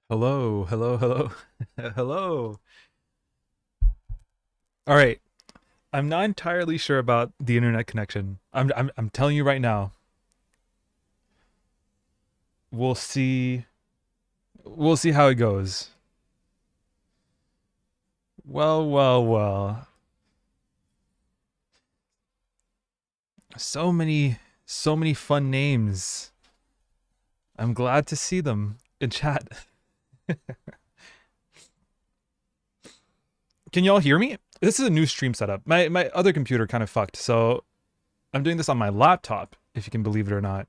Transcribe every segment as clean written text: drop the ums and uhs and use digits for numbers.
Hello, hello, hello, hello. All right, I'm not entirely sure about the internet connection. I'm telling you right now. We'll see. We'll see how it goes. Well, well, well. So many, so many fun names. I'm glad to see them in chat. Can y'all hear me? This is a new stream setup. My other computer kind of fucked, so I'm doing this on my laptop, if you can believe it or not.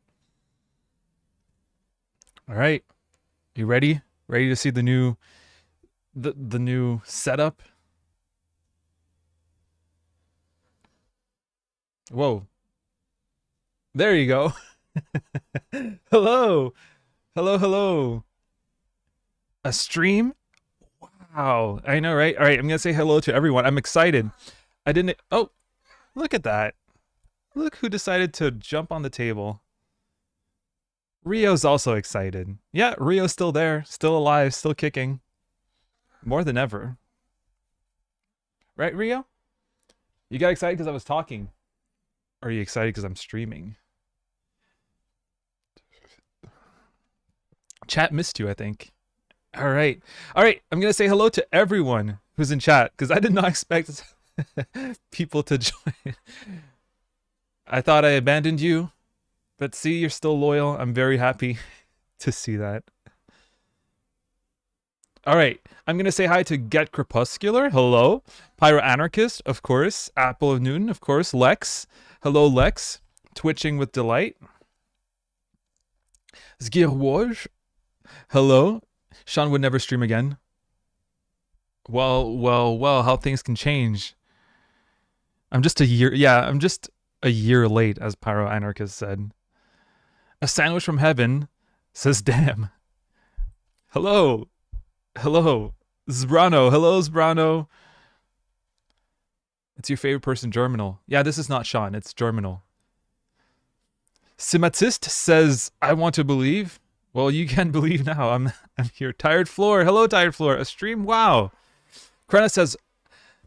All right, you ready? Ready to see the new setup? Whoa. There you go. Hello. Hello, hello. A stream? Wow. I know, right? All right, I'm going to say hello to everyone. I'm excited. I didn't. Oh, look at that. Look who decided to jump on the table. Rio's also excited. Yeah, Rio's still there, still alive, still kicking. More than ever. Right, Rio? You got excited because I was talking. Or are you excited because I'm streaming? Chat missed you, I think. All right. All right. I'm going to say hello to everyone who's in chat because I did not expect people to join. I thought I abandoned you, but see, you're still loyal. I'm very happy to see that. All right. I'm going to say hi to Get Crepuscular. Hello. Pyro Anarchist, of course. Apple of Newton, of course. Lex. Hello, Lex. Twitching with delight. Zgirwoj. Hello. Sean would never stream again. Well, well, well, how things can change. I'm just a year, yeah, I'm just a year late, as Pyro Anarchist said. A sandwich from heaven says, damn. Hello. Hello. Zbrano. Hello, Zbrano. It's your favorite person, Germinal. Yeah, this is not Sean, it's Germinal. Simatist says, I want to believe. Well, you can believe now. I'm here. Tired Floor. Hello, Tired Floor. A stream? Wow. Krenna says,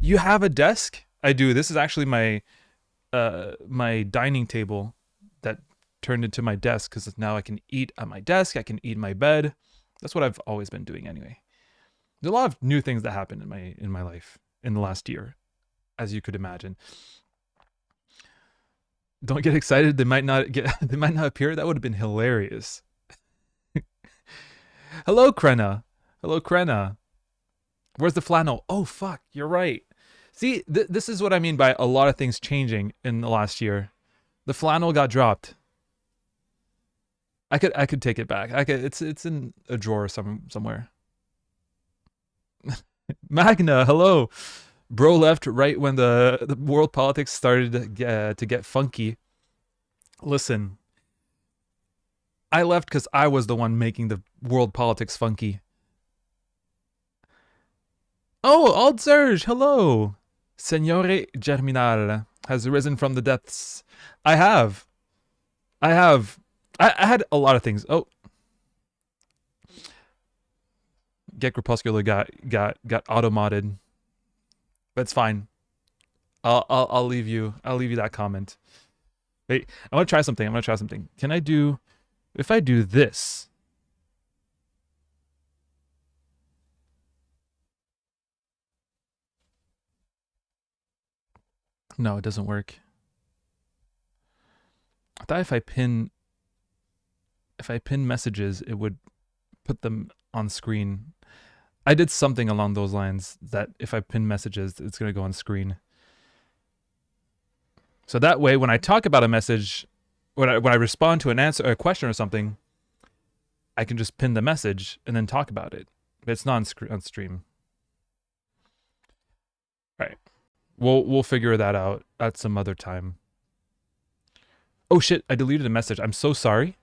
you have a desk? I do. This is actually my dining table that turned into my desk because now I can eat at my desk. I can eat in my bed. That's what I've always been doing anyway. There's a lot of new things that happened in my life in the last year, as you could imagine. Don't get excited. They might not appear. That would have been hilarious. Hello, Krenna. Hello, Krenna. Where's the flannel? Oh, fuck. You're right. See, this is what I mean by a lot of things changing in the last year. The flannel got dropped. I could take it back. It's in a drawer somewhere. Magna, hello. Bro left right when the world politics started to get funky. Listen, I left because I was the one making the world politics funky. Oh, Old Serge, hello. Signore Germinal has risen from the depths. I have. I had a lot of things. Oh. Get Crepuscular got auto-modded. That's fine. I'll leave you that comment. Wait, I want to try something. Can I do, if I do this? No, it doesn't work. I thought if I pin messages, it would put them on screen. I did something along those lines that if I pin messages, it's going to go on screen. So that way, when I talk about a message, when I respond to an answer, a question or something, I can just pin the message and then talk about it. But it's not on stream. All right. We'll figure that out at some other time. Oh shit, I deleted a message. I'm so sorry.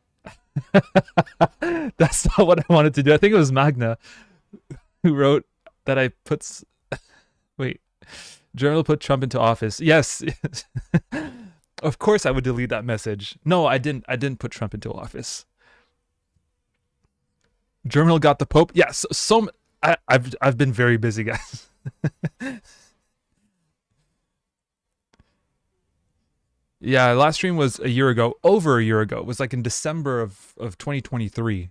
That's not what I wanted to do. I think it was Magna who wrote that I put wait. Journal put Trump into office. Yes. Of course I would delete that message. No, I didn't put Trump into office. Germinal got the Pope. Yeah, I've been very busy, guys. Yeah, last stream was a year ago, over a year ago. It was like in December of 2023.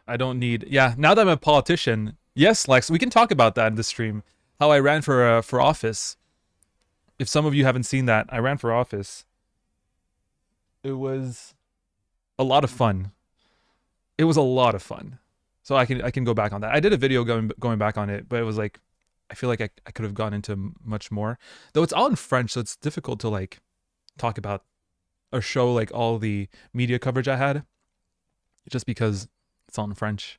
I don't need. Yeah, now that I'm a politician, yes, Lex, we can talk about that in this stream. How I ran for office. If some of you haven't seen that, I ran for office. It was a lot of fun. It was a lot of fun. So I can go back on that. I did a video going back on it, but it was like I feel like I could have gone into much more. Though it's all in French, so it's difficult to like talk about or show like all the media coverage I had, just because it's all in French.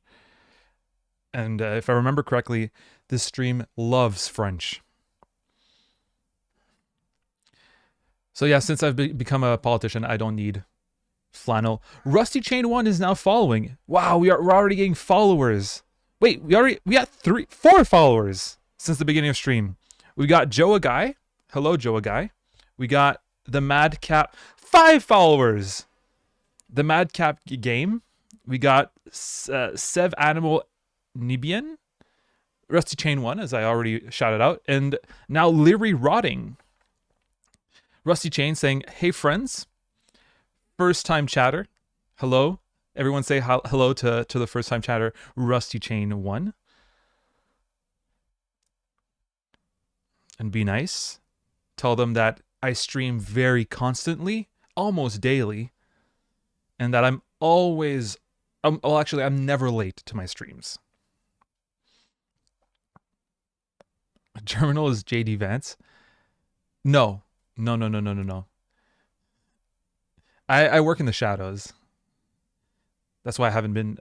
And if I remember correctly, this stream loves French. So yeah, since I've become a politician, I don't need flannel. Rusty Chain 1 is now following. Wow, we're already getting followers. Wait, we got 4 followers since the beginning of stream. We got Joe a Guy. Hello, Joe a Guy. We got the Madcap, 5 followers. The Madcap Game. We got Sev Animal Nibian. Rusty Chain 1, as I already shouted out. And now Leary Rotting. Rusty Chain saying, hey friends, first time chatter, hello. Everyone say hello to the first time chatter, Rusty Chain 1. And be nice. Tell them that I stream very constantly, almost daily, and that I'm always, well actually I'm never late to my streams. Germinal is JD Vance. No. I work in the shadows. That's why I haven't been.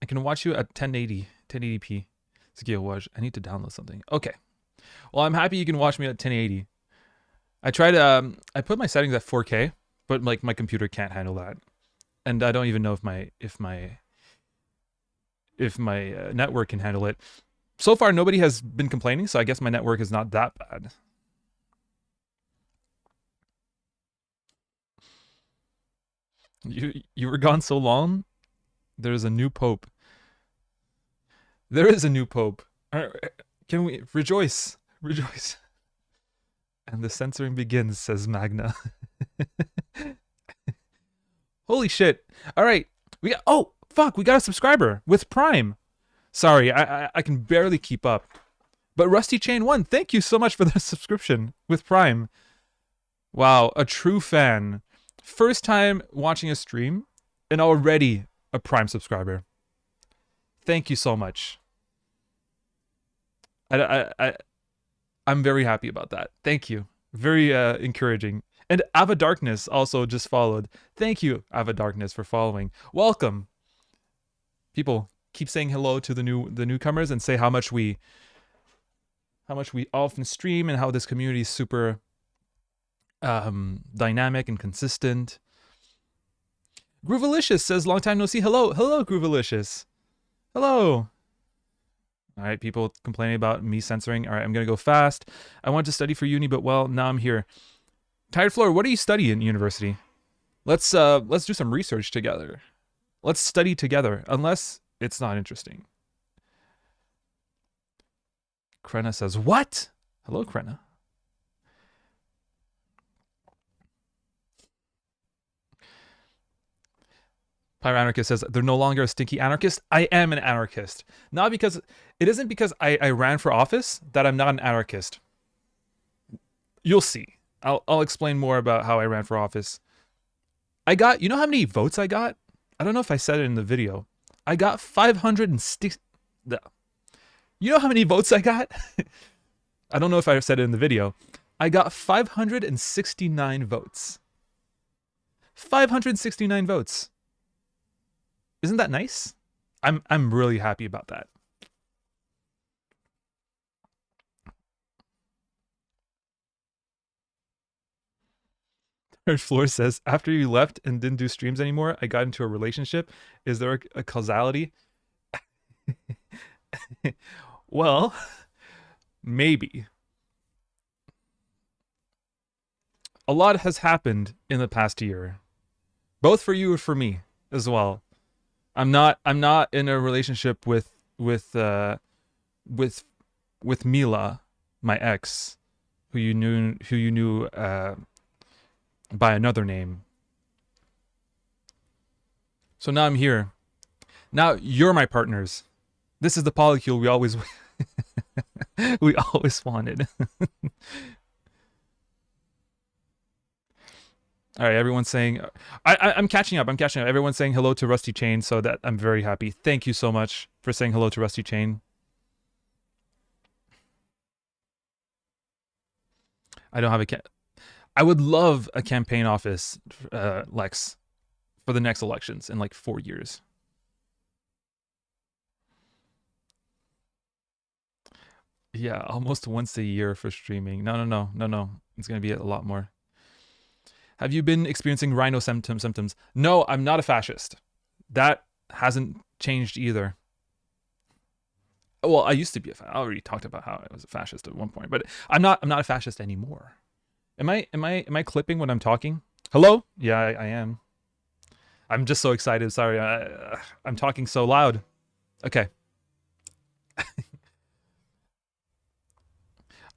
I can watch you at 1080p. I need to download something. Okay. Well, I'm happy you can watch me at 1080. I tried. I put my settings at 4K, but like my computer can't handle that, and I don't even know if my network can handle it. So far, nobody has been complaining, so I guess my network is not that bad. You were gone so long. There's a new pope. There is a new pope. Can we rejoice? Rejoice. And the censoring begins, says Magna. Holy shit. All right. We got a subscriber with Prime. Sorry, I can barely keep up. But Rusty Chain 1, thank you so much for the subscription with Prime. Wow, a true fan. First time watching a stream and already a Prime subscriber. Thank you so much. I'm very happy about that. Thank you. Very encouraging. And Ava Darkness also just followed. Thank you, Ava Darkness, for following. Welcome. People, keep saying hello to the newcomers and say how much we often stream and how this community is super dynamic and consistent. Groovalicious says, long time no see. Hello, Groovalicious. Hello. All right, people complaining about me censoring. All right, I'm gonna go fast. I want to study for uni, but well, now I'm here. Tired Floor, what do you study in university? Let's do some research together. Let's study together, unless it's not interesting. Krenna says, what? Hello, Krenna. Pyroanarchist says, they're no longer a stinky anarchist. I am an anarchist. It isn't because I ran for office that I'm not an anarchist. You'll see. I'll explain more about how I ran for office. You know how many votes I got? I don't know if I said it in the video. I got 560. You know how many votes I got? I don't know if I said it in the video. I got 569 votes. 569 votes. Isn't that nice? I'm really happy about that. Third Floor says, after you left and didn't do streams anymore, I got into a relationship. Is there a causality? Well, maybe. A lot has happened in the past year, both for you and for me as well. I'm not in a relationship with with Mila, my ex, who you knew by another name. So now I'm here. Now you're my partners. This is the polycule we always we always wanted. All right, everyone's saying, I'm catching up. I'm catching up. Everyone's saying hello to Rusty Chain, so that I'm very happy. Thank you so much for saying hello to Rusty Chain. I don't have I would love a campaign office, Lex, for the next elections in like 4 years. Yeah, almost once a year for streaming. No. It's gonna be a lot more. Have you been experiencing rhino symptoms? No, I'm not a fascist. That hasn't changed either. Well, I used to be I already talked about how I was a fascist at one point, but I'm not a fascist anymore. Am I clipping when I'm talking? Hello? Yeah, I am. I'm just so excited. Sorry, I'm talking so loud. Okay.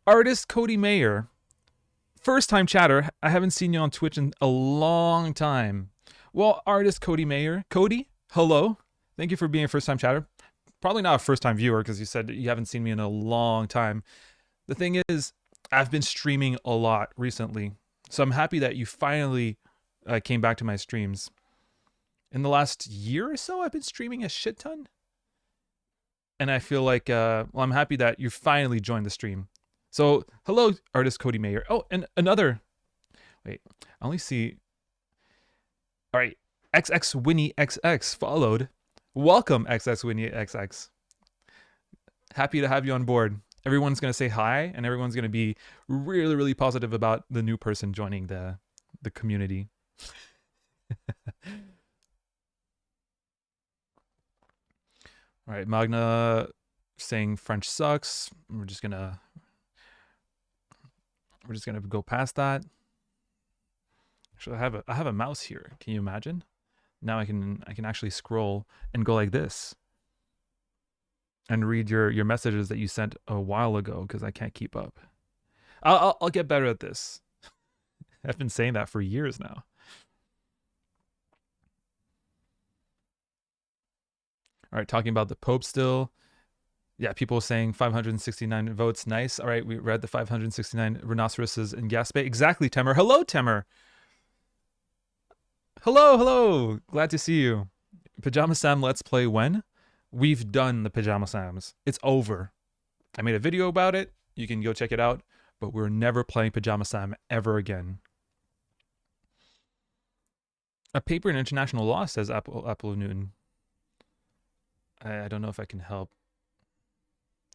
Artist Cody Mayer, first time chatter. I haven't seen you on Twitch in a long time. Well, artist Cody Mayer, Cody, hello. Thank you for being a first time chatter. Probably not a first time viewer because you said you haven't seen me in a long time. The thing is, I've been streaming a lot recently, so I'm happy that you finally came back to my streams. In the last year or so, I've been streaming a shit ton, and I feel like, well, I'm happy that you finally joined the stream. So, hello, artist Cody Mayer. Oh, and another. Wait, I only see. All right, XX Winnie XX followed. Welcome, XX Winnie XX. Happy to have you on board. Everyone's gonna say hi, and everyone's gonna be really, really positive about the new person joining the community. All right, Magna saying French sucks. We're just gonna go past that. Actually, I have a mouse here. Can you imagine? Now I can actually scroll and go like this and read your messages that you sent a while ago because I can't keep up. I'll get better at this. I've been saying that for years now. All right, talking about the Pope still. Yeah, people saying 569 votes. Nice. All right, we read the 569 rhinoceroses in Gaspé. Exactly, Temer. Hello, Temer. Hello. Glad to see you. Pajama Sam Let's Play when? We've done the Pajama Sams. It's over. I made a video about it. You can go check it out. But we're never playing Pajama Sam ever again. A paper in international law, says Apple Newton. I don't know if I can help.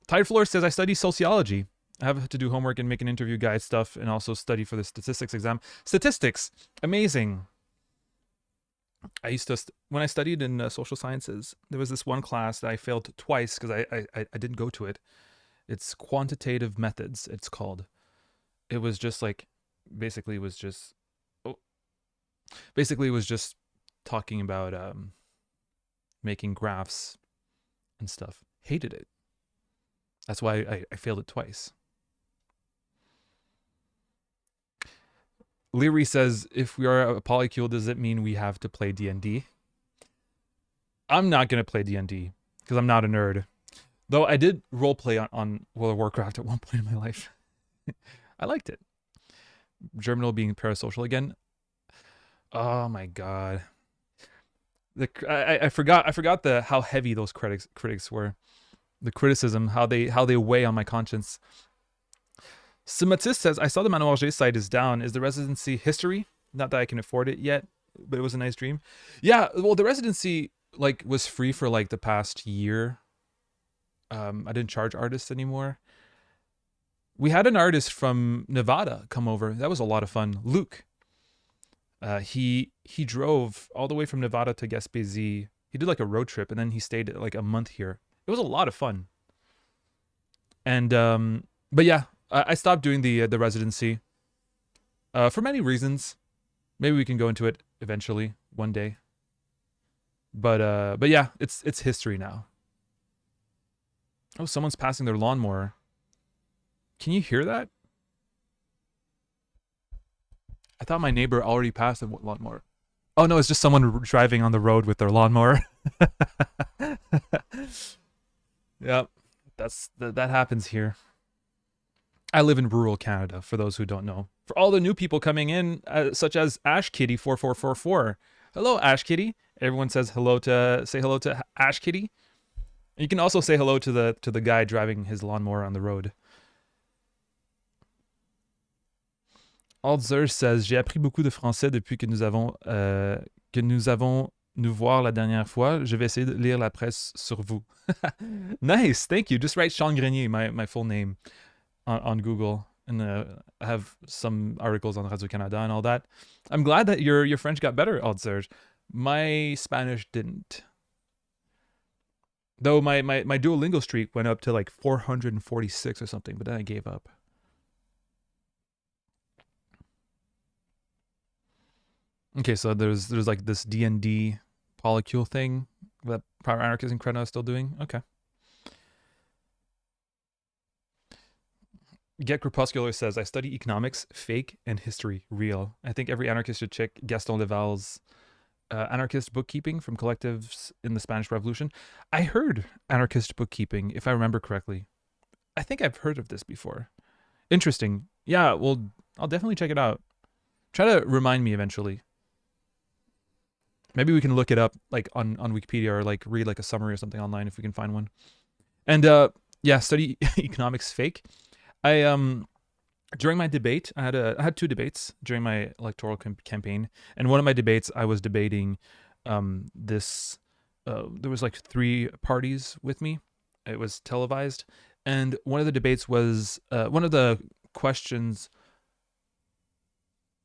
Tide Floor says, I study sociology. I have to do homework and make an interview guide stuff and also study for the statistics exam. Statistics! Amazing! I used to, when I studied in social sciences, there was this one class that I failed twice because I didn't go to it. It's quantitative methods, it's called. It was just like, basically it was just talking about making graphs and stuff. Hated it. That's why I failed it twice. Leary says, if we are a polycule, does it mean we have to play D&D? I'm not going to play D&D because I'm not a nerd. Though I did roleplay on World of Warcraft at one point in my life. I liked it. Germinal being parasocial again. Oh my god. I forgot how heavy those critics were. The criticism, how they weigh on my conscience. Simatis says, I saw the Manuel J site is down. Is the residency history? Not that I can afford it yet, but it was a nice dream. Yeah, well, the residency like was free for like the past year. I didn't charge artists anymore. We had an artist from Nevada come over. That was a lot of fun. Luke. He drove all the way from Nevada to Gaspésie. He did like a road trip and then he stayed like a month here. It was a lot of fun. And but yeah, I stopped doing the residency. For many reasons. Maybe we can go into it eventually, one day. But yeah, it's history now. Oh, someone's passing their lawnmower. Can you hear that? I thought my neighbor already passed the lawnmower. Oh no, it's just someone driving on the road with their lawnmower. Yep, that happens here. I live in rural Canada. For those who don't know, for all the new people coming in, such as Ash Kitty 4444. Hello, Ash Kitty. Everyone says hello to say hello to Ash Kitty. You can also say hello to the guy driving his lawnmower on the road. Aldzer says j'ai appris beaucoup de français depuis que nous avons nous voir la dernière fois. Je vais essayer de lire la presse sur vous. Nice, thank you. Just write Sean Grenier, my full name, on Google, and I have some articles on Radio Canada and all that. I'm glad that your French got better, Aldzer. My Spanish didn't. Though my Duolingo streak went up to like 446 or something, but then I gave up. Okay, so there's like this D&D polycule thing that Prior Anarchist and Krena is still doing. Okay. Get Crepuscular says, I study economics, fake, and history, real. I think every anarchist should check Gaston Leval's Anarchist Bookkeeping from Collectives in the Spanish Revolution. I heard Anarchist Bookkeeping, if I remember correctly. I think I've heard of this before. Interesting. Yeah, well, I'll definitely check it out. Try to remind me eventually. Maybe we can look it up like on Wikipedia, or like read like a summary or something online if we can find one. And yeah, study economics fake. I during my debate, I had two debates during my electoral campaign, and one of my debates I was debating this. There was like 3 parties with me. It was televised, and one of the debates was one of the questions.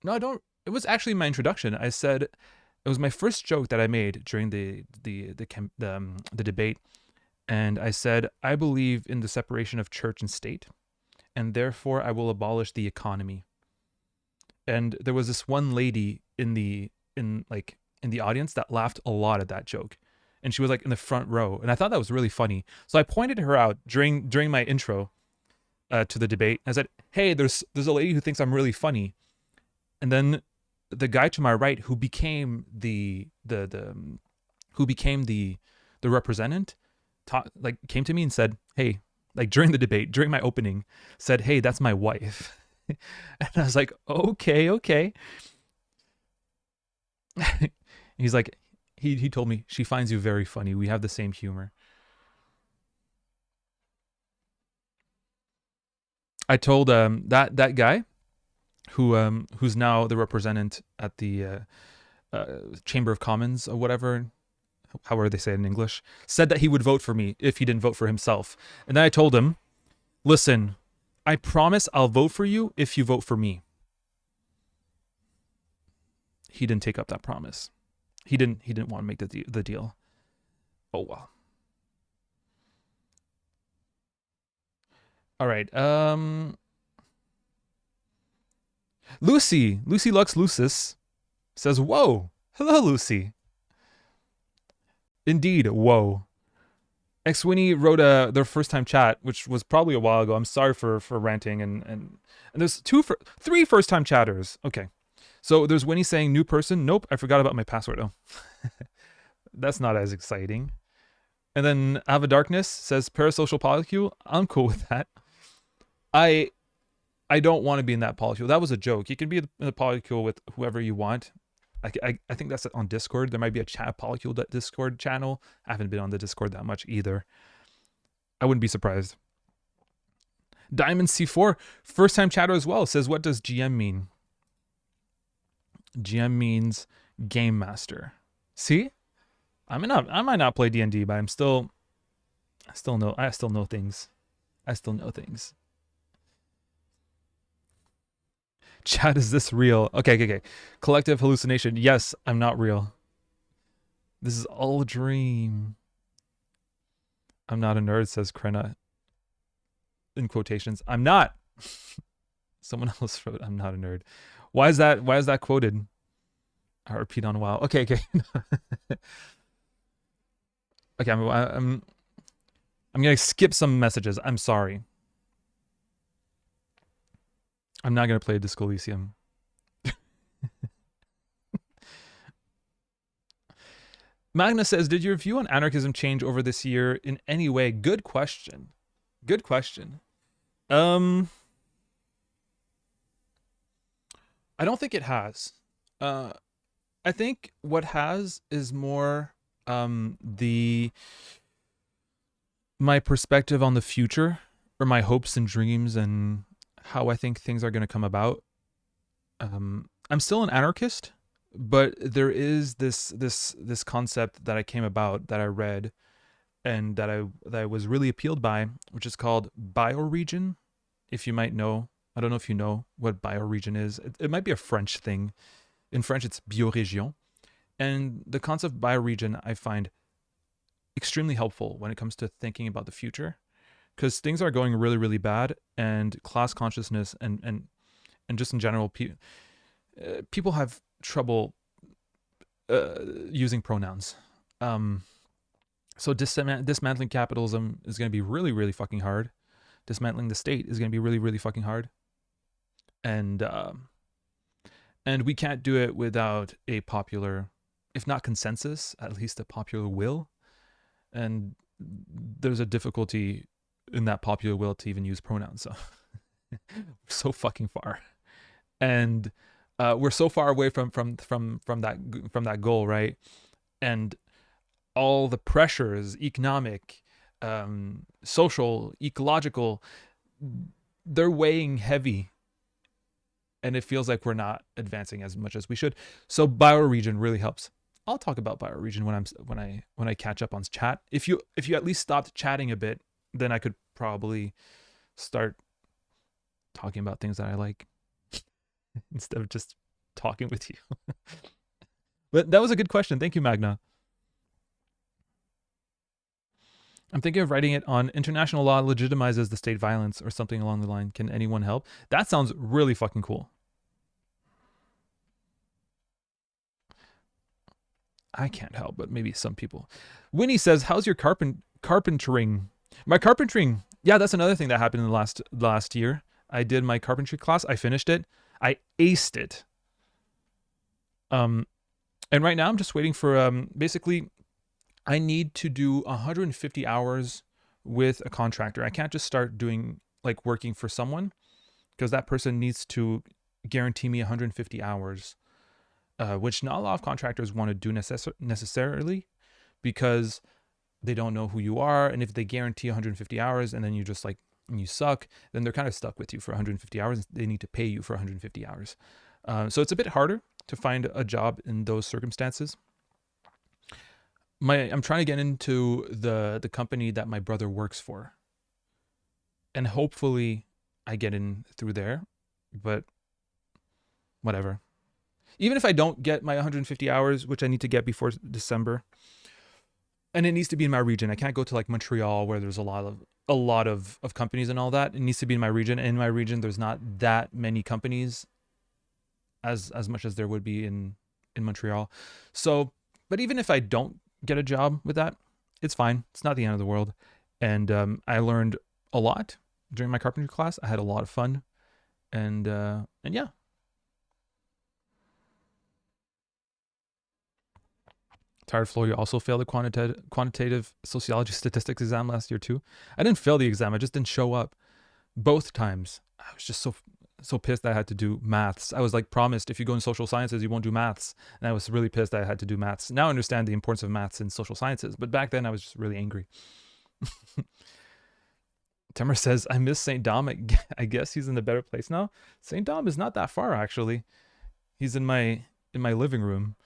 No, I don't. It was actually my introduction. I said it was my first joke that I made during the debate, and I said I believe in the separation of church and state, and therefore I will abolish the economy. And there was this one lady in the audience that laughed a lot at that joke, and she was like in the front row, and I thought that was really funny. So I pointed her out during my intro to the debate. I said, "Hey, there's a lady who thinks I'm really funny," and then the guy to my right, who became the representative, came to me and said, "Hey," like during the debate, during my opening, said, "Hey, that's my wife." And I was like, okay. He's like, he told me, she finds you very funny. We have the same humor. I told that guy who's now the representative at the Chamber of Commons or whatever, however they say it in English, said that he would vote for me if he didn't vote for himself. And then I told him, listen, I promise I'll vote for you if you vote for me. He didn't take up that promise. He didn't want to make the deal. Oh well. All right. Lucy Lux Lucis says, "Whoa, hello, Lucy." Indeed, whoa. Xwinnie wrote their first time chat, which was probably a while ago. I'm sorry for ranting, and there's 3 first time chatters. Okay, so there's Winnie saying new person. Nope, I forgot about my password. Oh, that's not as exciting. And then Ava Darkness says parasocial polycule. I'm cool with that. I don't want to be in that polycule. That was a joke. You can be in a polycule with whoever you want. I think that's on Discord. There might be a chat polycule Discord channel. I haven't been on the Discord that much either. I wouldn't be surprised. Diamond C4, first time chatter as well, says, what does GM mean? GM means Game Master. See? I might not play D&D, but I still know things. I still know things. Chat, is this real? Okay. Collective hallucination. Yes, I'm not real. This is all a dream. I'm not a nerd, says Krena. In quotations. I'm not. Someone else wrote, I'm not a nerd. Why is that? Why is that quoted? I repeat on WoW. Okay, okay, okay. I'm gonna skip some messages. I'm sorry. I'm not gonna play Disco Elysium. Magna says, "Did your view on anarchism change over this year in any way?" Good question. Good question. I don't think it has. Uh, I think what has is more the my perspective on the future, or my hopes and dreams, and how I think things are going to come about. I'm still an anarchist, but there is this concept that I came about, that I read, and that I was really appealed by, which is called bioregion. If you might know, I don't know if you know what bioregion is. It might be a French thing. In French, it's bioregion. And the concept of bioregion I find extremely helpful when it comes to thinking about the future, because things are going really, really bad, and class consciousness and just in general, people have trouble using pronouns. So dismantling capitalism is going to be really, really fucking hard. Dismantling the state is going to be really, really fucking hard. And we can't do it without a popular, if not consensus, at least a popular will. And there's a difficulty in that popular will to even use pronouns. So we're so fucking far, and we're so far away from that goal, right? And all the pressures, economic, social, ecological, they're weighing heavy, and it feels like we're not advancing as much as we should. So bioregion really helps. I'll talk about bioregion when I catch up on chat. If you at least stopped chatting a bit, then I could probably start talking about things that I like instead of just talking with you. But that was a good question. Thank you, Magna. I'm thinking of writing it on international law legitimizes the state violence or something along the line. Can anyone help? That sounds really fucking cool. I can't help, but maybe some people. Winnie says, "How's your carpentering?" My carpentering, yeah, that's another thing that happened in the last year. I did my carpentry class. I finished it. I aced it. And right now I'm just waiting for basically I need to do 150 hours with a contractor. I can't just start doing like working for someone, because that person needs to guarantee me 150 hours, which not a lot of contractors want to do necessarily, because they don't know who you are. And if they guarantee 150 hours and then you just like, and you suck, then they're kind of stuck with you for 150 hours. They need to pay you for 150 hours. So it's a bit harder to find a job in those circumstances. I'm trying to get into the company that my brother works for, and hopefully I get in through there, but whatever. Even if I don't get my 150 hours, which I need to get before December, and it needs to be in my region. I can't go to like Montreal where there's a lot of companies and all that. It needs to be in my region. And in my region, there's not that many companies as much as there would be in Montreal. So, but even if I don't get a job with that, it's fine. It's not the end of the world. And I learned a lot during my carpentry class. I had a lot of fun, and yeah. Tired Flo, you also failed the quantitative sociology statistics exam last year too. I didn't fail the exam. I just didn't show up both times. I was just so pissed that I had to do maths. I was like promised, if you go in social sciences, you won't do maths. And I was really pissed that I had to do maths. Now I understand the importance of maths in social sciences, but back then I was just really angry. Temer says, I miss St. Dom. I guess he's in a better place now. St. Dom is not that far, actually. He's in my living room.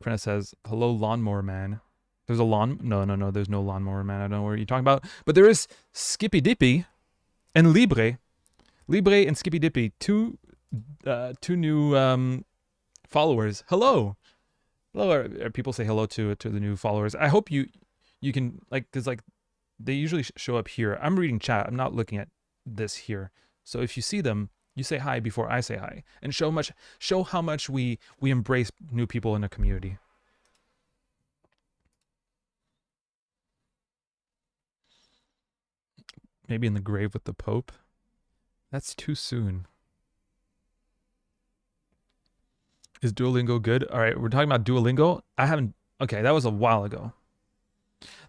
Prentice says, hello, Lawnmower Man. There's a no, there's no Lawnmower Man. I don't know what you're talking about. But there is Skippy Dippy and Libre. Libre and Skippy Dippy, two new followers. Hello. Hello. People say hello to the new followers. I hope you can, like, because like they usually show up here. I'm reading chat. I'm not looking at this here. So if you see them, You say hi before I say hi, and show how much we embrace new people in a community. Maybe in the grave with the Pope. That's too soon. Is Duolingo good? All right, we're talking about Duolingo. I haven't. Okay, that was a while ago.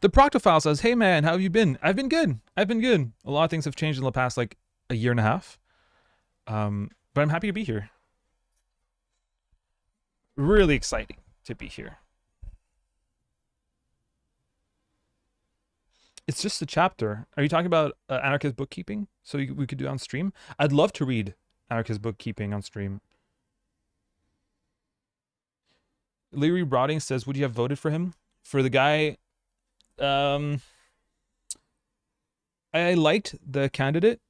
The Proctophile says, "Hey man, how have you been? I've been good. I've been good. A lot of things have changed in the past like a year and a half. But I'm happy to be here. Really exciting to be here. It's just a chapter. Are you talking about anarchist bookkeeping? So we could do it on stream. I'd love to read anarchist bookkeeping on stream. Leary Broading says, "Would you have voted for him?" For the guy, I liked the candidate,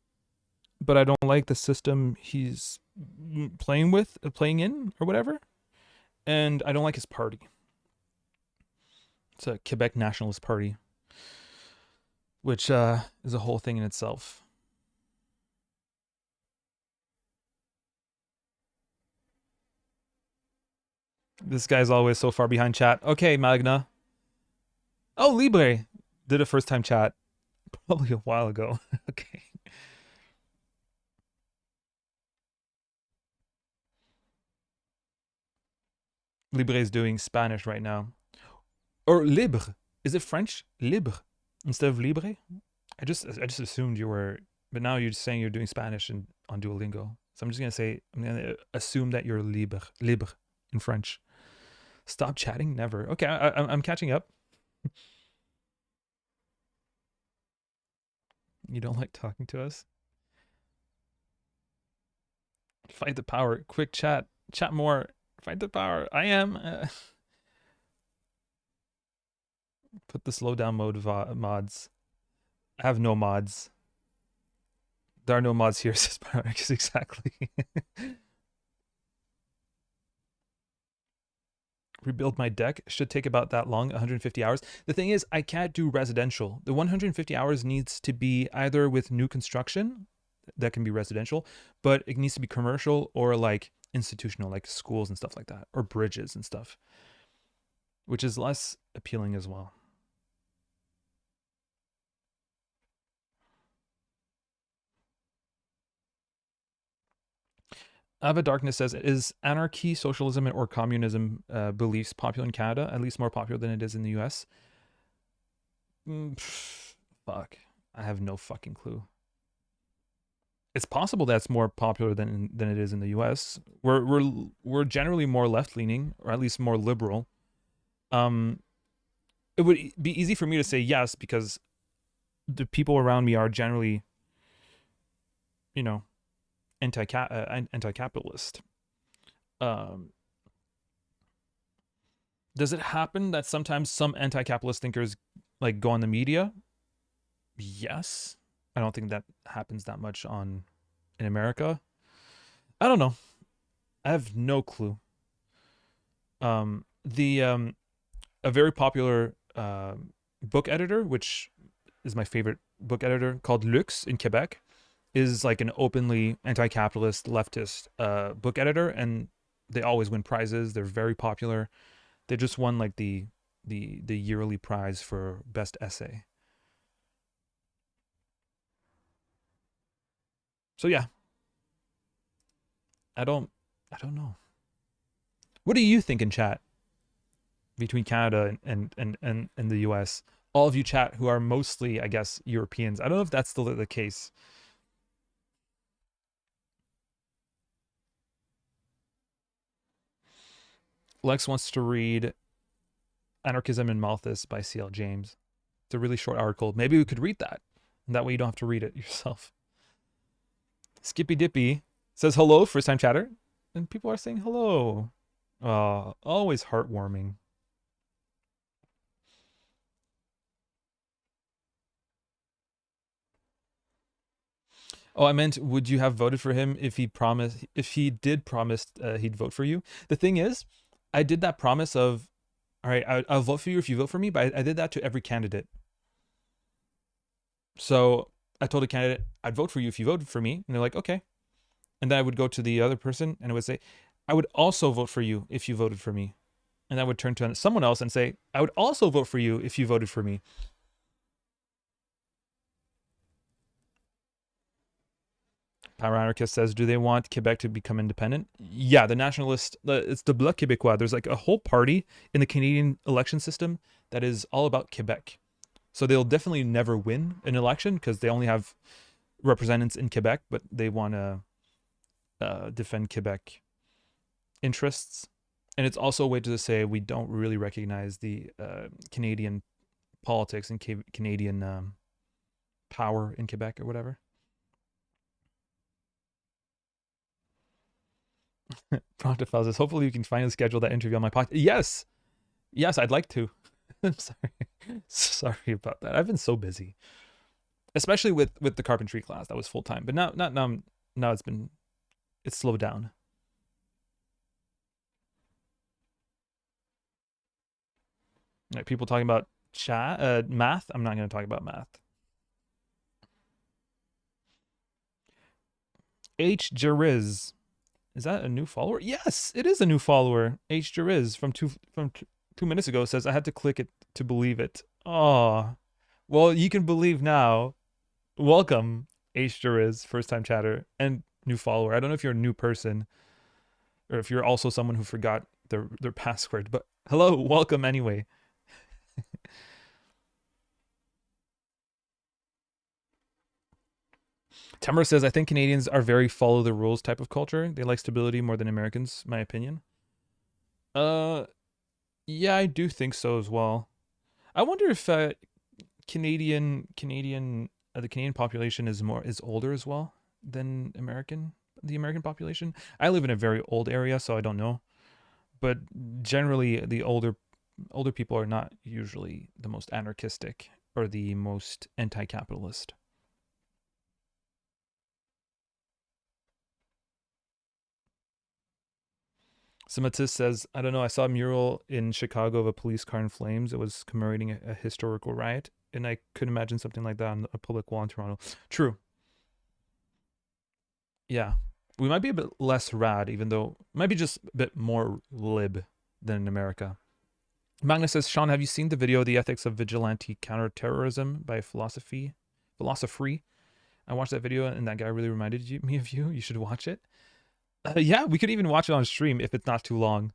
but I don't like the system he's playing in, or whatever. And I don't like his party. It's a Quebec Nationalist Party, which is a whole thing in itself. This guy's always so far behind chat. Okay, Magna. Oh, Libre did a first time chat probably a while ago. Okay. Libre is doing Spanish right now. Or libre. Is it French? Libre instead of libre? I just assumed you were, but now you're saying you're doing Spanish on Duolingo. So I'm gonna assume that you're libre in French. Stop chatting? Never. Okay, I'm catching up. You don't like talking to us? Fight the power. Quick chat. Chat more. Fight the power. I am. Put the slow down mode mods. I have no mods. There are no mods here, says Pyrex. Exactly. Rebuild my deck should take about that long, 150 hours. The thing is, I can't do residential. The 150 hours needs to be either with new construction, that can be residential, but it needs to be commercial or like institutional, like schools and stuff like that, or bridges and stuff, which is less appealing as well. Ava Darkness says, is anarchy, socialism, or communism beliefs popular in Canada, at least more popular than it is in the US? Fuck. I have no fucking clue. It's possible that's more popular than it is in the US. We're generally more left leaning, or at least more liberal. It would be easy for me to say yes because the people around me are generally, you know, anti-capitalist. Does it happen that sometimes some anti-capitalist thinkers like go on the media? Yes. I don't think that happens that much in America. I don't know. I have no clue. A very popular book editor, which is my favorite book editor, called Lux in Quebec, is like an openly anti-capitalist leftist book editor, and they always win prizes. They're very popular. They just won like the yearly prize for best essay. So yeah, I don't know. What do you think in chat between Canada and the US? All of you chat who are mostly, I guess, Europeans. I don't know if that's still the case. Lex wants to read Anarchism in Malthus by C.L. James. It's a really short article. Maybe we could read that. And that way you don't have to read it yourself. Skippy Dippy says hello, first time chatter. And people are saying hello. Always heartwarming. Oh, I meant, would you have voted for him if he did promise he'd vote for you? The thing is, I did that promise of, all right, I'll vote for you if you vote for me, but I did that to every candidate. So I told a candidate, I'd vote for you if you voted for me. And they're like, okay. And then I would go to the other person and I would say, I would also vote for you if you voted for me. And I would turn to someone else and say, I would also vote for you if you voted for me. Power Anarchist says, do they want Quebec to become independent? Yeah, the nationalist, it's the Bloc Québécois. There's like a whole party in the Canadian election system that is all about Quebec. So they'll definitely never win an election because they only have representatives in Quebec, but they want to defend Quebec interests. And it's also a way to say we don't really recognize the Canadian politics and Canadian power in Quebec or whatever. Promptifel says, hopefully you can finally schedule that interview on my podcast. Yes. Yes, I'd like to. I'm sorry. Sorry about that. I've been so busy. Especially with the carpentry class. That was full time. But now it's slowed down. Right, people talking about math. I'm not going to talk about math. H. Jariz. Is that a new follower? Yes, it is a new follower. H. Jariz from 2 minutes ago says, I had to click it to believe it. Oh, well, you can believe now. Welcome, H. Jariz, first time chatter and new follower. I don't know if you're a new person or if you're also someone who forgot their password, but hello, welcome anyway. Temmer says, I think Canadians are very follow the rules type of culture. They like stability more than Americans, my opinion. Yeah, I do think so as well. I wonder if the Canadian population is older as well than the American population. I live in a very old area, so I don't know. But generally, the older people are not usually the most anarchistic or the most anti-capitalist. Sematis says, I don't know, I saw a mural in Chicago of a police car in flames. It was commemorating a historical riot, and I could imagine something like that on a public wall in Toronto. True. Yeah. We might be a bit less rad, even though might be just a bit more lib than in America. Magnus says, Sean, have you seen the video, The Ethics of Vigilante Counterterrorism by Philosophy? I watched that video and that guy really reminded me of you. You should watch it. Yeah, we could even watch it on stream if it's not too long.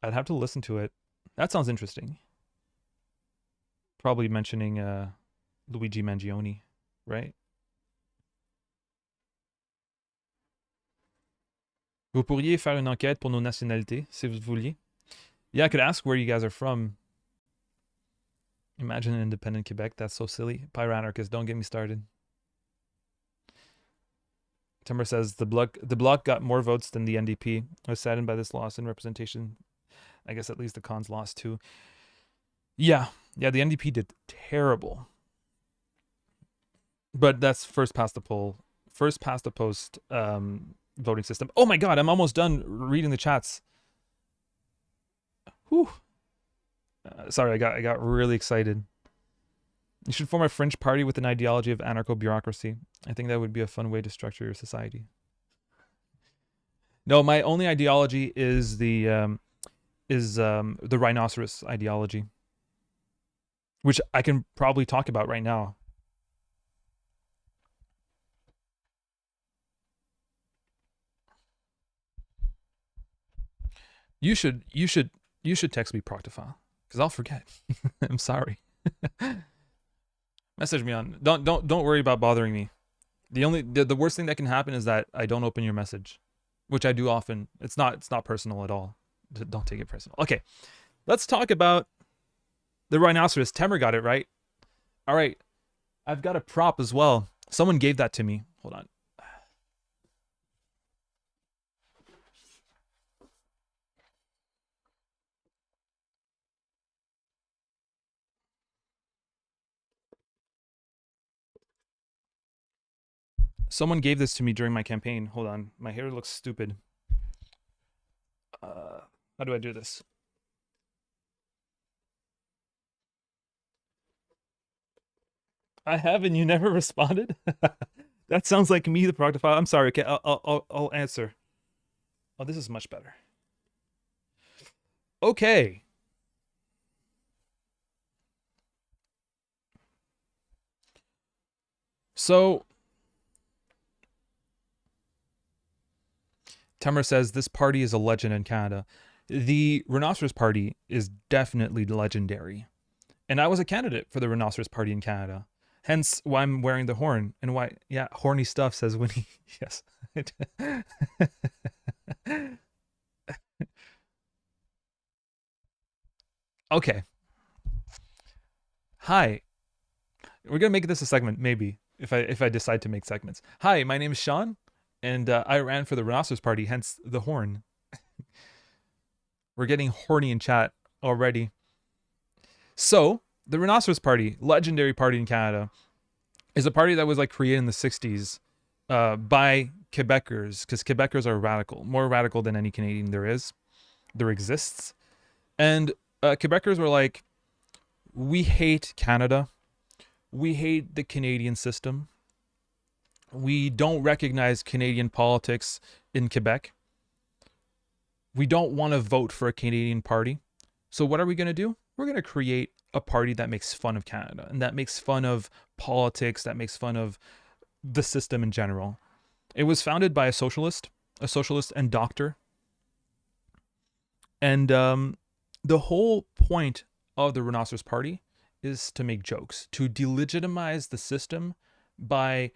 I'd have to listen to it. That sounds interesting. Probably mentioning Luigi Mangione, right? Vous pourriez faire une enquête pour nos nationalités, si vous vouliez. Yeah, I could ask where you guys are from. Imagine an independent Quebec. That's so silly. Pyranarchist, don't get me started. Timber says the bloc got more votes than the NDP. I was saddened by this loss in representation. I guess at least the cons lost too. Yeah, the NDP did terrible. But that's first past the post voting system. Oh my god, I'm almost done reading the chats. Whew. Sorry, I got really excited. You should form a French party with an ideology of anarcho-bureaucracy. I think that would be a fun way to structure your society. No, my only ideology is the rhinoceros ideology, which I can probably talk about right now. You should text me Proctofile because I'll forget. I'm sorry. Message me on. Don't worry about bothering me. The worst thing that can happen is that I don't open your message, which I do often. It's not personal at all. Don't take it personal. Okay, let's talk about the rhinoceros. Temer got it right. All right, I've got a prop as well. Someone gave that to me. Hold on. Someone gave this to me during my campaign. Hold on. My hair looks stupid. How do I do this? I have, and you never responded? That sounds like me, the proctophile. I'm sorry. Okay, I'll answer. Oh, this is much better. Okay. So Temmer says this party is a legend in Canada. The Rhinoceros Party is definitely legendary. And I was a candidate for the Rhinoceros Party in Canada. Hence why I'm wearing the horn and why, yeah, horny stuff, says Winnie. Yes. Okay. Hi. We're gonna make this a segment, maybe, if I decide to make segments. Hi, my name is Sean, and I ran for the Rhinoceros Party, hence the horn. We're getting horny in chat already. So, the Rhinoceros Party, legendary party in Canada, is a party that was like created in the 60s by Quebecers, because Quebecers are radical, more radical than any Canadian there exists. And Quebecers were like, we hate Canada. We hate the Canadian system. We don't recognize Canadian politics in Quebec. We don't want to vote for a Canadian party. So what are we going to do? We're going to create a party that makes fun of Canada and that makes fun of politics, that makes fun of the system in general. It was founded by a socialist and doctor. And the whole point of the Rhinoceros Party is to make jokes, to delegitimize the system by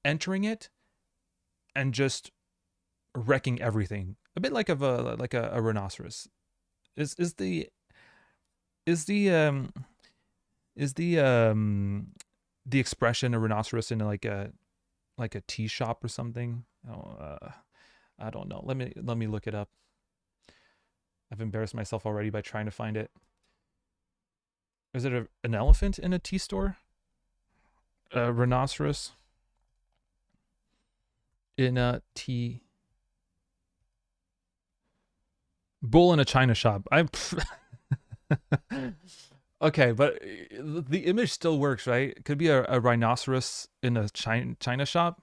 entering it and just wrecking everything. A bit like a rhinoceros. Is the is the is the expression a rhinoceros in like a tea shop or something? Oh, I don't know. Let me look it up. I've embarrassed myself already by trying to find it. Is it an elephant in a tea store? A rhinoceros in a tea bull in a china shop. I'm okay, but the image still works, right? It could be a rhinoceros in a china shop.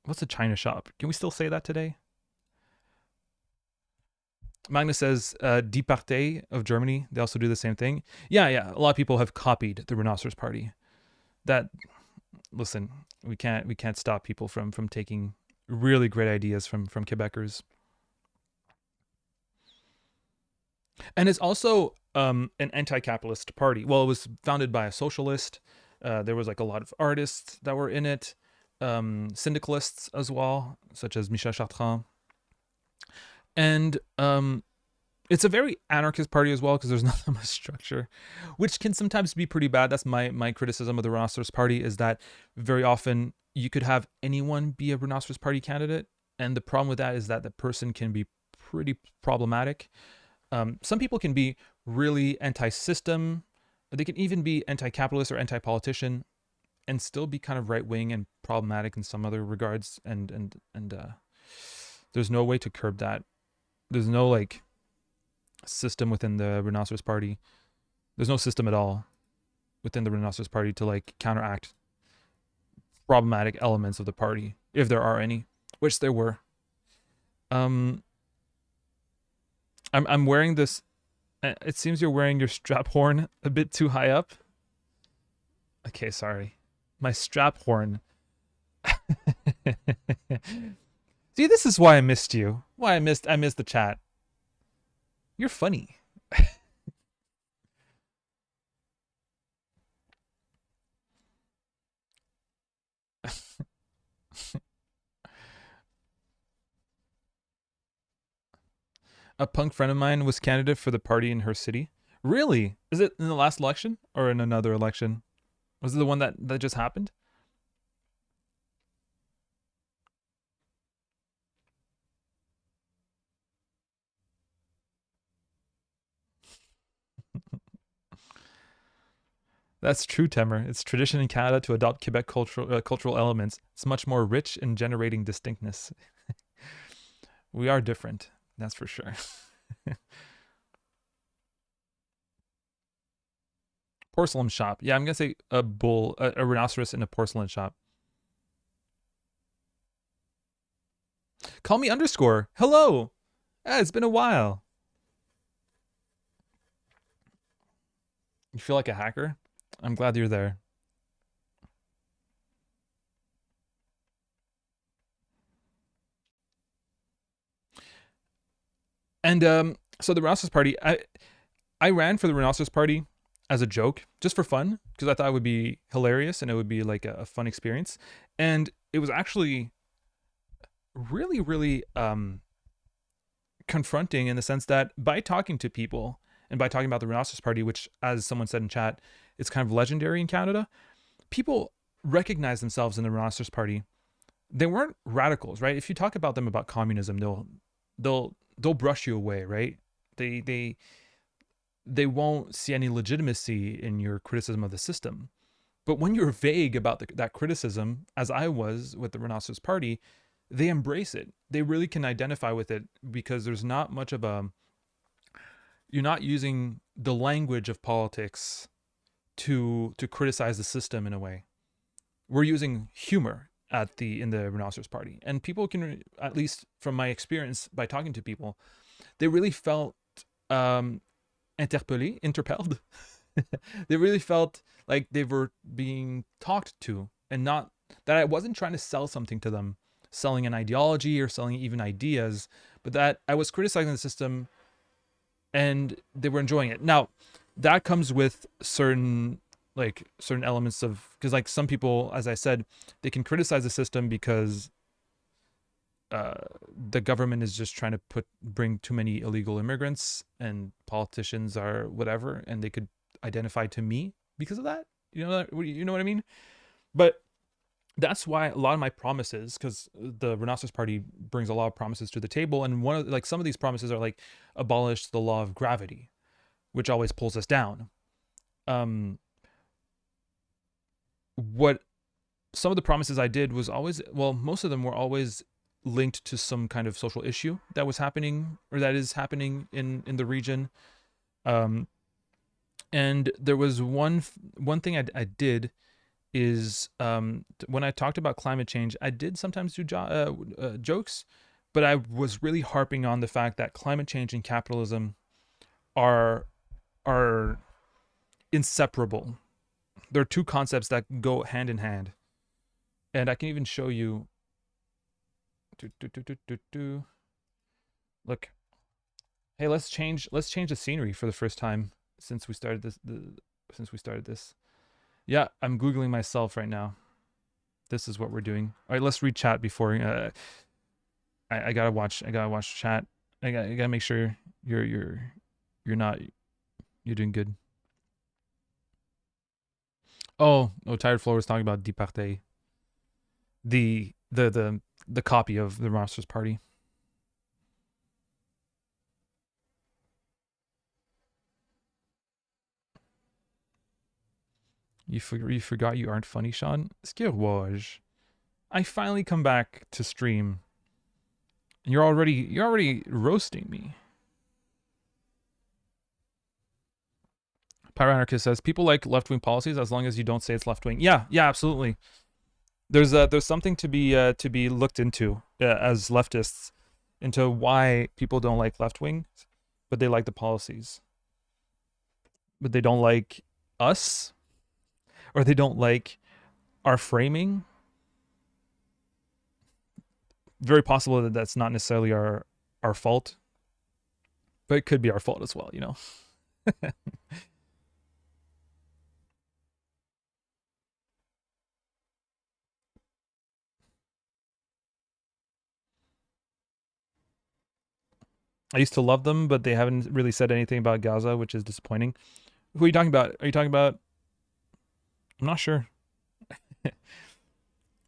What's a china shop? Can we still say that today? Magnus says Die Partei of Germany. They also do the same thing. Yeah, yeah. A lot of people have copied the Rhinoceros Party. That listen, we can't stop people from taking really great ideas from Quebecers. And it's also an anti-capitalist party. Well, it was founded by a socialist. There was like a lot of artists that were in it, syndicalists as well, such as Michel Chartrand. And it's a very anarchist party as well because there's not that much structure, which can sometimes be pretty bad. That's my criticism of the Rhinoceros Party, is that very often you could have anyone be a Rhinoceros Party candidate, and the problem with that is that the person can be pretty problematic. Some people can be really anti-system. They can even be anti-capitalist or anti-politician, and still be kind of right-wing and problematic in some other regards. And there's no way to curb that. There's no like system within the Rhinoceros Party. There's no system at all within the Rhinoceros Party to like counteract problematic elements of the party, if there are any, which there were. Um, I'm wearing this. It seems you're wearing your strap horn a bit too high up. Okay, sorry. My strap horn. See, this is why I missed you. Why I missed the chat. You're funny. A punk friend of mine was candidate for the party in her city. Really? Is it in the last election or in another election? Was it the one that just happened? That's true, Temer. It's tradition in Canada to adopt Quebec cultural elements. It's much more rich in generating distinctness. We are different, that's for sure. Porcelain shop. Yeah, I'm gonna say a bull, a rhinoceros in a porcelain shop. Call me underscore. Hello. It's been a while. You feel like a hacker? I'm glad you're there. And so the Rhinoceros Party, I ran for the Rhinoceros Party as a joke, just for fun, because I thought it would be hilarious and it would be like a fun experience. And it was actually really, really confronting in the sense that by talking to people and by talking about the Rhinoceros Party, which, as someone said in chat, is kind of legendary in Canada, people recognize themselves in the Rhinoceros Party. They weren't radicals, right? If you talk about them about communism, they'll brush you away, right? They won't see any legitimacy in your criticism of the system. But when you're vague about that criticism, as I was with the Rhinoceros Party, they embrace it. They really can identify with it because there's not much of a, you're not using the language of politics to criticize the system in a way. We're using humor in the Rhinoceros Party, and people can, at least from my experience by talking to people, they really felt interpelled. They really felt like they were being talked to, and not that I wasn't trying to sell something to them, selling an ideology or selling even ideas, but that I was criticizing the system and they were enjoying it. Now, that comes with certain elements of, because like some people, as I said, they can criticize the system because the government is just trying to bring too many illegal immigrants, and politicians are whatever, and they could identify to me because of that. You know what I mean? But that's why a lot of my promises, because the Rhinoceros Party brings a lot of promises to the table, and one of some of these promises are like abolish the law of gravity, which always pulls us down. What some of the promises I did was always, well, most of them were always linked to some kind of social issue that was happening or that is happening in the region. And there was one thing I did is when I talked about climate change, I did sometimes do jokes, but I was really harping on the fact that climate change and capitalism are inseparable. They're two concepts that go hand in hand. And I can even show you. Look. Hey, let's change the scenery for the first time since we started this. Yeah, I'm Googling myself right now. This is what we're doing. All right, let's read chat before I gotta watch chat. I gotta make sure you're doing good. Oh, Tired Floor was talking about Departé. The copy of the Rhinoceros Party. You forgot you aren't funny, Sean? Skirwaj. I finally come back to stream. And you're already roasting me. Pyranarchist says people like left-wing policies as long as you don't say it's left-wing. Yeah, absolutely. There's something to be looked into as leftists into why people don't like left-wing, but they like the policies. But they don't like us, or they don't like our framing. Very possible that that's not necessarily our fault, but it could be our fault as well, you know. I used to love them, but they haven't really said anything about Gaza, which is disappointing. Who are you talking about? Are you talking about? I'm not sure.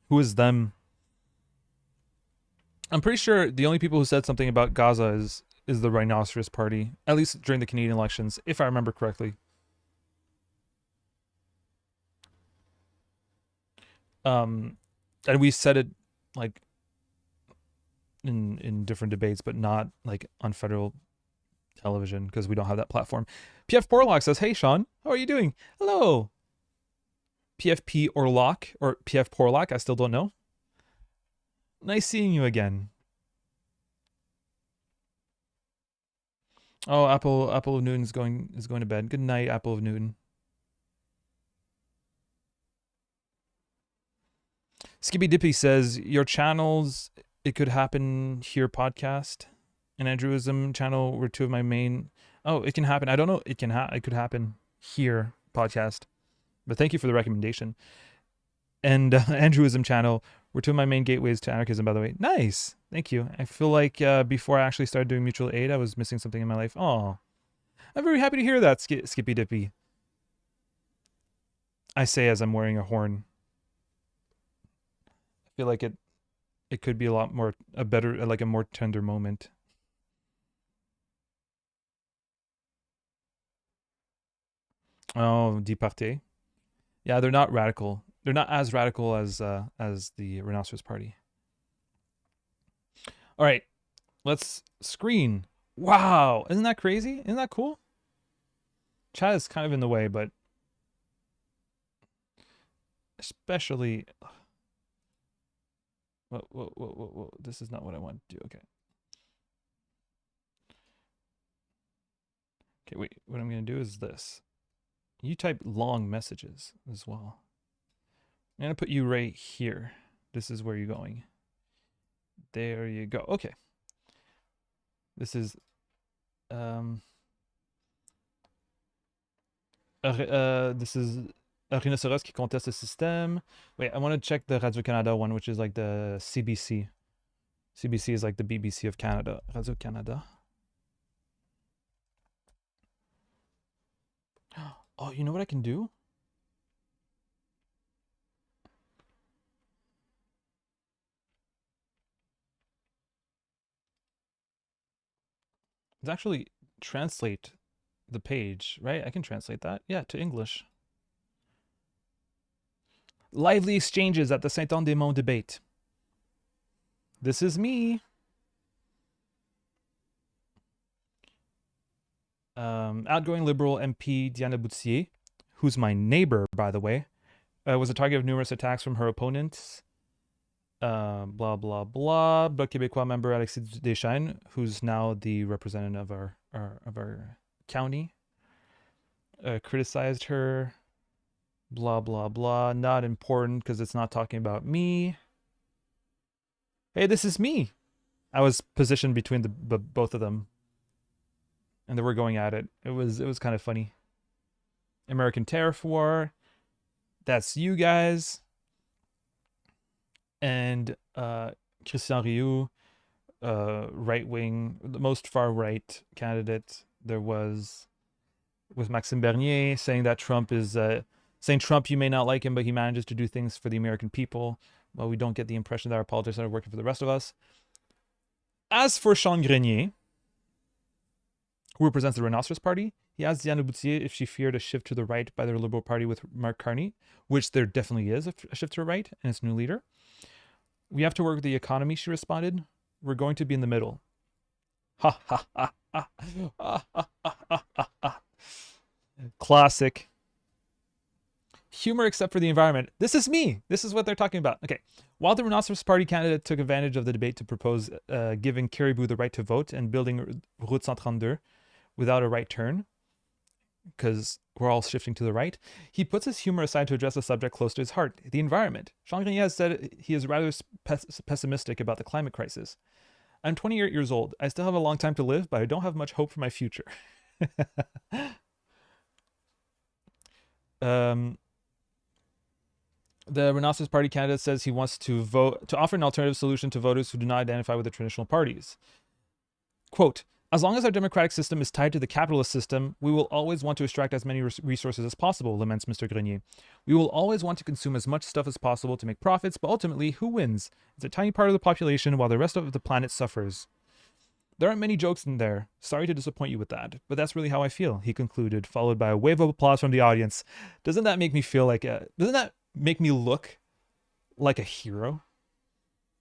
Who is them? I'm pretty sure the only people who said something about Gaza is the Rhinoceros Party, at least during the Canadian elections, if I remember correctly. And we said it like in different debates, but not like on federal television because we don't have that platform. PF Porlock says, "Hey Sean, how are you doing? Hello." PFP Orlock or PF Porlock, I still don't know. Nice seeing you again. Oh, Apple of Newton is going to bed. Good night, Apple of Newton. Skippy Dippy says your channels. It could happen here podcast and Andrewism channel were two of my main. Oh, it can happen. I don't know. It could happen here podcast. But thank you for the recommendation. And Andrewism channel were two of my main gateways to anarchism. By the way, nice. Thank you. I feel like before I actually started doing mutual aid, I was missing something in my life. Oh, I'm very happy to hear that, Skippy Dippy. I say as I'm wearing a horn. I feel like it could be a better, like a more tender moment. Oh, Departé. Yeah, they're not radical. They're not as radical as the Rhinoceros Party. All right, let's screen. Wow, isn't that crazy? Isn't that cool? Chat is kind of in the way, but especially. Whoa. This is not what I want to do. Okay. Okay, wait. What I'm going to do is this. You type long messages as well. I'm going to put you right here. This is where you're going. There you go. Okay. This is this is a rhinocéros qui conteste le système. Wait, I want to check the Radio-Canada one, which is like the CBC. CBC is like the BBC of Canada. Radio-Canada. Oh, you know what I can do? It's actually translate the page, right? I can translate that. Yeah, to English. Lively exchanges at the Saint-Anne-des-Monts debate. This is me. Outgoing Liberal MP Diana Boutier, who's my neighbor, by the way, was a target of numerous attacks from her opponents. Blah, blah, blah. Bloc Québécois member Alexis Deschênes, who's now the representative of our county, criticized her. Blah, blah, blah. Not important because it's not talking about me. Hey, this is me. I was positioned between the both of them, and they were going at it. It was kind of funny. American Tariff War. That's you guys. And Christian Rioux, right wing, the most far right candidate there was Maxime Bernier, saying that Trump is saying Trump, you may not like him, but he manages to do things for the American people. Well, we don't get the impression that our politicians are working for the rest of us. As for Sean Grenier, who represents the Rhinoceros Party, he asked Diana Boutier if she feared a shift to the right by the Liberal Party with Mark Carney, which there definitely is a shift to the right and its new leader. We have to work with the economy, she responded. We're going to be in the middle. Ha ha ha ha. Classic. Humor except for the environment. This is me. This is what they're talking about. Okay. While the Rhinoceros Party candidate took advantage of the debate to propose giving Caribou the right to vote and building Route 132 without a right turn, because we're all shifting to the right, he puts his humor aside to address a subject close to his heart, the environment. Jean Grenier has said he is rather pessimistic about the climate crisis. I'm 28 years old. I still have a long time to live, but I don't have much hope for my future. The Rhinoceros Party candidate says he wants to offer an alternative solution to voters who do not identify with the traditional parties. Quote, as long as our democratic system is tied to the capitalist system, we will always want to extract as many resources as possible, laments Mr. Grenier. We will always want to consume as much stuff as possible to make profits, but ultimately, who wins? It's a tiny part of the population while the rest of the planet suffers. There aren't many jokes in there. Sorry to disappoint you with that, but that's really how I feel, he concluded, followed by a wave of applause from the audience. Doesn't that make me feel like doesn't that make me look like a hero?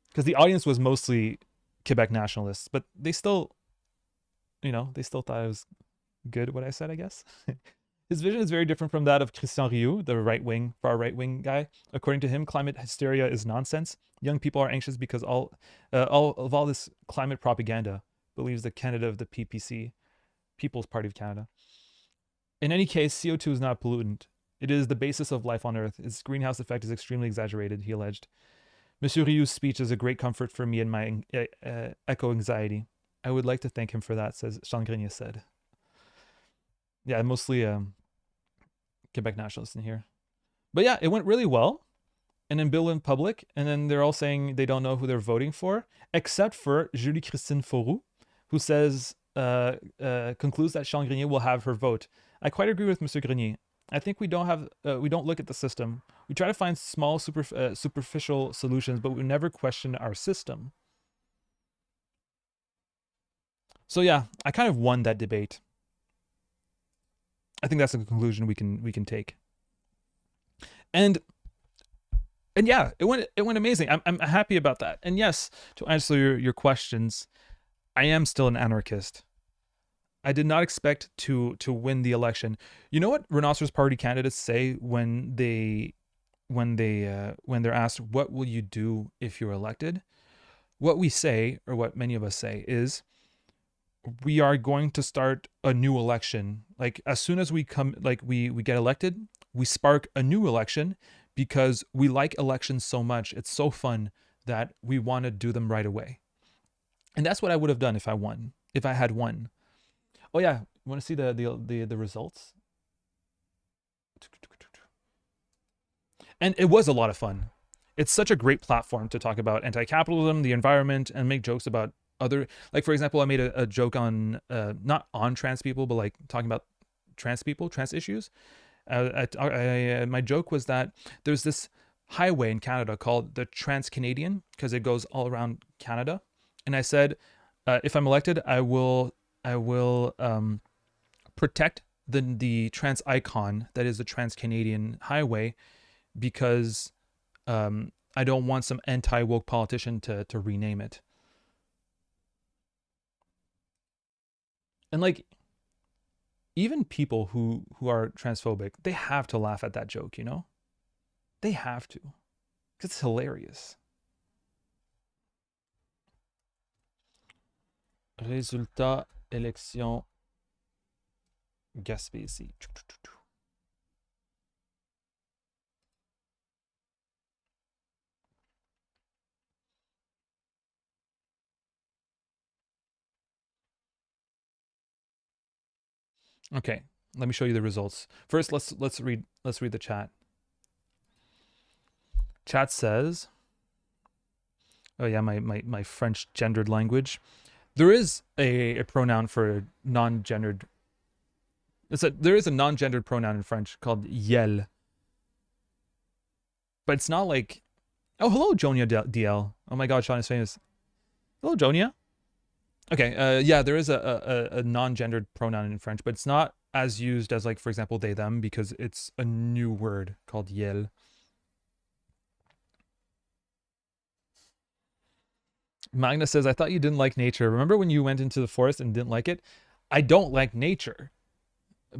Because the audience was mostly Quebec nationalists, but they still, they still thought it was good what I said, I guess. His vision is very different from that of Christian Rioux, the far right-wing guy. According to him, climate hysteria is nonsense. Young people are anxious because all this climate propaganda, believes the candidate of the PPC. People's Party of Canada. In any case, CO2 is not a pollutant. It is the basis of life on Earth. Its greenhouse effect is extremely exaggerated, he alleged. Monsieur Ryu's speech is a great comfort for me and my eco anxiety. I would like to thank him for that, says Changrenier said. Yeah, mostly Quebec nationalists in here. But yeah, it went really well. And then Bill in public, and then they're all saying they don't know who they're voting for, except for Julie Christine Fauroux, who says, concludes that Sean Grenier will have her vote. I quite agree with Mr. Grenier. I think we don't look at the system. We try to find small, superficial solutions, but we never question our system. So yeah, I kind of won that debate. I think that's a conclusion we can take. And yeah, it went amazing. I'm happy about that. And yes, to answer your questions, I am still an anarchist. I did not expect to win the election. You know what Rhinoceros Party candidates say when they're asked, what will you do if you're elected? What we say, or what many of us say, is we are going to start a new election. Like as soon as we get elected, we spark a new election because we like elections so much. It's so fun that we want to do them right away. And that's what I would have done if I had won. Oh yeah, you want to see the results? And it was a lot of fun. It's such a great platform to talk about anti-capitalism, the environment, and make jokes about other, like for example, I made a joke on not on trans people, but like talking about trans people, trans issues. My joke was that there's this highway in Canada called the Trans-Canadian because it goes all around Canada, and I said, if I'm elected, I will protect the trans icon that is the Trans-Canadian highway because I don't want some anti-woke politician to rename it. And like, even people who are transphobic, they have to laugh at that joke, you know? They have to. Because it's hilarious. Résultat élection Gaspésie. Okay, let me show you the results. First, let's read the chat. Chat says, oh yeah, my French gendered language. There is a pronoun for non-gendered. There is a non-gendered pronoun in French called yel. But it's not like, oh, hello, Jonia DL. Oh my God, Sean is famous. Hello, Jonia. Okay, yeah, there is a non-gendered pronoun in French, but it's not as used as, like, for example, they, them, because it's a new word called yel. Magna says, I thought you didn't like nature. Remember when you went into the forest and didn't like it? I don't like nature,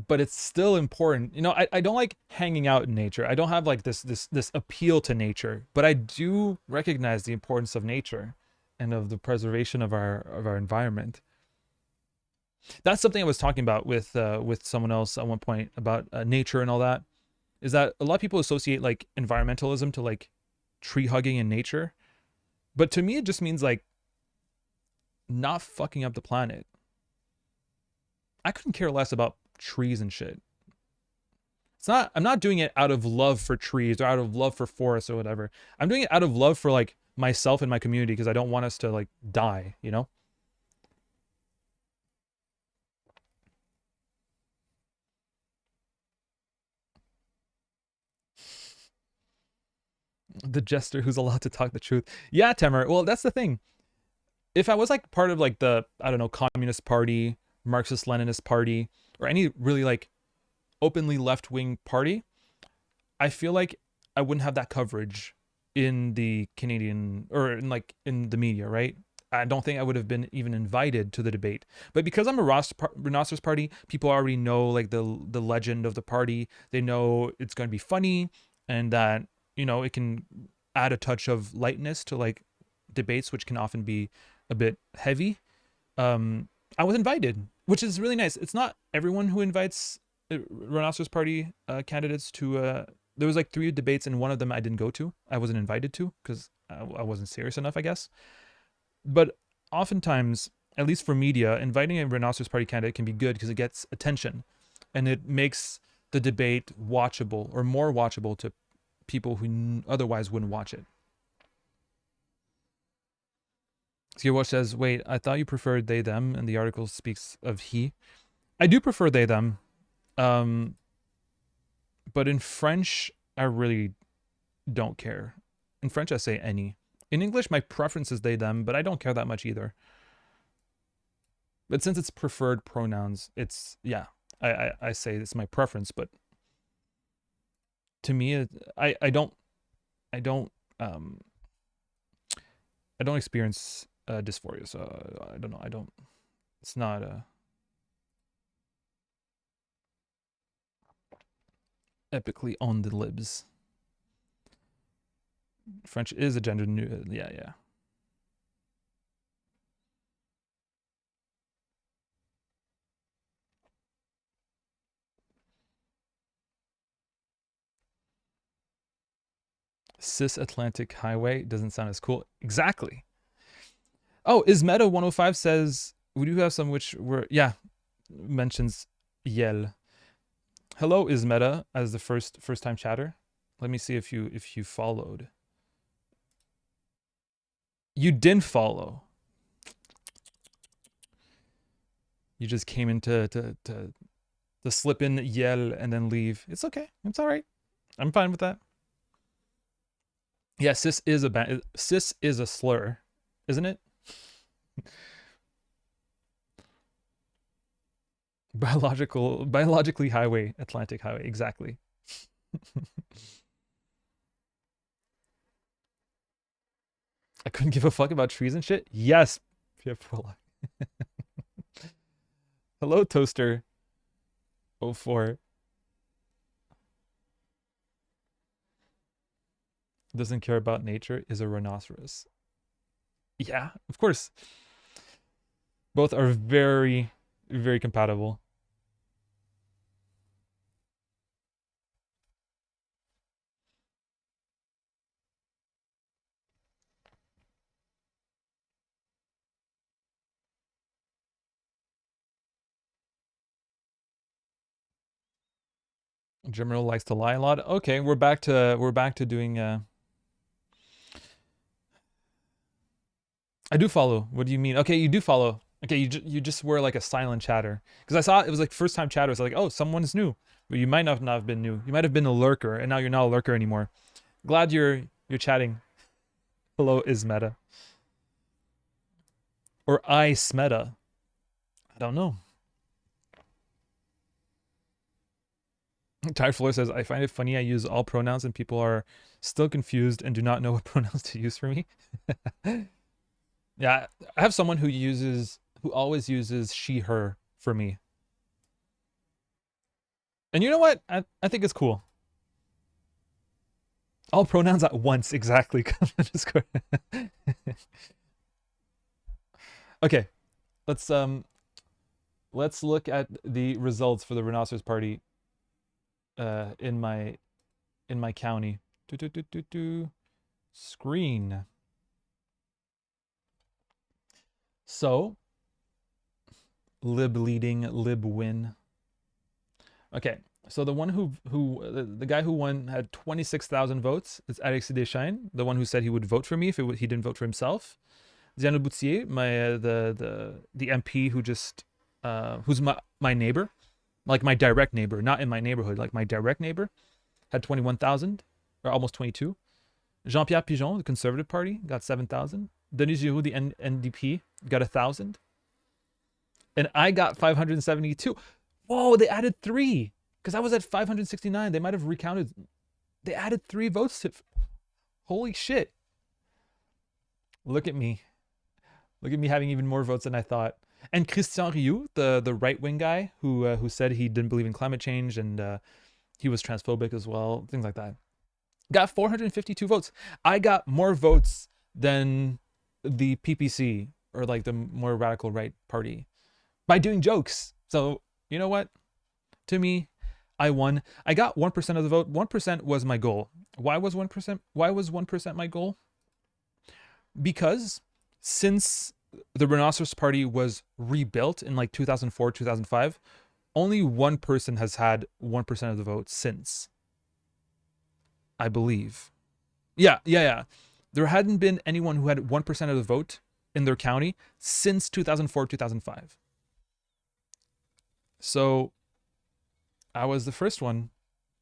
but it's still important. You know, I don't like hanging out in nature. I don't have like this appeal to nature, but I do recognize the importance of nature and of the preservation of our environment. That's something I was talking about with someone else at one point about nature and all that. Is that a lot of people associate like environmentalism to like tree hugging in nature, but to me it just means like not fucking up the planet. I couldn't care less about trees and shit. It's not, I'm not doing it out of love for trees or out of love for forests or whatever. I'm doing it out of love for like myself and my community because I don't want us to like die, you know? The jester who's allowed to talk the truth. Yeah, Temer. Well, that's the thing. If I was like part of like the, I don't know, Communist Party, Marxist Leninist Party, or any really like openly left-wing party, I feel like I wouldn't have that coverage in the Canadian or in like in the media, right? I don't think I would have been even invited to the debate. But because I'm a Rhinoceros Party, people already know like the legend of the party. They know it's going to be funny and that, you know, it can add a touch of lightness to like debates, which can often be a bit heavy. I was invited which is really nice. It's not everyone who invites Rhinoceros Party candidates to. There was like 3 debates, and one of them I didn't go to. I wasn't invited to because I wasn't serious enough, I guess. But oftentimes, at least for media, inviting a Rhinoceros Party candidate can be good because it gets attention, and it makes the debate watchable or more watchable to people who otherwise wouldn't watch it. Skierwatch says, wait, I thought you preferred they, them, and the article speaks of he. I do prefer they, them. But in French, I really don't care. In French, I say any. In English, my preference is they, them, but I don't care that much either. But since it's preferred pronouns, it's, yeah, I say it's my preference, but to me, I don't experience dysphoria, so I don't know. It's not epically on the libs. French is a gender new, yeah. Cis Atlantic Highway doesn't sound as cool. Exactly. Oh, Ismeta 105 says we do have some which were, yeah, mentions Yel. Hello, Ismeta, as the first time chatter. Let me see if you followed. You didn't follow. You just came in to slip in Yel and then leave. It's okay. It's all right. I'm fine with that. Yeah, cis is a slur, isn't it? Biologically highway, Atlantic Highway, exactly. I couldn't give a fuck about trees and shit. Yes. Hello, Toaster 04. Doesn't care about nature is a rhinoceros. Yeah, of course. Both are very, very compatible. General likes to lie a lot. Okay, we're back to doing I do follow. What do you mean? Okay, you do follow. Okay, you just were like a silent chatter. Because I saw it was like first time chatter. So like, oh, someone's new. But you might not have been new. You might have been a lurker, and now you're not a lurker anymore. Glad you're chatting. Hello, Ismeta. Or I Smeta. I don't know. Tired Floor says, I find it funny I use all pronouns and people are still confused and do not know what pronouns to use for me. Yeah, I have someone who always uses she, her for me. And you know what? I think it's cool. All pronouns at once, exactly. Okay, let's look at the results for the Rhinoceros Party in my county. Screen. So, lib leading, lib win. Okay, so the one the guy who won had 26,000 votes. It's Alexis Deschaines, the one who said he would vote for me if he didn't vote for himself. Diana Boutier, my the MP who just who's my neighbor, like my direct neighbor, not in my neighborhood, like my direct neighbor, had 21,000 or almost 22. Jean-Pierre Pigeon, the Conservative Party, got 7,000. Denis Giroux, the NDP, got 1,000. And I got 572. Whoa, they added 3. Because I was at 569. They might have recounted. They added 3 votes to. Holy shit. Look at me. Look at me having even more votes than I thought. And Christian Rioux, the right-wing guy who said he didn't believe in climate change and he was transphobic as well, things like that, got 452 votes. I got more votes than the PPC, or like the more radical right party, by doing jokes. So, you know what? To me, I won. I got 1% of the vote. 1% was my goal. Why was 1%? Why was 1% my goal? Because since the Rhinoceros Party was rebuilt in like 2004, 2005, only one person has had 1% of the vote since, I believe. Yeah. There hadn't been anyone who had 1% of the vote in their county since 2004, 2005. So I was the first one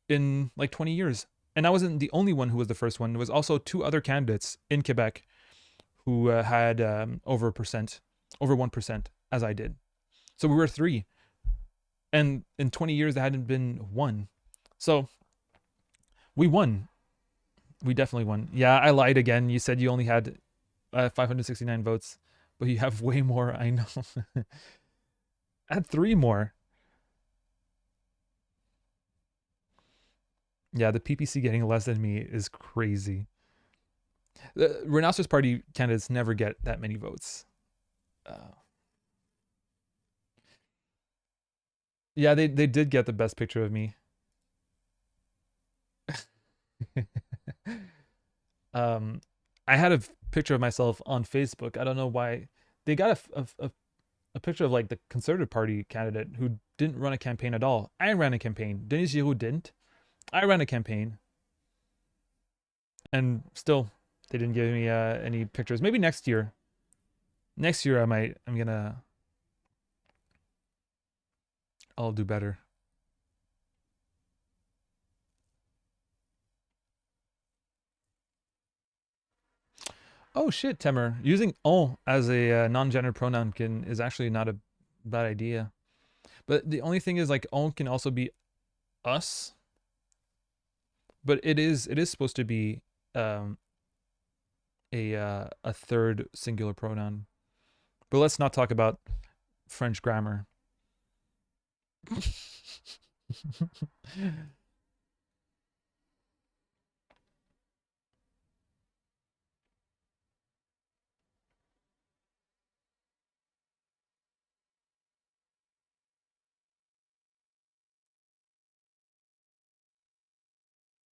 in like 20 years. And I wasn't the only one who was the first one. There was also two other candidates in Quebec who had over a percent, over 1%, as I did. So we were three. And in 20 years, there hadn't been one. So we won. We definitely won. Yeah, I lied again. You said you only had 569 votes, but you have way more. I know. I had three more. Yeah, the PPC getting less than me is crazy. The Rhinoceros Party candidates never get that many votes. Uh, yeah, they did get the best picture of me. um, I had a picture of myself on Facebook. I don't know why they got a picture of like the Conservative Party candidate who didn't run a campaign at all. I ran a campaign. Denis Giroux didn't. I ran a campaign, and still they didn't give me any pictures. Maybe next year. Next year I might. I'm gonna. I'll do better. Oh shit, Temer. Using "on" as a non-gendered pronoun is actually not a bad idea. But the only thing is, like, "on" can also be us, but it is supposed to be um, a third singular pronoun. But let's not talk about French grammar.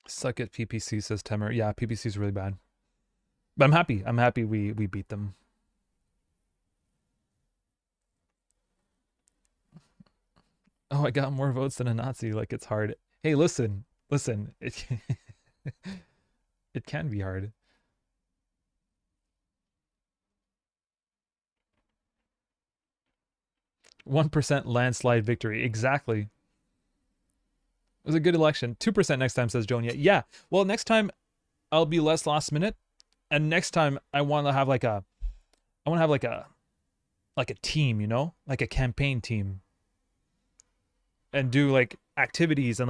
Suck at PPC, says Temer. Yeah, PPC is really bad. But I'm happy. I'm happy we beat them. Oh, I got more votes than a Nazi. Like, it's hard. Hey, listen. It can be hard. 1% landslide victory. Exactly. It was a good election. 2% next time, says Jonia. Yeah. Well, next time I'll be less last minute, and next time I want to have like a team, like a campaign team, and do like activities and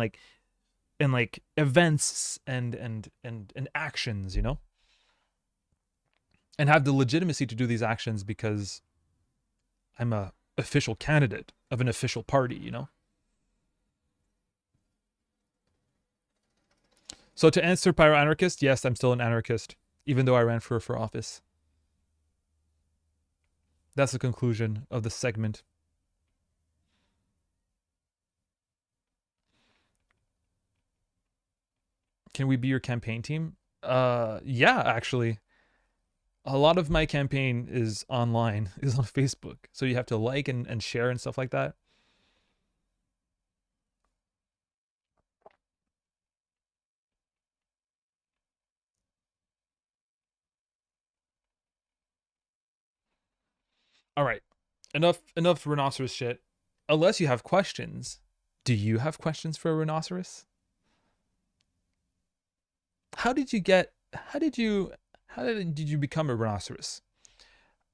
like events and actions, and have the legitimacy to do these actions because I'm a official candidate of an official party. So to answer Pyro Anarchist, yes, I'm still an anarchist, even though I ran for office. That's the conclusion of the segment. Can we be your campaign team? Yeah, actually. A lot of my campaign is online, is on Facebook. So you have to like and share and stuff like that. All right. Enough rhinoceros shit. Unless you have questions. Do you have questions for a rhinoceros? How did you get how did you become a rhinoceros?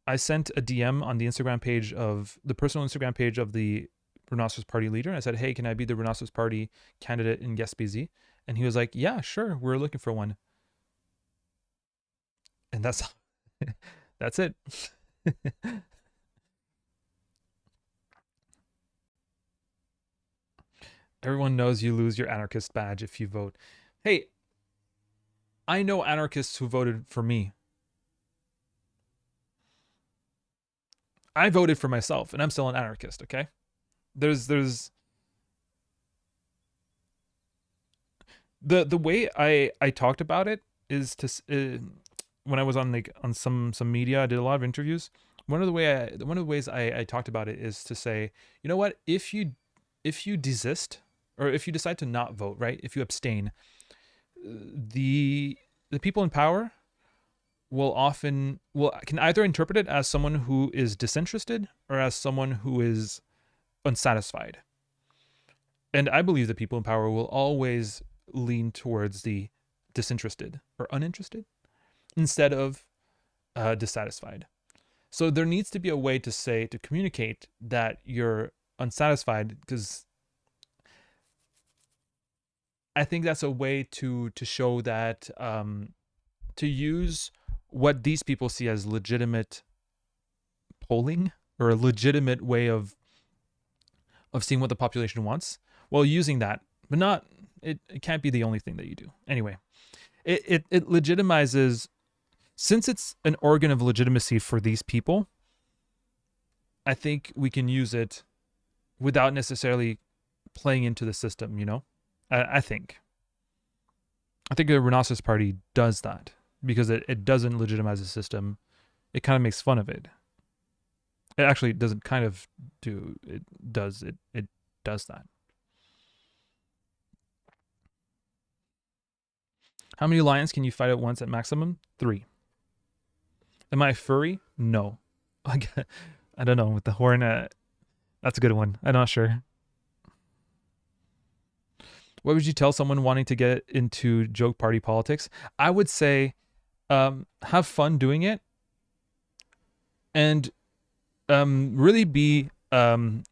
I sent a DM on the Instagram page of the personal Instagram page of the Rhinoceros Party leader, and I said, "Hey, can I be the Rhinoceros Party candidate in Gaspésie?" And he was like, "Yeah, sure. We're looking for one." And that's it. Everyone knows you lose your anarchist badge if you vote. Hey, I know anarchists who voted for me. I voted for myself, and I'm still an anarchist. Okay, there's the way I talked about it is to when I was on on some media, I did a lot of interviews. One of the ways I talked about it is to say, you know what, if you desist, or if you decide to not vote, right, if you abstain, the people in power will often will can either interpret it as someone who is disinterested or as someone who is unsatisfied. And I believe that people in power will always lean towards the disinterested or uninterested instead of dissatisfied. So there needs to be a way to say, to communicate that you're unsatisfied, because I think that's a way to show that, to use what these people see as legitimate polling, or a legitimate way of seeing what the population wants, while using that, but not, it can't be the only thing that you do. Anyway, it legitimizes, since it's an organ of legitimacy for these people, I think we can use it without necessarily playing into the system, you know? I think the Rhinoceros Party does that because it doesn't legitimize the system. It kind of makes fun of it. It actually doesn't kind of do, it does that. How many lions can you fight at once at maximum? 3. Am I furry? No. I don't know, with the horn, that's a good one. I'm not sure. What would you tell someone wanting to get into joke party politics? I would say, have fun doing it, and really be, know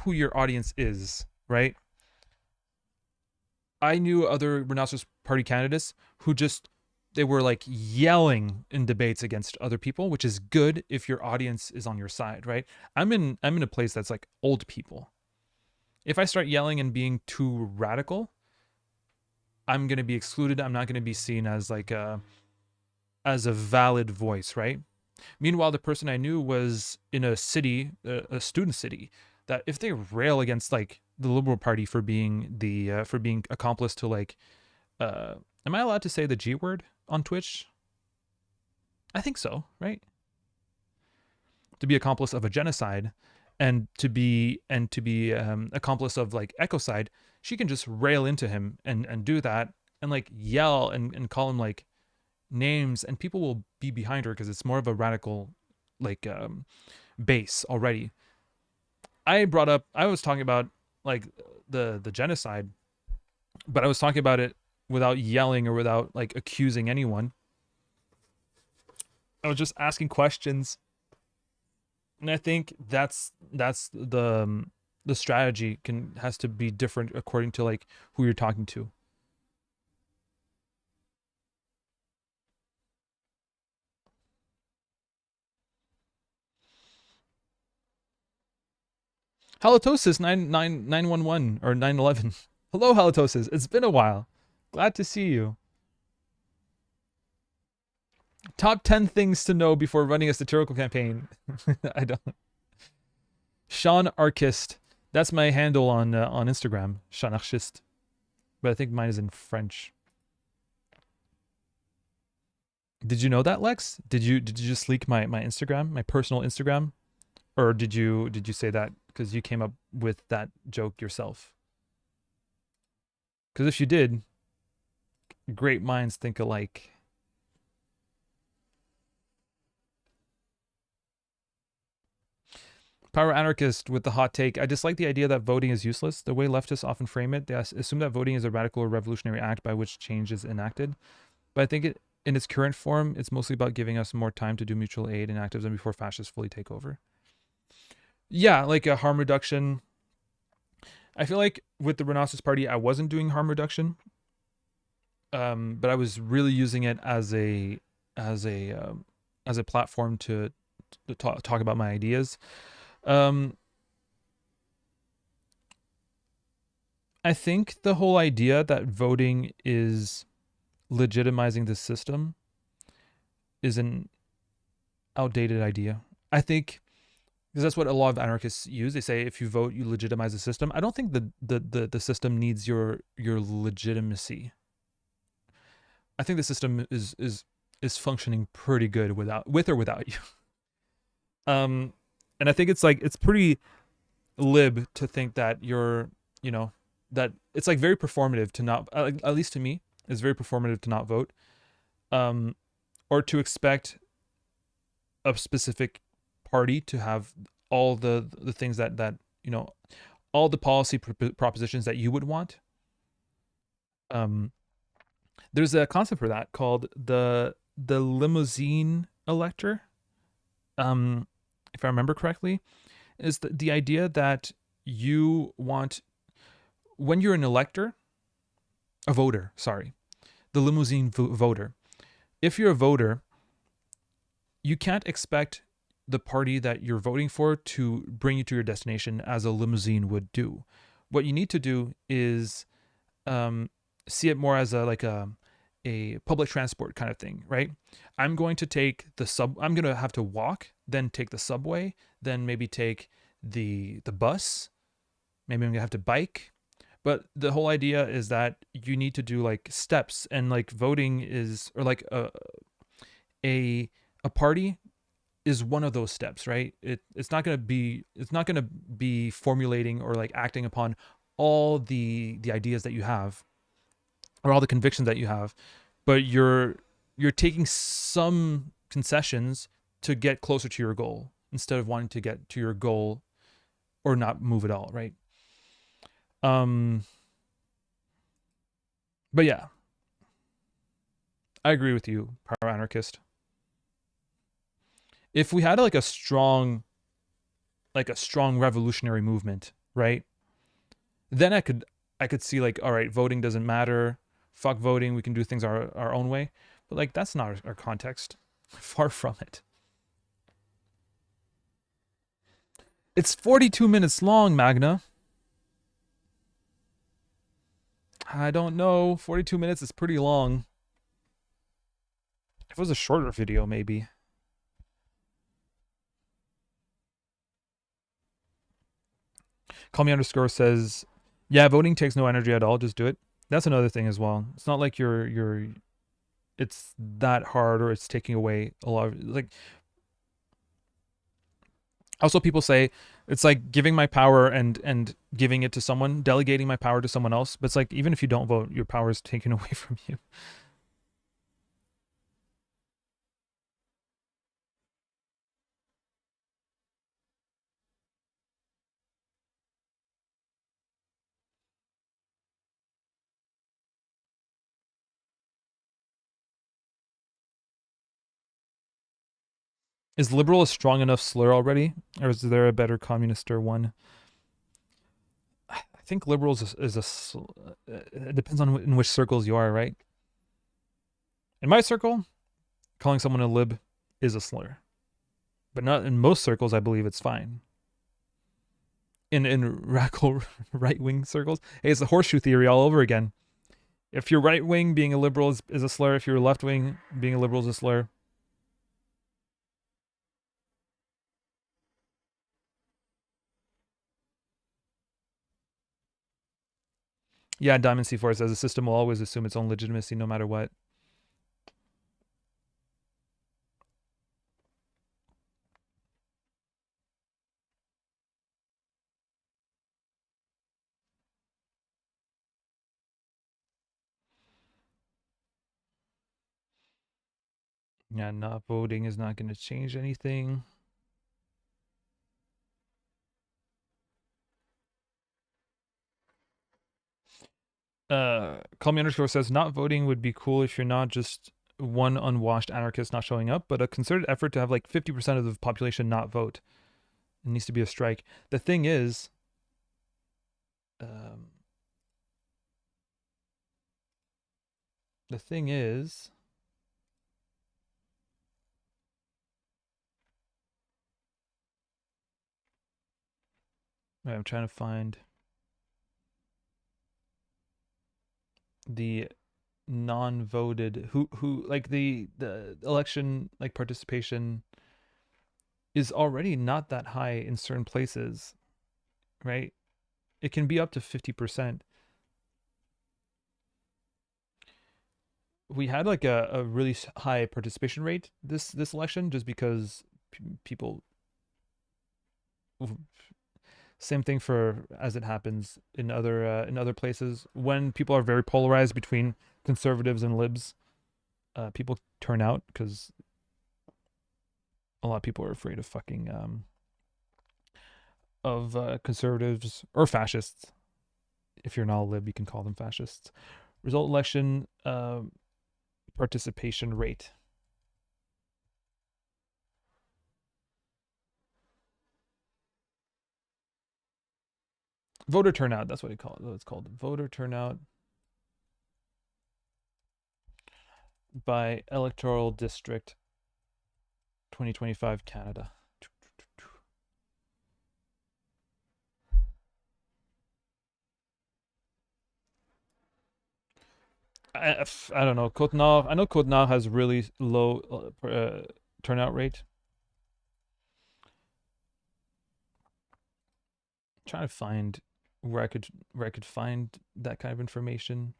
who your audience is, right? I knew other Rhinoceros Party candidates who just, they were like yelling in debates against other people, which is good if your audience is on your side, right? I'm in a place that's like old people. If I start yelling and being too radical, I'm going to be excluded. I'm not going to be seen as like as a valid voice, right? Meanwhile, the person I knew was in a city, a student city, that if they rail against like the Liberal Party for being the for being accomplice to like, am I allowed to say the G word on Twitch? I think so, right? To be accomplice of a genocide, and to be accomplice of like ecocide, she can just rail into him and do that, and like yell and call him like names, and people will be behind her because it's more of a radical like base already. I was talking about like the genocide, but I was talking about it without yelling or without like accusing anyone. I was just asking questions, and I think that's the strategy has to be different according to like who you're talking to. Halitosis 911 or 911. Hello, Halitosis. It's been a while. Glad to see you. Top 10 things to know before running a satirical campaign. I don't. Sean Archist. That's my handle on Instagram. Sean Archist. But I think mine is in French. Did you know that, Lex? Did you just leak my Instagram, my personal Instagram? Or did you say that because you came up with that joke yourself? Because if you did, great minds think alike. Power anarchist with the hot take. I dislike the idea that voting is useless. The way leftists often frame it, they assume that voting is a radical or revolutionary act by which change is enacted. But I think in its current form, it's mostly about giving us more time to do mutual aid and activism before fascists fully take over. Yeah, like a harm reduction. I feel like with the Rhinoceros Party, I wasn't doing harm reduction, but I was really using it as a platform to talk about my ideas. I think the whole idea that voting is legitimizing the system is an outdated idea. I think because that's what a lot of anarchists use. They say if you vote, you legitimize the system. I don't think the system needs your legitimacy. I think the system is functioning pretty good with or without you. Um, and I think it's like it's pretty lib to think that you're you know that it's like very performative to not at least to me it's very performative to not vote, um, or to expect a specific party to have all the things that you know all the policy propositions that you would want. Um, there's a concept for that called the limousine elector. If I remember correctly, is the idea that you want when you're an elector, a voter, sorry, the limousine voter. If you're a voter, you can't expect the party that you're voting for to bring you to your destination as a limousine would do. What you need to do is um, see it more as a public transport kind of thing, right? I'm going to take the sub. I'm going to have to walk, then take the subway, then maybe take the bus. Maybe I'm going to have to bike. But the whole idea is that you need to do like steps, and like voting is or like a a party is one of those steps, right? It's not gonna be formulating or like acting upon all the ideas that you have or all the convictions that you have, but you're taking some concessions to get closer to your goal instead of wanting to get to your goal or not move at all, right? Um, but yeah, I agree with you, power anarchist. If we had like a strong revolutionary movement, right? Then I could see like, all right, voting doesn't matter. Fuck voting. We can do things our own way. But like that's not our context. Far from it. It's 42 minutes long, Magna. I don't know. 42 minutes is pretty long. If it was a shorter video, maybe. Call me underscore says, yeah, voting takes no energy at all. Just do it. That's another thing as well. It's not like you're it's that hard or it's taking away a lot of like also people say it's like giving my power and giving it to someone, delegating my power to someone else. But it's like even if you don't vote, your power is taken away from you. Is liberal a strong enough slur already, or is there a better communist or one? I think liberals is it depends on in which circles you are, right? In my circle, calling someone a lib is a slur, but not in most circles. I believe it's fine. In radical right wing circles, hey, it's the horseshoe theory all over again. If you're right wing, being a liberal is a slur. If you're left wing, being a liberal is a slur. Yeah, Diamond C4 says the system will always assume its own legitimacy no matter what. Yeah, not voting is not going to change anything. Call me underscore says not voting would be cool if you're not just one unwashed anarchist not showing up, but a concerted effort to have like 50% of the population not vote. It needs to be a strike. The thing is, um, the thing is, I'm trying to find the non-voted who like the election like participation is already not that high in certain places, right? It can be up to 50%. We had like a really high participation rate this election just because people, same thing for as it happens in other places when people are very polarized between conservatives and libs, people turn out because a lot of people are afraid of fucking of conservatives or fascists. If you're not a lib, you can call them fascists. Result election participation rate. Voter turnout, that's what you call it. It's called voter turnout by electoral district 2025 Canada. I don't know. Côte-Nord, I know Côte-Nord has really low turnout rate. I'm trying to find where I could find that kind of information.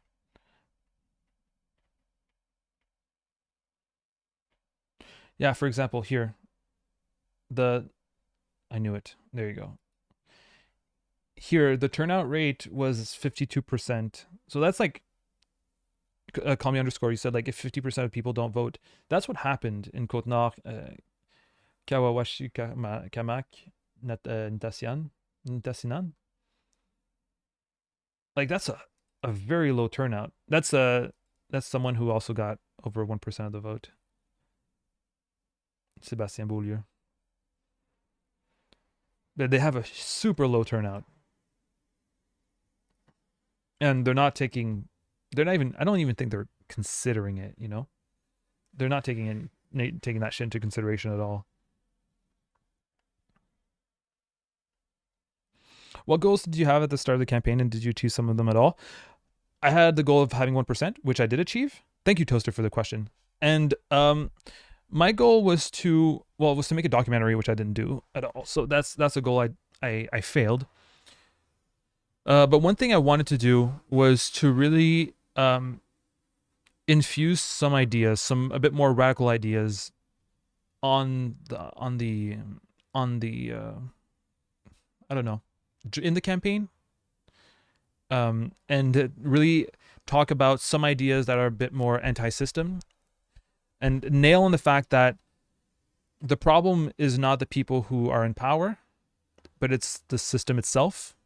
Yeah, for example, here the I knew it. There you go. Here the turnout rate was 52%. So that's like call me underscore. You said like if 50% of people don't vote, that's what happened in Côte Nord, Kawawashi Kamak, Ntasinan. Like that's a very low turnout. That's someone who also got over 1% of the vote. Sébastien Beaulieu. But they have a super low turnout. And they're not even, I don't even think they're considering it, you know? They're not taking that shit into consideration at all. What goals did you have at the start of the campaign, and did you achieve some of them at all? I had the goal of having 1%, which I did achieve. Thank you, Toaster, for the question. And my goal was to make a documentary, which I didn't do at all. So that's a goal I failed. But one thing I wanted to do was to really infuse some ideas, some a bit more radical ideas on the I don't know, in the campaign, and really talk about some ideas that are a bit more anti-system, and nail on the fact that the problem is not the people who are in power, but it's the system itself.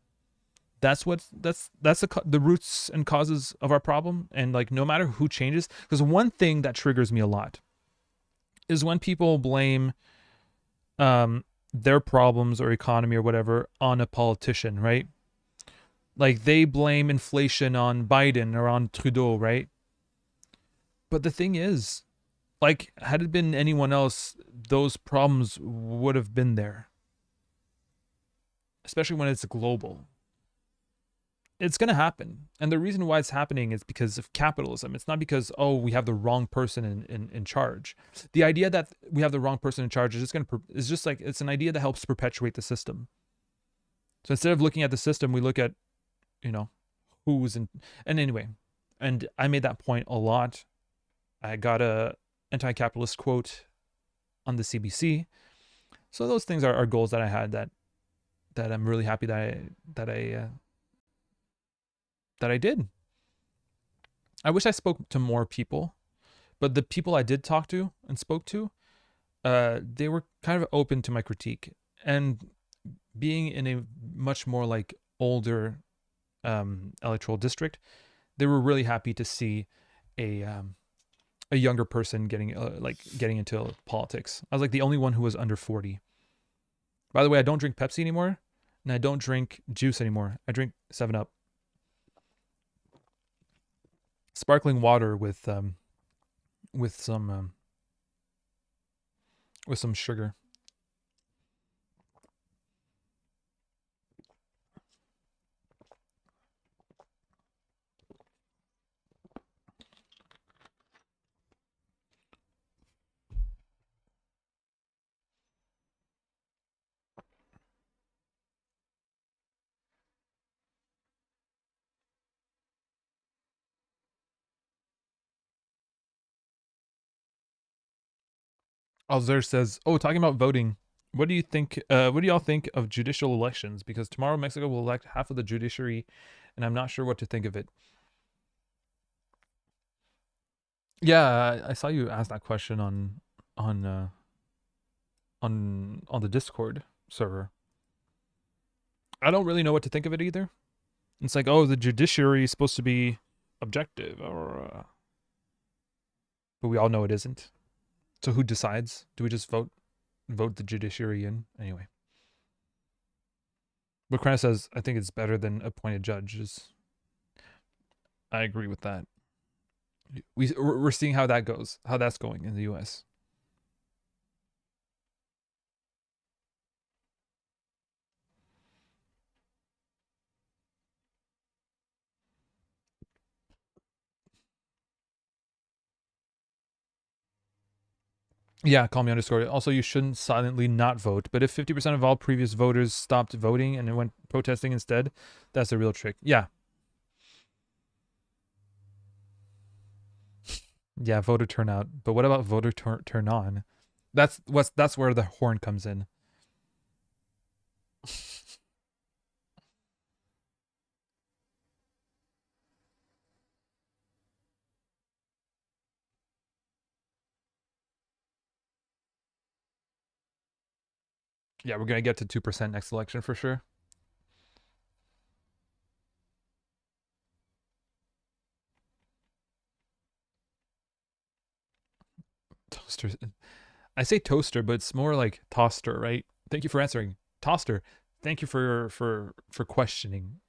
That's the roots and causes of our problem. And like no matter who changes, because one thing that triggers me a lot is when people blame their problems or economy or whatever on a politician, right? Like they blame inflation on Biden or on Trudeau, right? But the thing is, like, had it been anyone else, those problems would have been there, especially when it's global. It's going to happen. And the reason why it's happening is because of capitalism. It's not because, oh, we have the wrong person in charge. The idea that we have the wrong person in charge is just is just like, it's an idea that helps perpetuate the system. So instead of looking at the system, we look at, you know, who's in, and anyway, and I made that point a lot. I got a anti-capitalist quote on the CBC. So those things are goals that I had that I'm really happy that I did. I wish I spoke to more people, but the people I did talk to and spoke to, they were kind of open to my critique. And being in a much more like older electoral district, they were really happy to see a younger person getting into politics. I was like the only one who was under 40. By the way, I don't drink Pepsi anymore, and I don't drink juice anymore. I drink 7-Up, sparkling water with some with some sugar. Alzer says, "Oh, talking about voting. What do you think? What do y'all think of judicial elections? Because tomorrow Mexico will elect half of the judiciary, and I'm not sure what to think of it." Yeah, I saw you ask that question on uh, on the Discord server. I don't really know what to think of it either. It's like, oh, the judiciary is supposed to be objective, but we all know it isn't. So who decides? Do we just vote the judiciary in anyway? But Krana says, I think it's better than appointed judges. I agree with that. We're seeing how that goes, how that's going in the U.S. Yeah, call me underscore. Also, you shouldn't silently not vote. But if 50% of all previous voters stopped voting and went protesting instead, that's the real trick. Yeah, yeah, voter turnout. But what about voter turn on? That's where the horn comes in. Yeah, we're gonna get to 2% next election for sure. Toaster. I say toaster, but it's more like toaster, right? Thank you for answering, toaster. Thank you for questioning.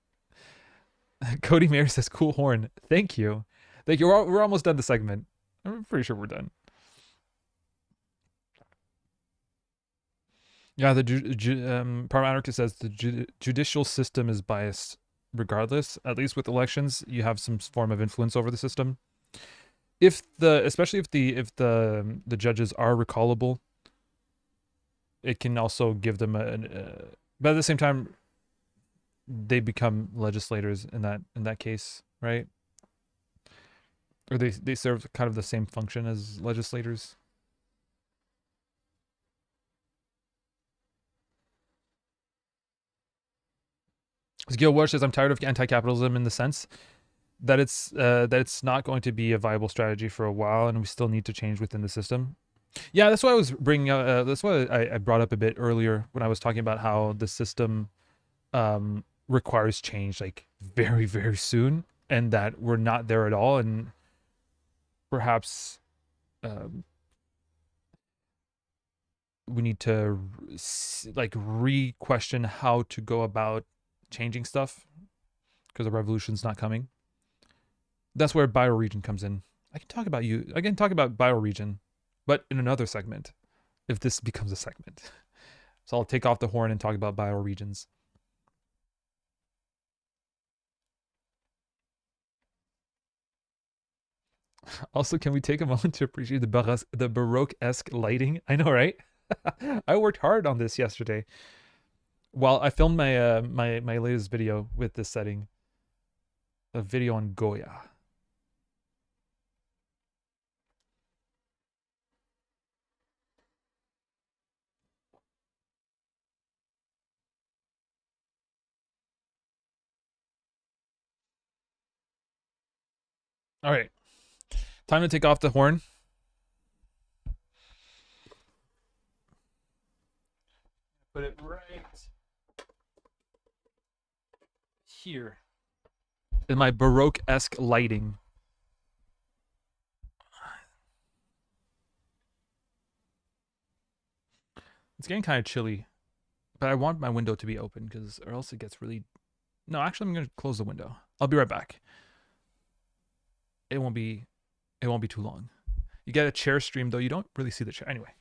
Cody Mayer says, "Cool horn." Thank you, thank you. We're almost done the segment. I'm pretty sure we're done. Yeah, the Paramedic says the judicial system is biased. Regardless, at least with elections, you have some form of influence over the system. If the, especially if the judges are recallable, it can also give them but at the same time, they become legislators in that case, right? Or they serve kind of the same function as legislators. As Gil Walsh says, I'm tired of anti-capitalism in the sense that it's not going to be a viable strategy for a while, and we still need to change within the system. Yeah, that's why I was bringing. That's why I brought up a bit earlier when I was talking about how the system requires change, like very soon, and that we're not there at all, and perhaps um, we need to like re-question how to go about changing stuff because the revolution's not coming. That's where bioregion comes in. I can talk about bioregion, but in another segment, if this becomes a segment. So I'll take off the horn and talk about bioregions. Also, can we take a moment to appreciate the Baroque-esque lighting? I know, right? I worked hard on this yesterday. While I filmed my latest video with this setting, a video on Goya. All right, time to take off the horn. Put it right here in my Baroque-esque lighting. It's getting kind of chilly, but I want my window to be open because, or else it gets really. No, actually, I'm gonna close the window. I'll be right back. It won't be. It won't be too long. You get a chair stream though. You don't really see the chair anyway.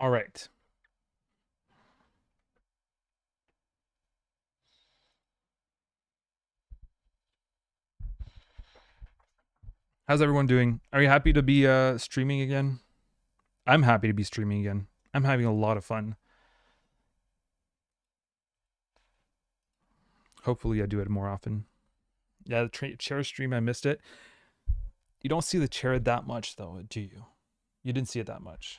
All right. How's everyone doing? Are you happy to be streaming again? I'm happy to be streaming again. I'm having a lot of fun. Hopefully, I do it more often. Yeah, the chair stream, I missed it. You don't see the chair that much, though, do you? You didn't see it that much.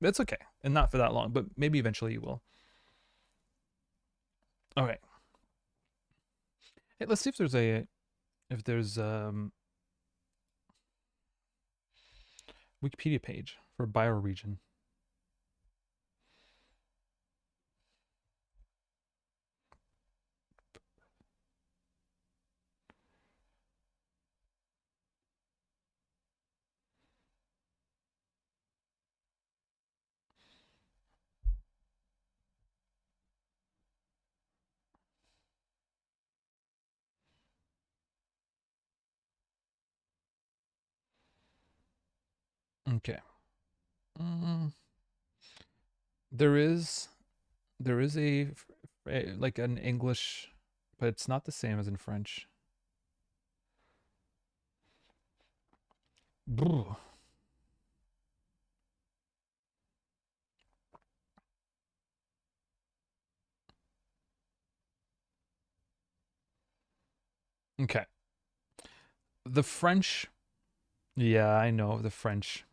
That's okay, and not for that long, but maybe eventually you will. All right. Hey, let's see if there's Wikipedia page for bioregion. Okay. Mm, there is like an English, but it's not the same as in French. Brr. Okay. The French, yeah, I know the French.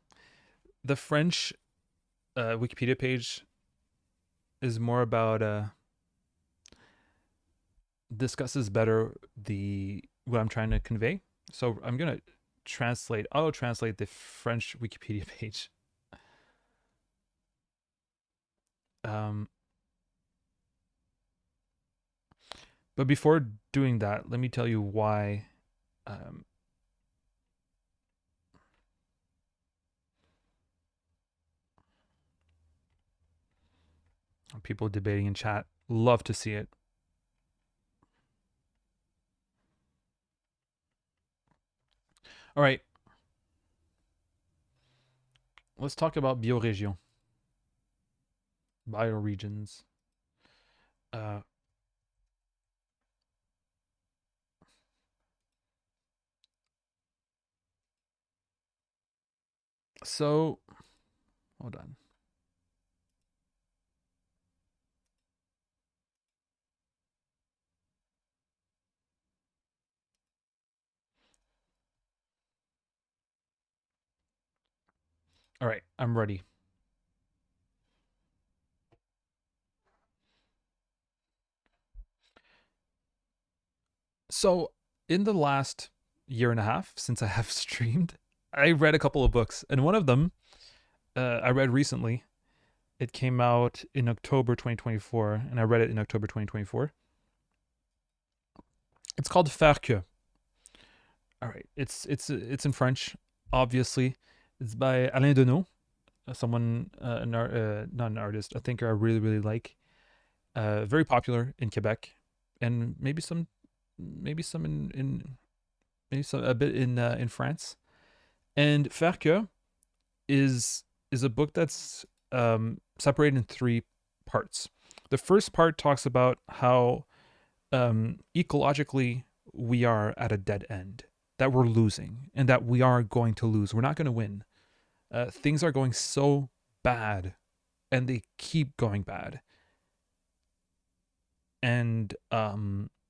The French Wikipedia page is more about discusses better the what I'm trying to convey. So I'm gonna translate. I'll translate the French Wikipedia page. Um, but before doing that, let me tell you why. Um, People debating in chat, love to see it. All right, let's talk about bioregion, bioregions. Uh, so hold on. All right, I'm ready. So, in the last year and a half since I have streamed, I read a couple of books, and one of them I read recently. It came out in October 2024, and I read it in October 2024. It's called Faire que. All right, it's in French, obviously. It's by Alain Deneau, someone not an artist, a thinker I really like. Very popular in Quebec, and maybe some in maybe some a bit in France. And Faire que is a book that's separated in three parts. The first part talks about how ecologically we are at a dead end, that we're losing, and that we are going to lose. We're not going to win. Things are going so bad, and they keep going bad, and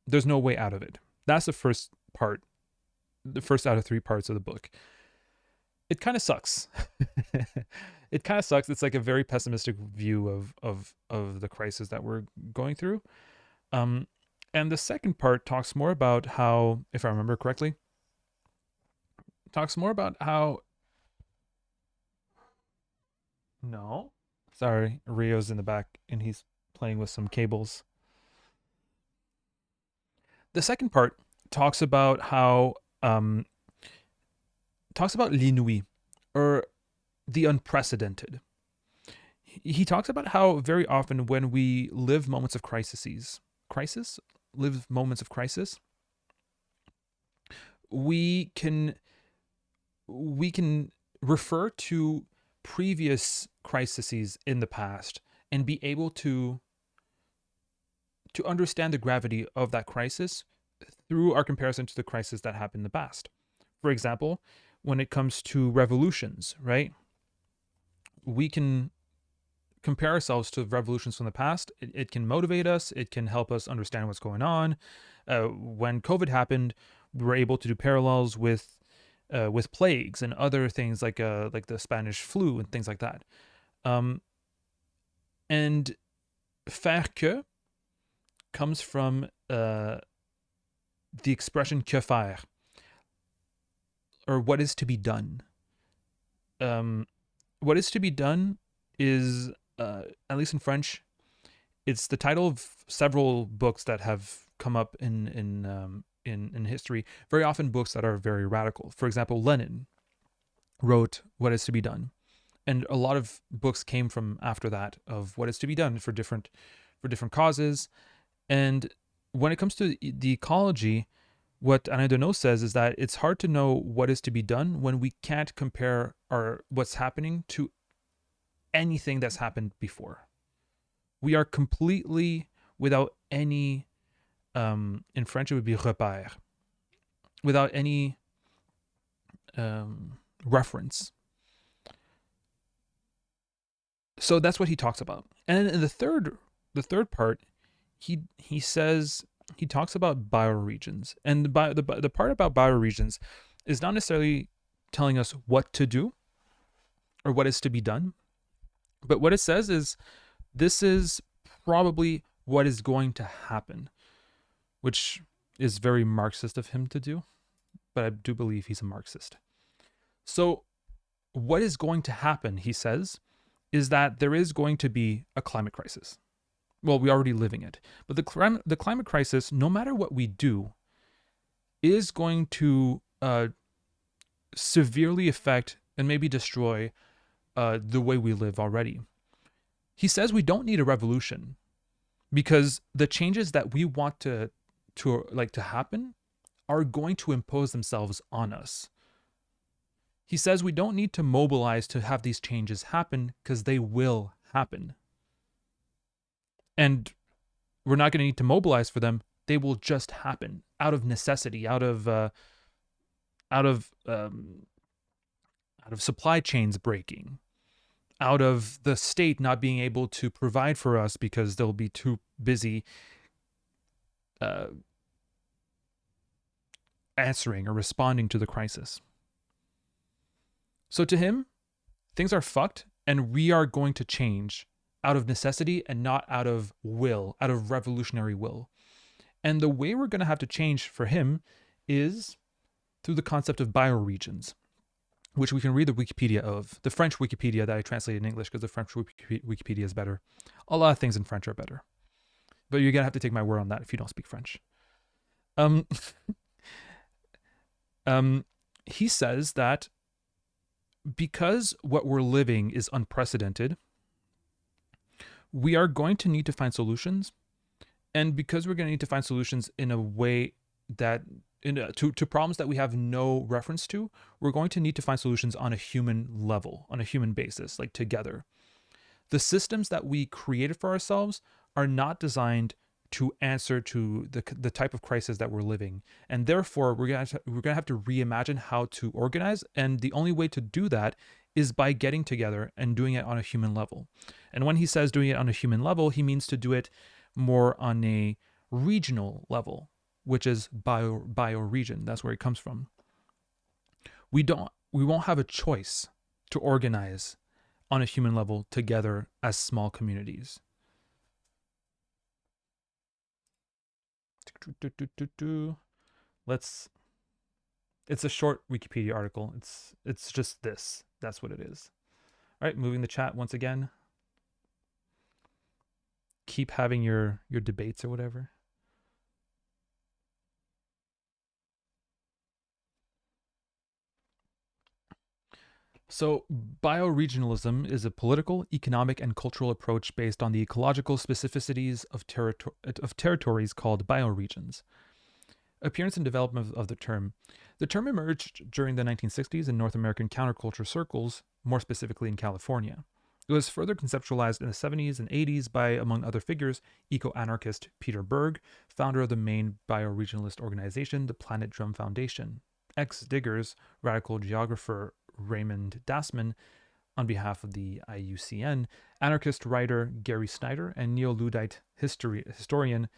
there's no way out of it. That's the first part, the first out of three parts of the book. It kind of sucks. It kind of sucks. It's like a very pessimistic view of the crisis that we're going through. Um, and the second part talks more about how, if I remember correctly, talks more about how. No, sorry, Rio's in the back and he's playing with some cables. The second part talks about how talks about l'inouï, or the unprecedented. He talks about how very often when we live moments of live moments of crisis, we can we can refer to previous crises in the past and be able to understand the gravity of that crisis through our comparison to the crisis that happened in the past. For example, when it comes to revolutions, right? We can compare ourselves to revolutions from the past. It can motivate us. It can help us understand what's going on. When COVID happened, we were able to do parallels with plagues and other things like the Spanish flu and things like that. Um, and faire que comes from the expression que faire, or what is to be done. What is to be done is, at least in French, it's the title of several books that have come up in history. Very often, books that are very radical. For example, Lenin wrote "What Is to Be Done," and a lot of books came from after that of what is to be done for different causes. And when it comes to the ecology, what Alain Deneau says is that it's hard to know what is to be done when we can't compare our what's happening to anything that's happened before. We are completely without any, in French it would be repère, without any reference. So that's what he talks about. And in the third part, he says, he talks about bioregions, and the part about bioregions is not necessarily telling us what to do or what is to be done, but what it says is this is probably what is going to happen, which is very Marxist of him to do, but I do believe he's a Marxist. So what is going to happen, he says, is that there is going to be a climate crisis. Well, we're already living it. But the climate crisis, no matter what we do, is going to severely affect and maybe destroy the way we live already. He says we don't need a revolution because the changes that we want to happen are going to impose themselves on us. He says we don't need to mobilize to have these changes happen because they will happen. And we're not going to need to mobilize for them. They will just happen out of necessity, out of supply chains breaking, out of the state not being able to provide for us because they'll be too busy answering or responding to the crisis. So to him, things are fucked, and we are going to change out of necessity and not out of will, out of revolutionary will. And the way we're going to have to change for him is through the concept of bioregions, which we can read the Wikipedia of, the French Wikipedia that I translated in English because the French Wikipedia is better. A lot of things in French are better. But you're going to have to take my word on that if you don't speak French. He says that because what we're living is unprecedented, we are going to need to find solutions. And because we're going to need to find solutions in a way that, to problems that we have no reference to, we're going to need to find solutions on a human level, on a human basis, like together. The systems that we created for ourselves are not designed to answer to the type of crisis that we're living. And therefore, we're going to have to reimagine how to organize. And the only way to do that is by getting together and doing it on a human level. And when he says doing it on a human level, he means to do it more on a regional level, which is bioregion. That's where it comes from. We won't have a choice to organize on a human level together as small communities. It's a short Wikipedia article. It's just this. That's what it is. All right, moving the chat once again. Keep having your debates or whatever. So, bioregionalism is a political, economic, and cultural approach based on the ecological specificities of territories called bioregions. Appearance and development of the term. The term emerged during the 1960s in North American counterculture circles, more specifically in California. It was further conceptualized in the 70s and 80s by, among other figures, eco-anarchist Peter Berg, founder of the main bioregionalist organization, the Planet Drum Foundation. ex-diggers, radical geographer Raymond Dasman on behalf of the IUCN, anarchist writer Gary Snyder, and neo-Luddite historian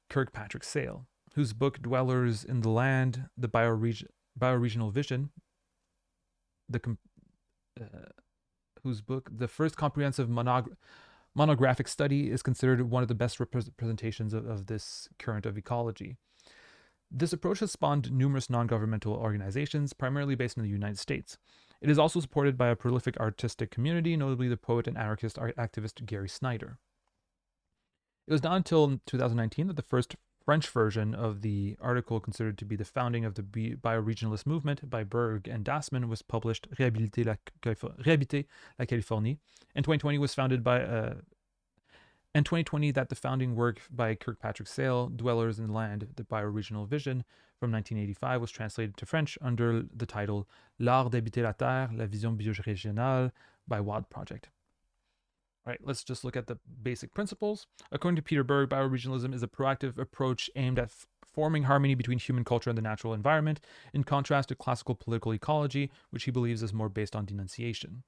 Kirkpatrick Sale, whose book Dwellers in the Land, the Bioregional Vision, the whose book, the first comprehensive monographic study, is considered one of the best representations of this current of ecology. This approach has spawned numerous non-governmental organizations, primarily based in the United States. It is also supported by a prolific artistic community, notably the poet and anarchist activist Gary Snyder. It was not until 2019 that the first French version of the article considered to be the founding of the bioregionalist movement by Berg and Dasman was published, Réhabiliter la Californie. In 2020 was founded by in 2020 that the founding work by Kirkpatrick Sale, Dwellers in the Land, the Bioregional Vision, from 1985 was translated to French under the title L'Art d'habiter la Terre, la vision biorégionale by VOD Project. All right, let's just look at the basic principles. According to Peter Berg, bioregionalism is a proactive approach aimed at forming harmony between human culture and the natural environment, in contrast to classical political ecology, which he believes is more based on denunciation.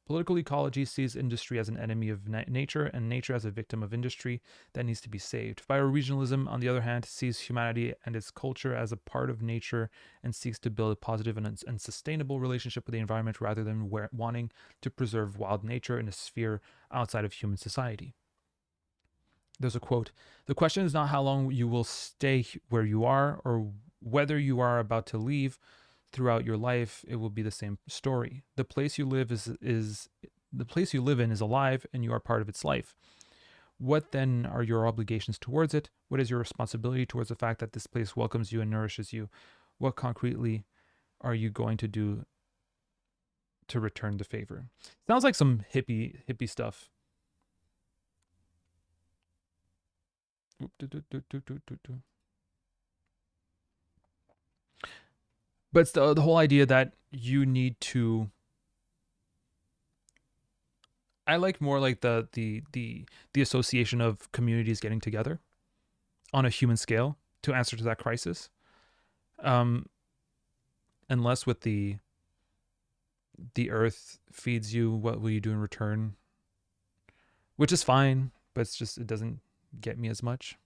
Political ecology sees industry as an enemy of nature and nature as a victim of industry that needs to be saved. Bioregionalism, on the other hand, sees humanity and its culture as a part of nature and seeks to build a positive and sustainable relationship with the environment rather than wanting to preserve wild nature in a sphere outside of human society. There's a quote: "The question is not how long you will stay where you are or whether you are about to leave. Throughout your life, it will be the same story. The place you live is the place you live in is alive, and you are part of its life. What then are your obligations towards it? What is your responsibility towards the fact that this place welcomes you and nourishes you? What concretely are you going to do to return the favor?" Sounds like some hippie stuff. But it's the whole idea that you need to. I like more like the association of communities getting together on a human scale to answer to that crisis, and less with the earth feeds you, what will you do in return, which is fine, but it's just, it doesn't get me as much.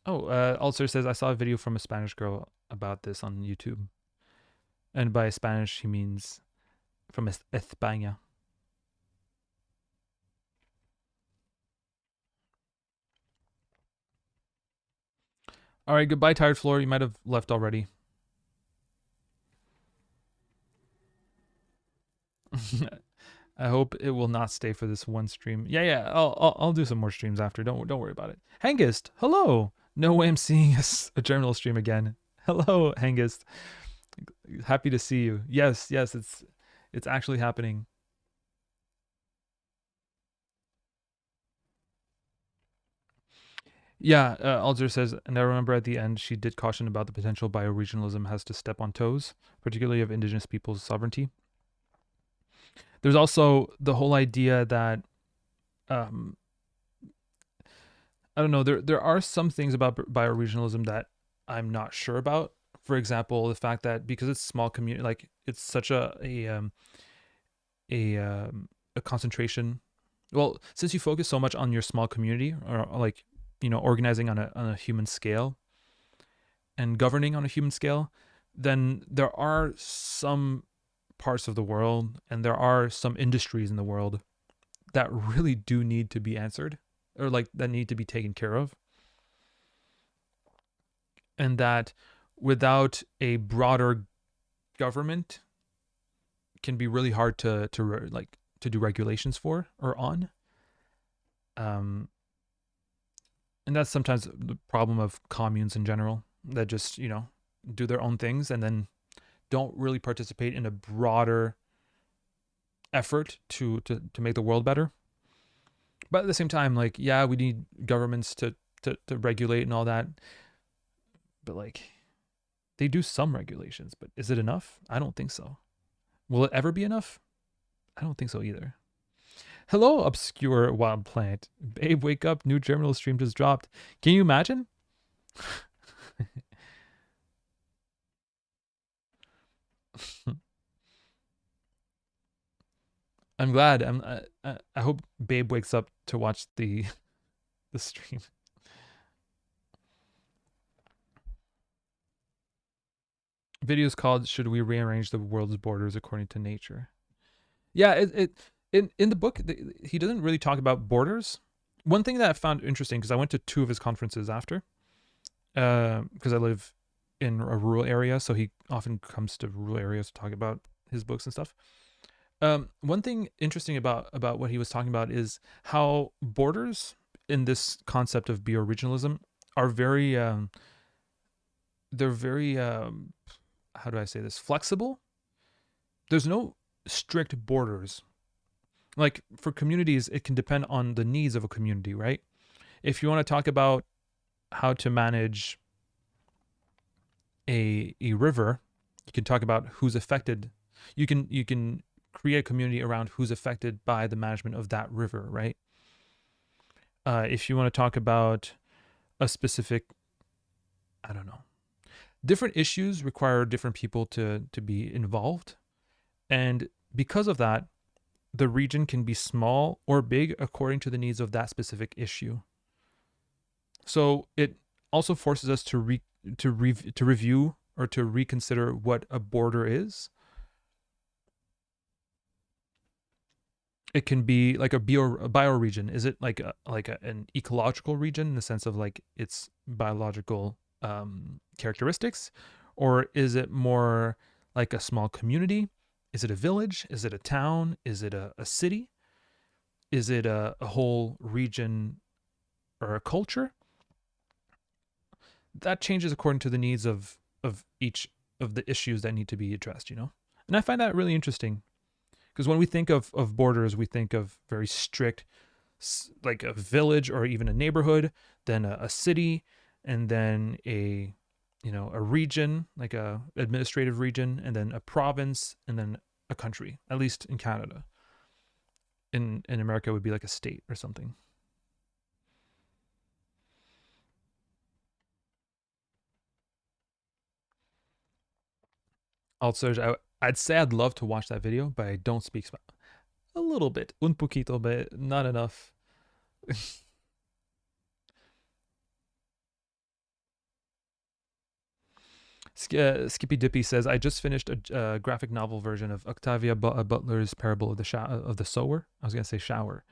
Oh, also says, I saw a video from a Spanish girl about this on YouTube. And by Spanish, he means from España. All right, goodbye, Tired Floor. You might have left already. I hope it will not stay for this one stream. Yeah. I'll do some more streams after. Don't worry about it. Hengist, hello. No way I'm seeing a Germinal stream again. Hello, Hengist. Happy to see you. Yes, it's actually happening. Yeah, Alger says, and I remember at the end she did caution about the potential bioregionalism has to step on toes, particularly of indigenous peoples' sovereignty. There's also the whole idea that, I don't know, there are some things about bioregionalism that I'm not sure about. For example, the fact that because it's small community, like it's such a concentration. Well, since you focus so much on your small community, or like, organizing on a human scale and governing on a human scale, then there are some parts of the world and there are some industries in the world that really do need to be answered, or like that need to be taken care of, and that without a broader government can be really hard to do regulations for or on. And that's sometimes the problem of communes in general, that just do their own things and then don't really participate in a broader effort to make the world better. But at the same time, like, yeah, we need governments to regulate and all that, but like, they do some regulations, but is it enough? I don't think so. Will it ever be enough? I don't think so either. Hello, obscure wild plant. Babe, wake up. New terminal stream just dropped. Can you imagine? I'm glad. I hope Babe wakes up to watch the stream. Video is called "Should We Rearrange the World's Borders According to Nature?" Yeah, in the book he doesn't really talk about borders. One thing that I found interesting, because I went to two of his conferences after, because I live in a rural area, so he often comes to rural areas to talk about his books and stuff. One thing interesting about what he was talking about is how borders in this concept of bioregionalism are very they're very how do I say this, flexible. There's no strict borders. Like for communities, it can depend on the needs of a community, right? If you want to talk about how to manage a river, you can talk about who's affected. You can create a community around who's affected by the management of that river, right? If you want to talk about a specific, I don't know, different issues require different people to be involved, and because of that, the region can be small or big according to the needs of that specific issue. So it also forces us to review or to reconsider what a border is. It can be like a bioregion. Is it like an ecological region in the sense of like its biological characteristics, or is it more like a small community? Is it a village? Is it a town? Is it a city? Is it a whole region or a culture? That changes according to the needs of each of the issues that need to be addressed. And I find that really interesting, because when we think of borders, we think of very strict, like a village or even a neighborhood, then a city, and then a region, like a administrative region, and then a province, and then a country. At least in Canada. In America, it would be like a state or something. Also, I'd say I'd love to watch that video, but I don't speak Spanish. A little bit, un poquito, but not enough. Skippy Dippy says, "I just finished a graphic novel version of Octavia Butler's Parable of the Sower." I was gonna say shower.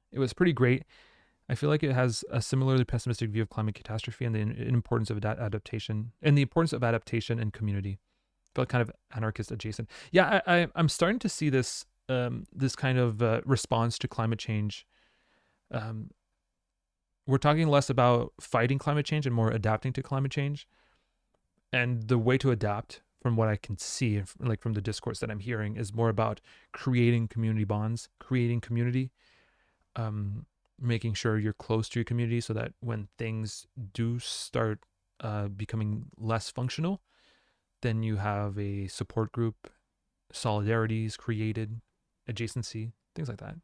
It was pretty great. I feel like it has a similarly pessimistic view of climate catastrophe and the importance of adaptation and the importance of adaptation and community. Felt kind of anarchist adjacent. Yeah, I'm starting to see this kind of response to climate change. Um, we're talking less about fighting climate change and more adapting to climate change. And the way to adapt, from what I can see, like from the discourse that I'm hearing, is more about creating community bonds, creating community, um, making sure you're close to your community so that when things do start becoming less functional, then you have a support group, solidarities created, adjacency, things like that.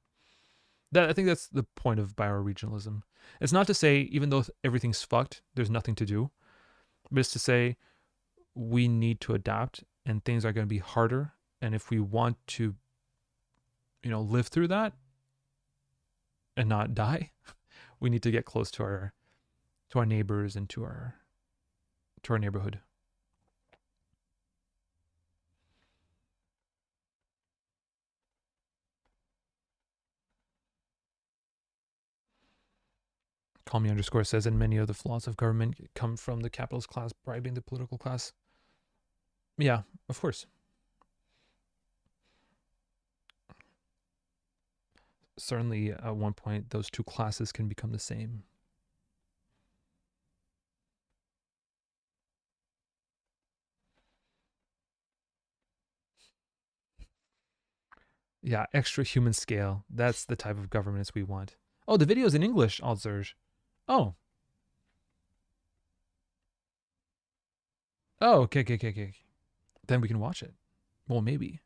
I think that's the point of bioregionalism. It's not to say even though everything's fucked, there's nothing to do, but it's to say we need to adapt and things are going to be harder. And if we want to, live through that and not die, we need to get close to our neighbors and to our neighborhood. Call me underscore says, and many of the flaws of government come from the capitalist class bribing the political class. Yeah, of course. Certainly, at one point, those two classes can become the same. Yeah, extra human scale. That's the type of governance we want. Oh, the video's in English, Alzerge. Oh. Oh, okay, okay, okay, okay. Then we can watch it. Well, maybe.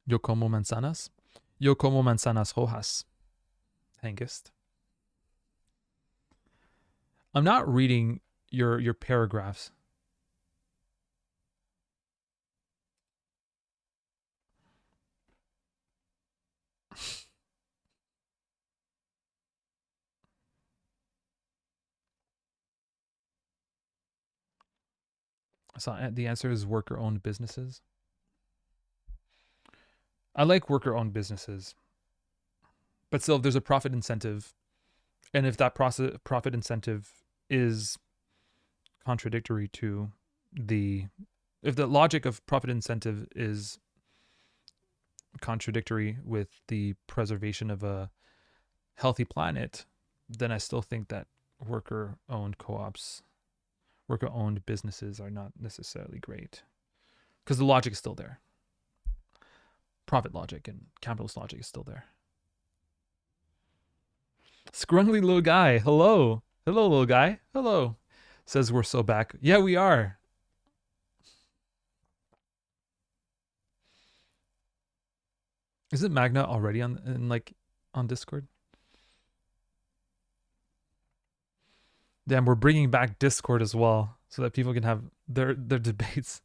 Yo como manzanas. Yo como manzanas hojas. Hengist. I'm not reading your paragraphs. So the answer is worker-owned businesses. I like worker-owned businesses, but still, if there's a profit incentive, and if that profit incentive is contradictory to the, if the logic of profit incentive is contradictory with the preservation of a healthy planet, then I still think that worker-owned co-ops, worker-owned businesses are not necessarily great because the logic is still there. Profit logic and capitalist logic is still there. Scrungly little guy, hello. Hello, little guy. Hello. Says we're so back. Yeah, we are. Isn't Magna already on Discord? Damn, we're bringing back Discord as well so that people can have their debates.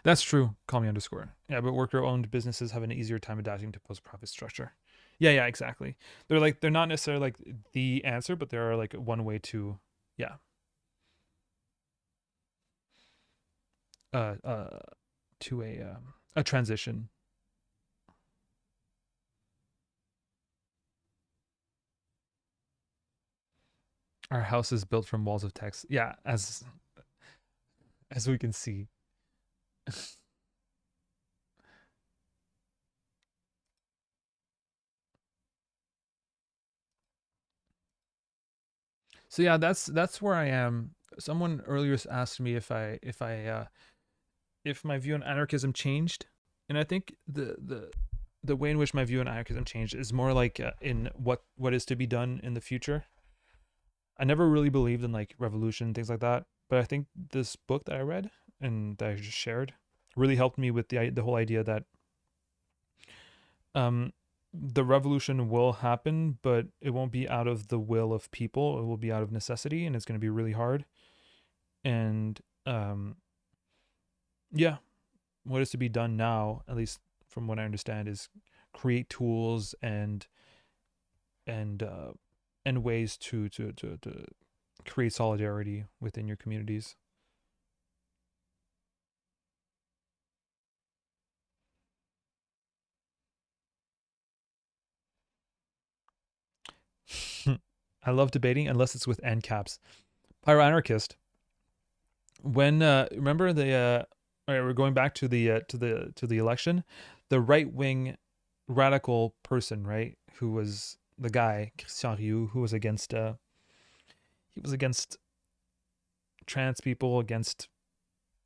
That's true. Call me underscore. Yeah, but worker-owned businesses have an easier time adapting to post-profit structure. Yeah, yeah, exactly. They're not necessarily like the answer, but there are like one way to, yeah, uh, uh, to a transition. Our house is built from walls of text. Yeah, as we can see. So yeah, that's where I am. Someone earlier asked me if my view on anarchism changed, and I think the way in which my view on anarchism changed is more like in what is to be done in the future. I never really believed in like revolution and things like that, but I think this book that I read and that I just shared really helped me with the whole idea that um the revolution will happen, but it won't be out of the will of people. It will be out of necessity, and it's going to be really hard. And yeah, what is to be done now, at least from what I understand, is create tools and uh, and ways to create solidarity within your communities. I love debating unless it's with end caps. Pyroanarchist. When remember the all right, we're going back to the election, the right wing radical person, right, who was the guy Christian Rioux, who was against he was against trans people, against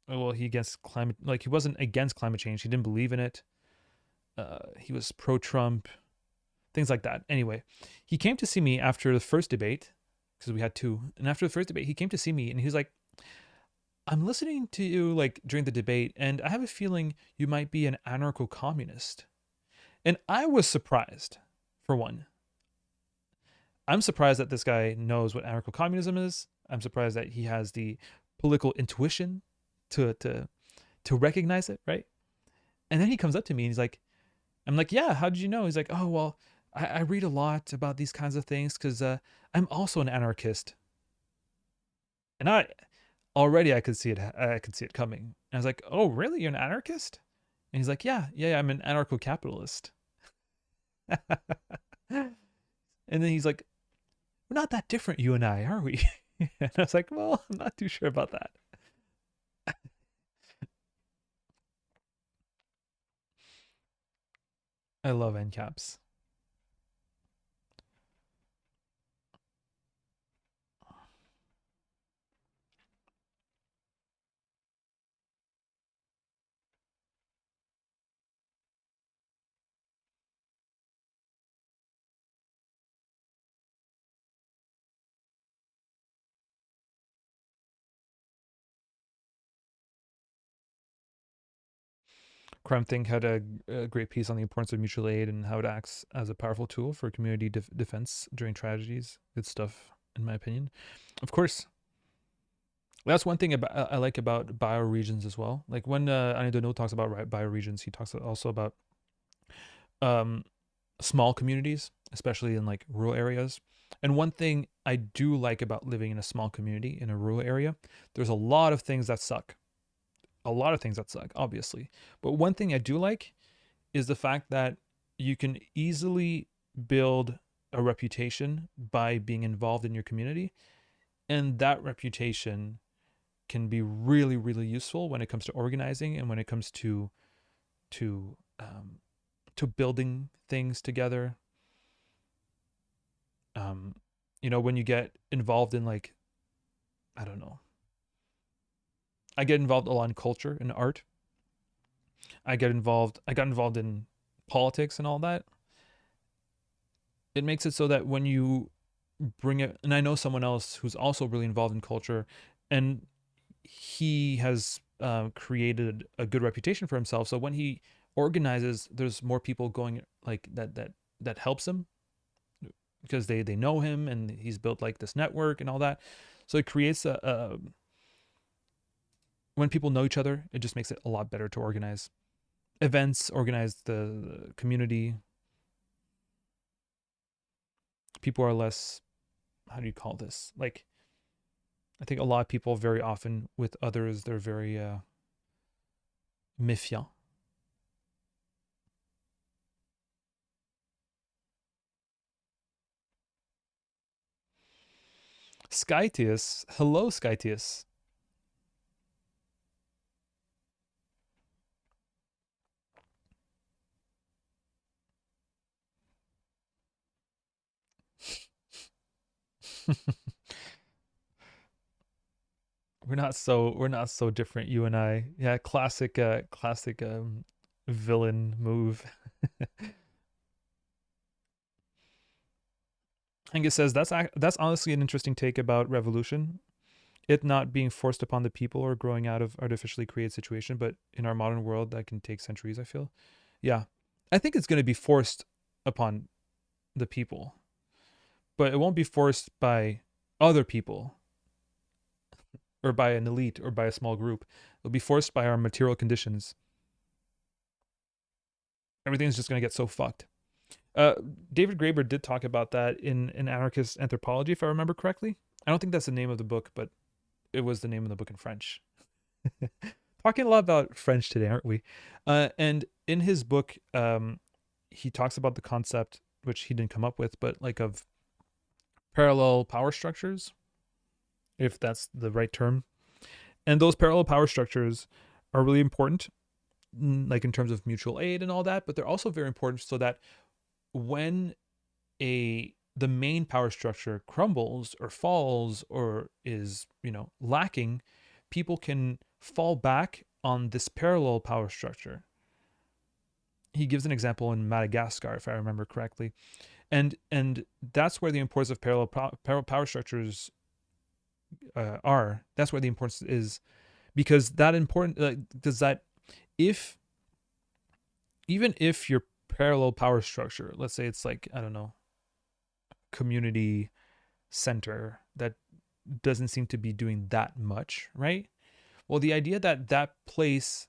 well, he against climate, like he wasn't against climate change, he didn't believe in it. He was pro Trump, things like that. Anyway, he came to see me after the first debate because we had two, and after the first debate, he came to see me and he was like, "I'm listening to you like during the debate, and I have a feeling you might be an anarcho-communist." And I was surprised. For one, I'm surprised that this guy knows what anarcho-communism is. I'm surprised that he has the political intuition to to recognize it, right? And then he comes up to me and he's like, I'm like, yeah, how did you know? He's like, oh, well, I read a lot about these kinds of things because I'm also an anarchist. And I could see it. I could see it coming. And I was like, oh, really? You're an anarchist? And he's like, yeah, yeah, yeah, I'm an anarcho-capitalist. And then he's like, we're not that different, you and I, are we? And I was like, well, I'm not too sure about that. I love end caps. Crime Thing had a great piece on the importance of mutual aid and how it acts as a powerful tool for community defense during tragedies. Good stuff, in my opinion. Of course, that's one thing about I like about bioregions as well. Like when Annie Deneau talks about bioregions, he talks also about um, small communities, especially in like rural areas. And one thing I do like about living in a small community in a rural area, there's a lot of things that suck. A lot of things that suck, obviously. But one thing I do like is the fact that you can easily build a reputation by being involved in your community. And that reputation can be really, really useful when it comes to organizing and when it comes to um, to building things together. Um, when you get involved in like, I don't know, I get involved a lot in culture and art. I got involved in politics and all that. It makes it so that when you bring it, and I know someone else who's also really involved in culture, and he has created a good reputation for himself. So when he organizes, there's more people going like that helps him because they know him and he's built like this network and all that. So it creates a when people know each other, it just makes it a lot better to organize events, organize the community. People are less, how do you call this? Like, I think a lot of people very often with others, they're very méfiant. Skytius, hello Skytius. We're not so different, you and I. Yeah, classic villain move. Angus says that's honestly an interesting take about revolution. It not being forced upon the people or growing out of artificially created situation, but in our modern world that can take centuries, I feel. Yeah. I think it's going to be forced upon the people, but it won't be forced by other people or by an elite or by a small group. It'll be forced by our material conditions. Everything's just going to get so fucked. Uh, David Graeber did talk about that in Anarchist Anthropology, if I remember correctly. I don't think that's the name of the book, but it was the name of the book in French. Talking a lot about French today, aren't we? And in his book, he talks about the concept, which he didn't come up with, but like of parallel power structures, if that's the right term. And those parallel power structures are really important, like in terms of mutual aid and all that, but they're also very important so that when the main power structure crumbles or falls or is lacking, people can fall back on this parallel power structure. He gives an example in Madagascar, if I remember correctly, and that's where the importance of parallel power structures are. That's where the importance is, because that important does that if even if your parallel power structure, let's say it's like, I don't know, community center that doesn't seem to be doing that much, right? Well, the idea that that place,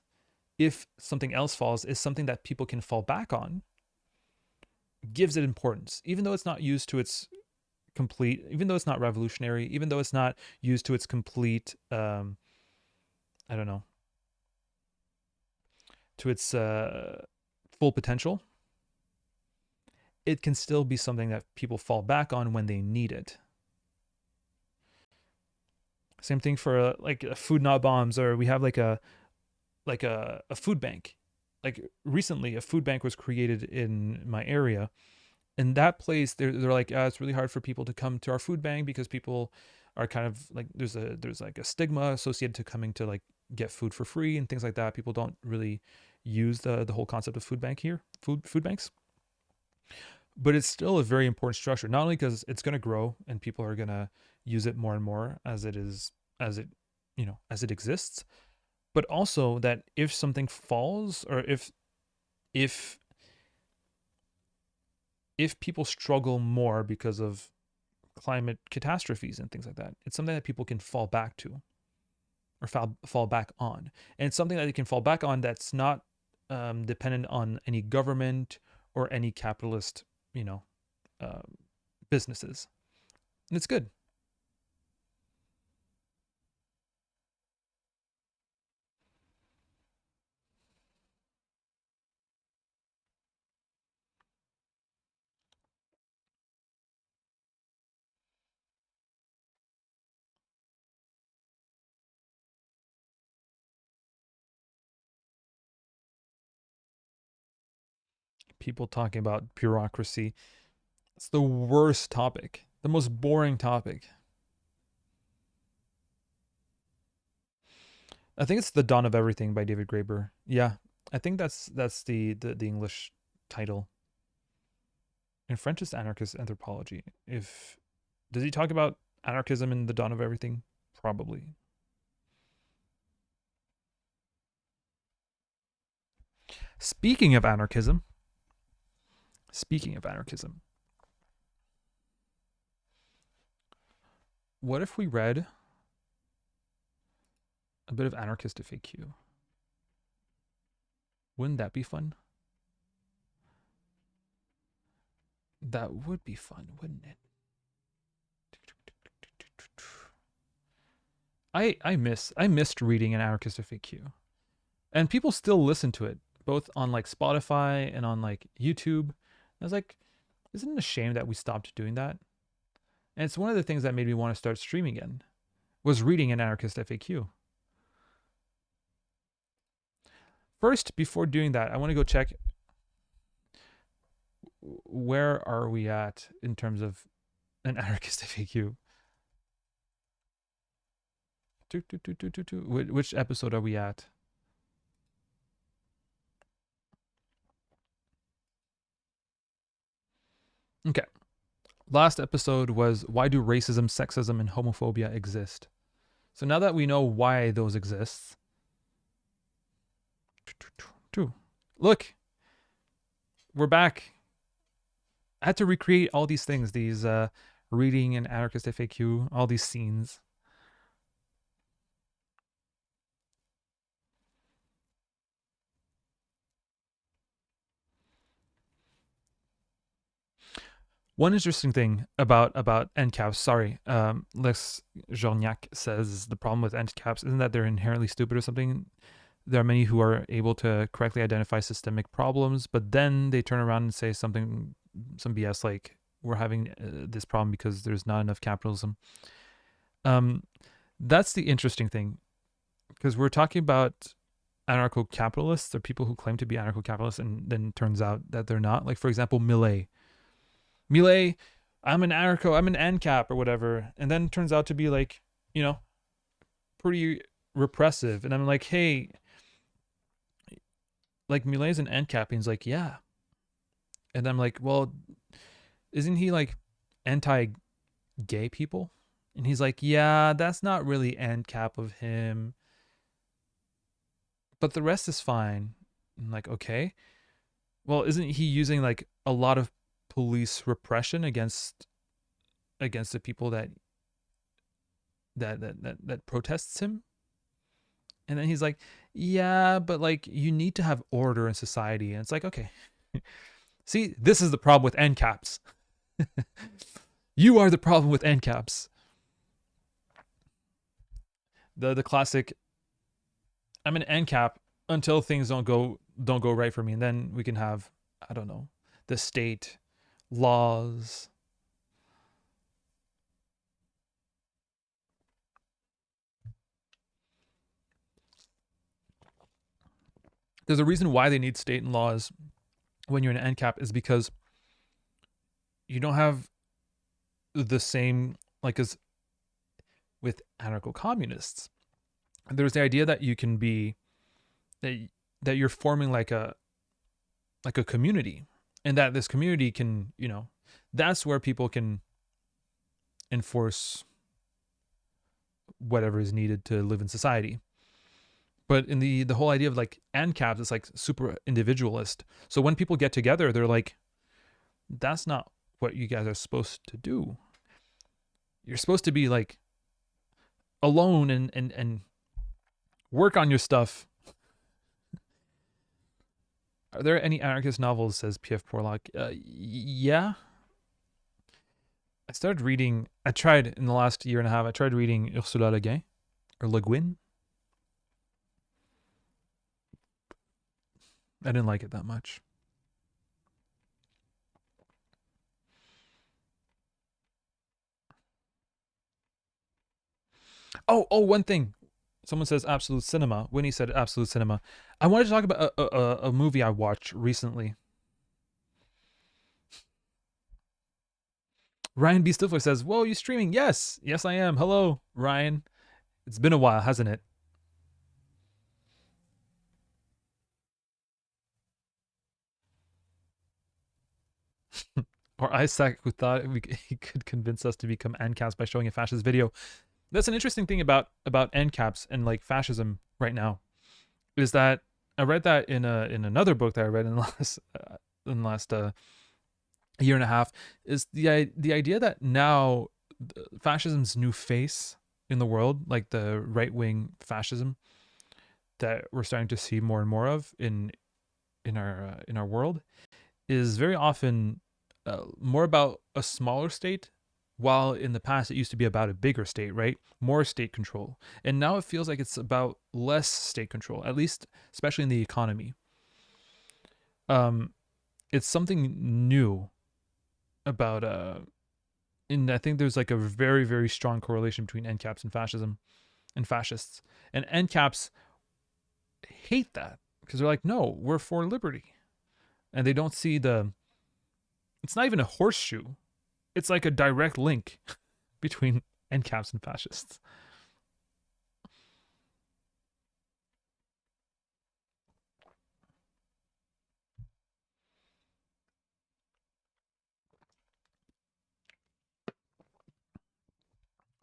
if something else falls, is something that people can fall back on gives it importance, even though it's not used to its complete, even though it's not revolutionary, even though it's not used to its complete, I don't know, to its full potential. It can still be something that people fall back on when they need it. Same thing for like food not bombs, or we have like a food bank. Like recently, a food bank was created in my area, and that place they're like, it's really hard for people to come to our food bank because people are kind of like there's like a stigma associated to coming to like get food for free and things like that. People don't really use the whole concept of food bank here, food banks, but it's still a very important structure. Not only because it's going to grow and people are going to use it more and more as it is as it as it exists, but also that if something falls, or if if people struggle more because of climate catastrophes and things like that, it's something that people can fall back to, or fall back on. And it's something that they can fall back on that's not dependent on any government or any capitalist, you know, uh, businesses. And it's good. People talking about bureaucracy. It's the worst topic, the most boring topic. I think it's The Dawn of Everything by David Graeber. Yeah, I think that's the English title. In French, it's anarchist anthropology. If does he talk about anarchism in The Dawn of Everything? Probably. Speaking of anarchism, speaking of anarchism, what if we read a bit of anarchist FAQ? Wouldn't that be fun? That would be fun, wouldn't it? I missed reading an anarchist FAQ, and people still listen to it, both on like Spotify and on like YouTube. I was like, isn't it a shame that we stopped doing that? And it's one of the things that made me want to start streaming again, was reading an anarchist FAQ. First, before doing that, I want to go check where are we at in terms of an anarchist FAQ. Which episode are we at? Okay. Last episode was why do racism, sexism, and homophobia exist? So now that we know why those exist, look, we're back. I had to recreate all these things, these reading and anarchist FAQ, all these scenes. One interesting thing about end caps, sorry, Lex Jorniak says the problem with end caps isn't that they're inherently stupid or something. There are many who are able to correctly identify systemic problems, but then they turn around and say some BS like we're having this problem because there's not enough capitalism. That's the interesting thing, because we're talking about anarcho-capitalists or people who claim to be anarcho-capitalists, and then turns out that they're not. Like for example, Millet, I'm an anarcho, I'm an ANCAP or whatever, and then turns out to be like, you know, pretty repressive. And I'm like, hey, like Millet's an ANCAP, and he's like, yeah. And I'm like, well, isn't he like anti-gay people? And he's like, yeah, that's not really ANCAP of him, but the rest is fine. I'm like, okay, well, isn't he using like a lot of police repression against the people that protests him? And then he's like, yeah, but like you need to have order in society. And it's like, okay, see, this is the problem with end caps. You are the problem with end caps. The classic, I'm an end cap until things don't go right for me, and then we can have, I don't know, the state, laws. There's a reason why they need state and laws when you're an end cap, is because you don't have the same, like as with anarcho communists. There's the idea that you can be that you're forming like a community, and that this community can, you know, that's where people can enforce whatever is needed to live in society. But in the whole idea of like ANCAPs, it's like super individualist. So when people get together, they're like, that's not what you guys are supposed to do. You're supposed to be like alone and work on your stuff. Are there any anarchist novels? Says P.F. Porlock. Yeah. I started reading. I tried in the last year and a half. I tried reading Ursula Le Guin or Le Guin. I didn't like it that much. One thing. Someone says Absolute Cinema. Winnie said Absolute Cinema. I wanted to talk about a movie I watched recently. Ryan B. Stifler says, "Whoa, you streaming?" Yes, yes, I am. Hello, Ryan. It's been a while, hasn't it? Or Isaac, who thought he could convince us to become ANCAPs by showing a fascist video. That's an interesting thing about ANCAPs and like fascism right now, is that I read that in another book that I read in the last year and a half, is the idea that now fascism's new face in the world, like the right wing fascism that we're starting to see more and more of in our world, is very often more about a smaller state, while in the past it used to be about a bigger state, right? More state control. And now it feels like it's about less state control, at least, especially in the economy. Um, it's something new about, and I think there's like a very, very strong correlation between NCAPs and fascism and fascists. And NCAPs hate that because they're like, no, we're for liberty. And they don't see it's not even a horseshoe. It's like a direct link between NCAPs and fascists.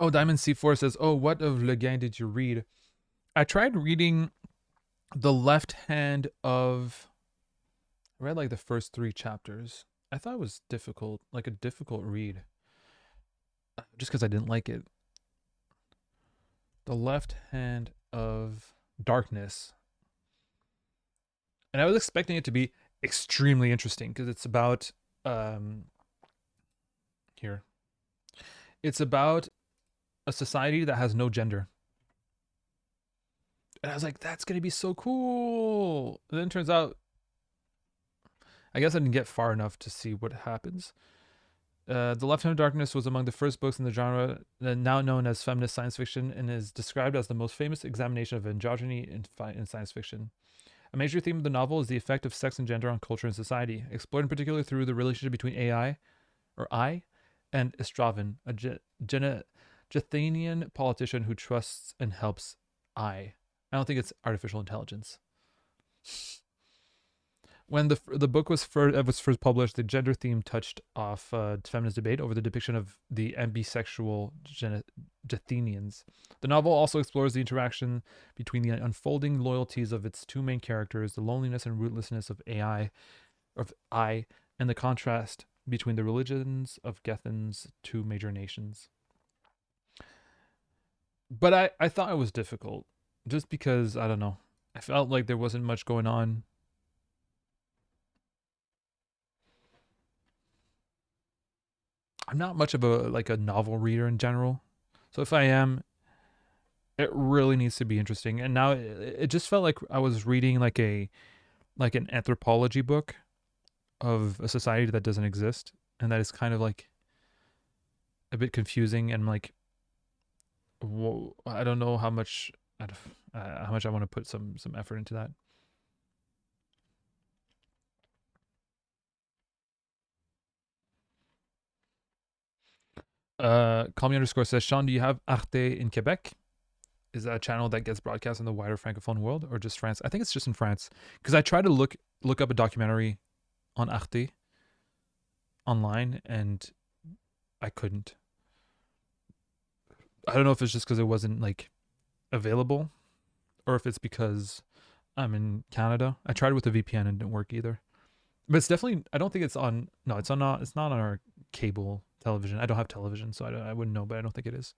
Oh, Diamond C4 says, "Oh, what of Le Guin did you read?" I tried reading The Left Hand of. I read like the first 3 chapters. I thought it was difficult, like a difficult read, just because I didn't like it. The Left Hand of Darkness, and I was expecting it to be extremely interesting because it's about here. It's about a society that has no gender. And I was like, that's gonna be so cool. And then it turns out, I guess I didn't get far enough to see what happens. The Left Hand of Darkness was among the first books in the genre, now known as feminist science fiction, and is described as the most famous examination of androgyny in science fiction. A major theme of the novel is the effect of sex and gender on culture and society, explored in particular through the relationship between I, and Estraven, a Jethanian politician who trusts and helps I. I don't think it's artificial intelligence. When the book was first published, the gender theme touched off feminist debate over the depiction of the ambisexual Jethanians. The novel also explores the interaction between the unfolding loyalties of its 2 main characters, the loneliness and rootlessness of I, and the contrast between the religions of Gethin's 2 major nations. But I thought it was difficult, just because, I don't know, I felt like there wasn't much going on. I'm not much of a novel reader in general. So if I am, it really needs to be interesting. And now it just felt like I was reading like an anthropology book of a society that doesn't exist, and that is kind of like a bit confusing, and like, whoa, I don't know how much I want to put some effort into that. Call me underscore says, Sean, do you have Arte in Quebec? Is that a channel that gets broadcast in the wider francophone world, or just France? I think it's just in France, because I tried to look up a documentary on Arte online, and I couldn't. I don't know if it's just because it wasn't like available, or if it's because I'm in Canada. I tried with a VPN and it didn't work either. But it's definitely. I don't think it's on. No, it's on. Not. It's not on our cable television. I don't have television, so I wouldn't know. But I don't think it is.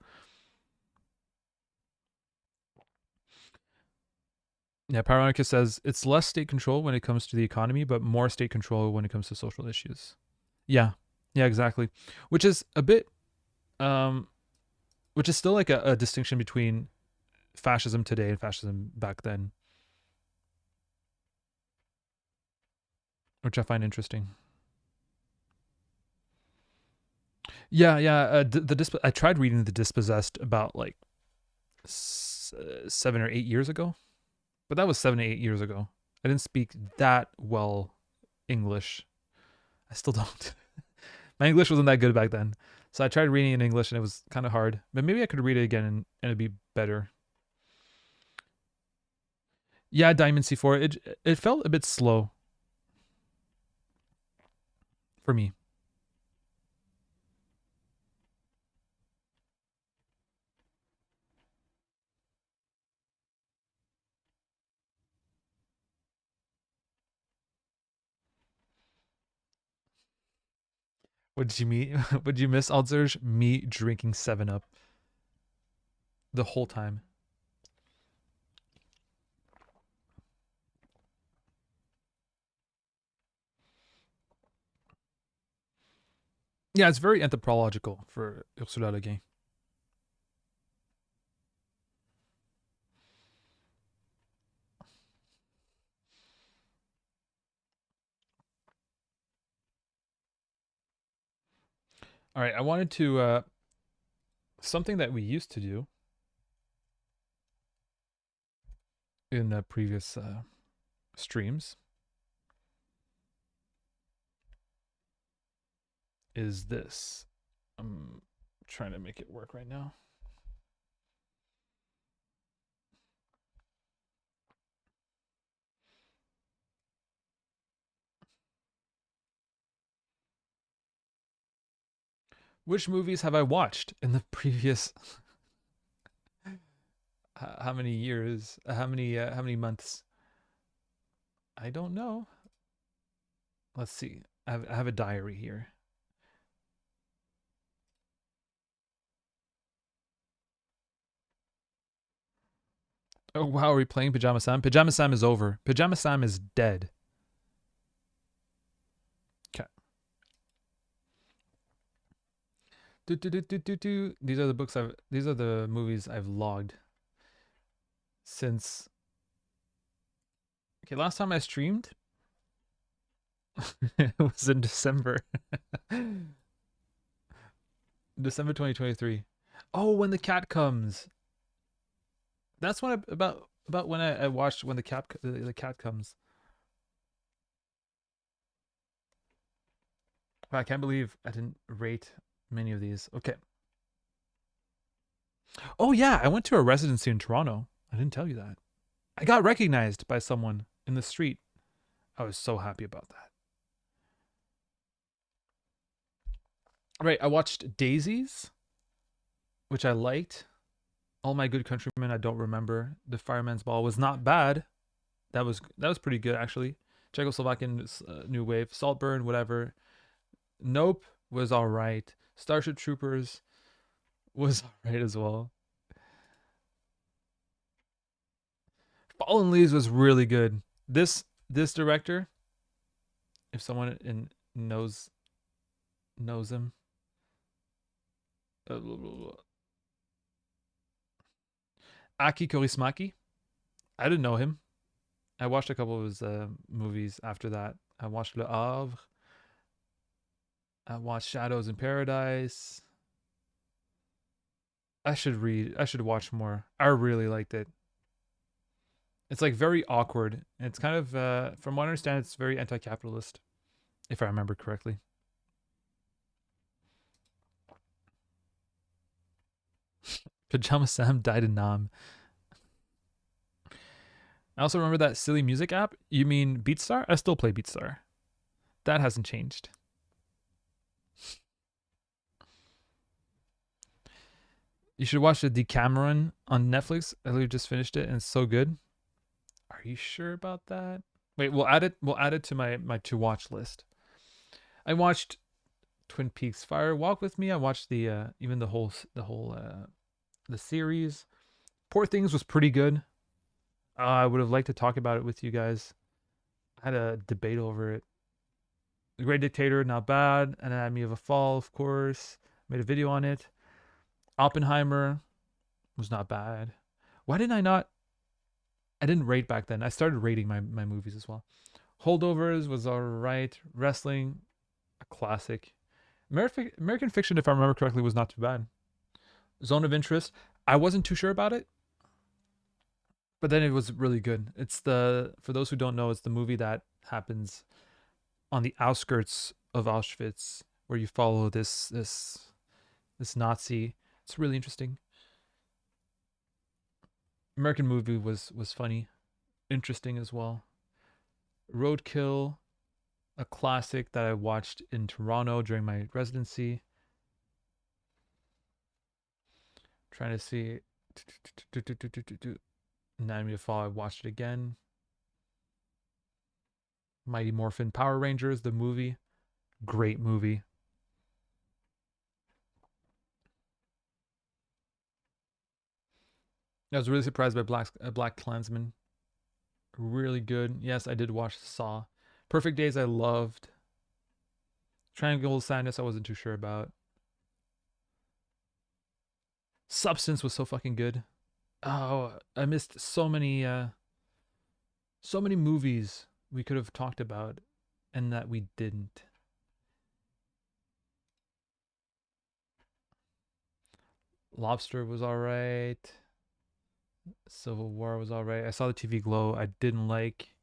Yeah, Paramonica says it's less state control when it comes to the economy, but more state control when it comes to social issues. Yeah, yeah, exactly. Which is a bit, um, which is still like a distinction between fascism today and fascism back then, which I find interesting. Yeah, yeah. I tried reading the Dispossessed about like 7 or 8 years ago, but that was 7 to 8 years ago. I didn't speak that well English. I still don't. My English wasn't that good back then. So I tried reading in English and it was kind of hard. But maybe I could read it again and it'd be better. Yeah, Diamond C4. It felt a bit slow for me. What did you meet? What did you miss, Alzerge? Me drinking 7 Up the whole time. Yeah, it's very anthropological for Ursula Le Guin. All right, I wanted to something that we used to do in previous streams is this. I'm trying to make it work right now. Which movies have I watched in the previous how many years? How many months? I don't know. Let's see. I have a diary here. Oh wow, are we playing Pajama Sam? Pajama Sam is over. Pajama Sam is dead. Okay. These are the books I've. These are the movies I've logged since. Okay, last time I streamed, it was in December. December 2023. Oh, when the cat comes. That's when about when I watched when the cat comes. Wow, I can't believe I didn't rate many of these. Okay. Oh yeah, I went to a residency in Toronto. I didn't tell you that. I got recognized by someone in the street. I was so happy about that. All right, I watched Daisies, which I liked. All My Good Countrymen, I don't remember. The Fireman's Ball was not bad. That was pretty good actually. Czechoslovakian New Wave, Saltburn, whatever. Nope was all right. Starship Troopers was all right as well. Fallen Leaves was really good. This director, if someone knows him, Aki Kaurismäki. I didn't know him. I watched a couple of his movies after that. I watched Le Havre. I watched Shadows in Paradise. I should read. I should watch more. I really liked it. It's like very awkward. It's kind of, from what I understand, it's very anti-capitalist, if I remember correctly. Pajama Sam died in Nam. I also remember that silly music app. You mean BeatStar? I still play BeatStar. That hasn't changed. You should watch the Decameron on Netflix. I literally just finished it and it's so good. Are you sure about that? Wait, we'll add it. We'll add it to my to watch list. I watched Twin Peaks Fire Walk with Me. I watched the even the series. Poor Things was pretty good. I would have liked to talk about it with you guys. I had a debate over it. The Great Dictator, not bad. Anatomy of a Fall, of course. Made a video on it. Oppenheimer was not bad. Why didn't I not? I didn't rate back then. I started rating my movies as well. Holdovers was alright. Wrestling, a classic. American Fiction, if I remember correctly, was not too bad. Zone of Interest, I wasn't too sure about it, but then it was really good. It's the for those who don't know, it's the movie that happens on the outskirts of Auschwitz, where you follow this Nazi. It's really interesting. American movie was funny, interesting as well. Roadkill, a classic that I watched in Toronto during my residency. Trying to see Anatomy of Fall. I watched it again. Mighty Morphin Power Rangers, the movie, great movie. I was really surprised by Black Klansman. Really good. Yes, I did watch Saw. Perfect Days I loved. Triangle of Sadness I wasn't too sure about. Substance was so fucking good. Oh, I missed so many movies we could have talked about and that we didn't. Lobster was alright. Civil War was alright. I saw the TV Glow. I didn't like,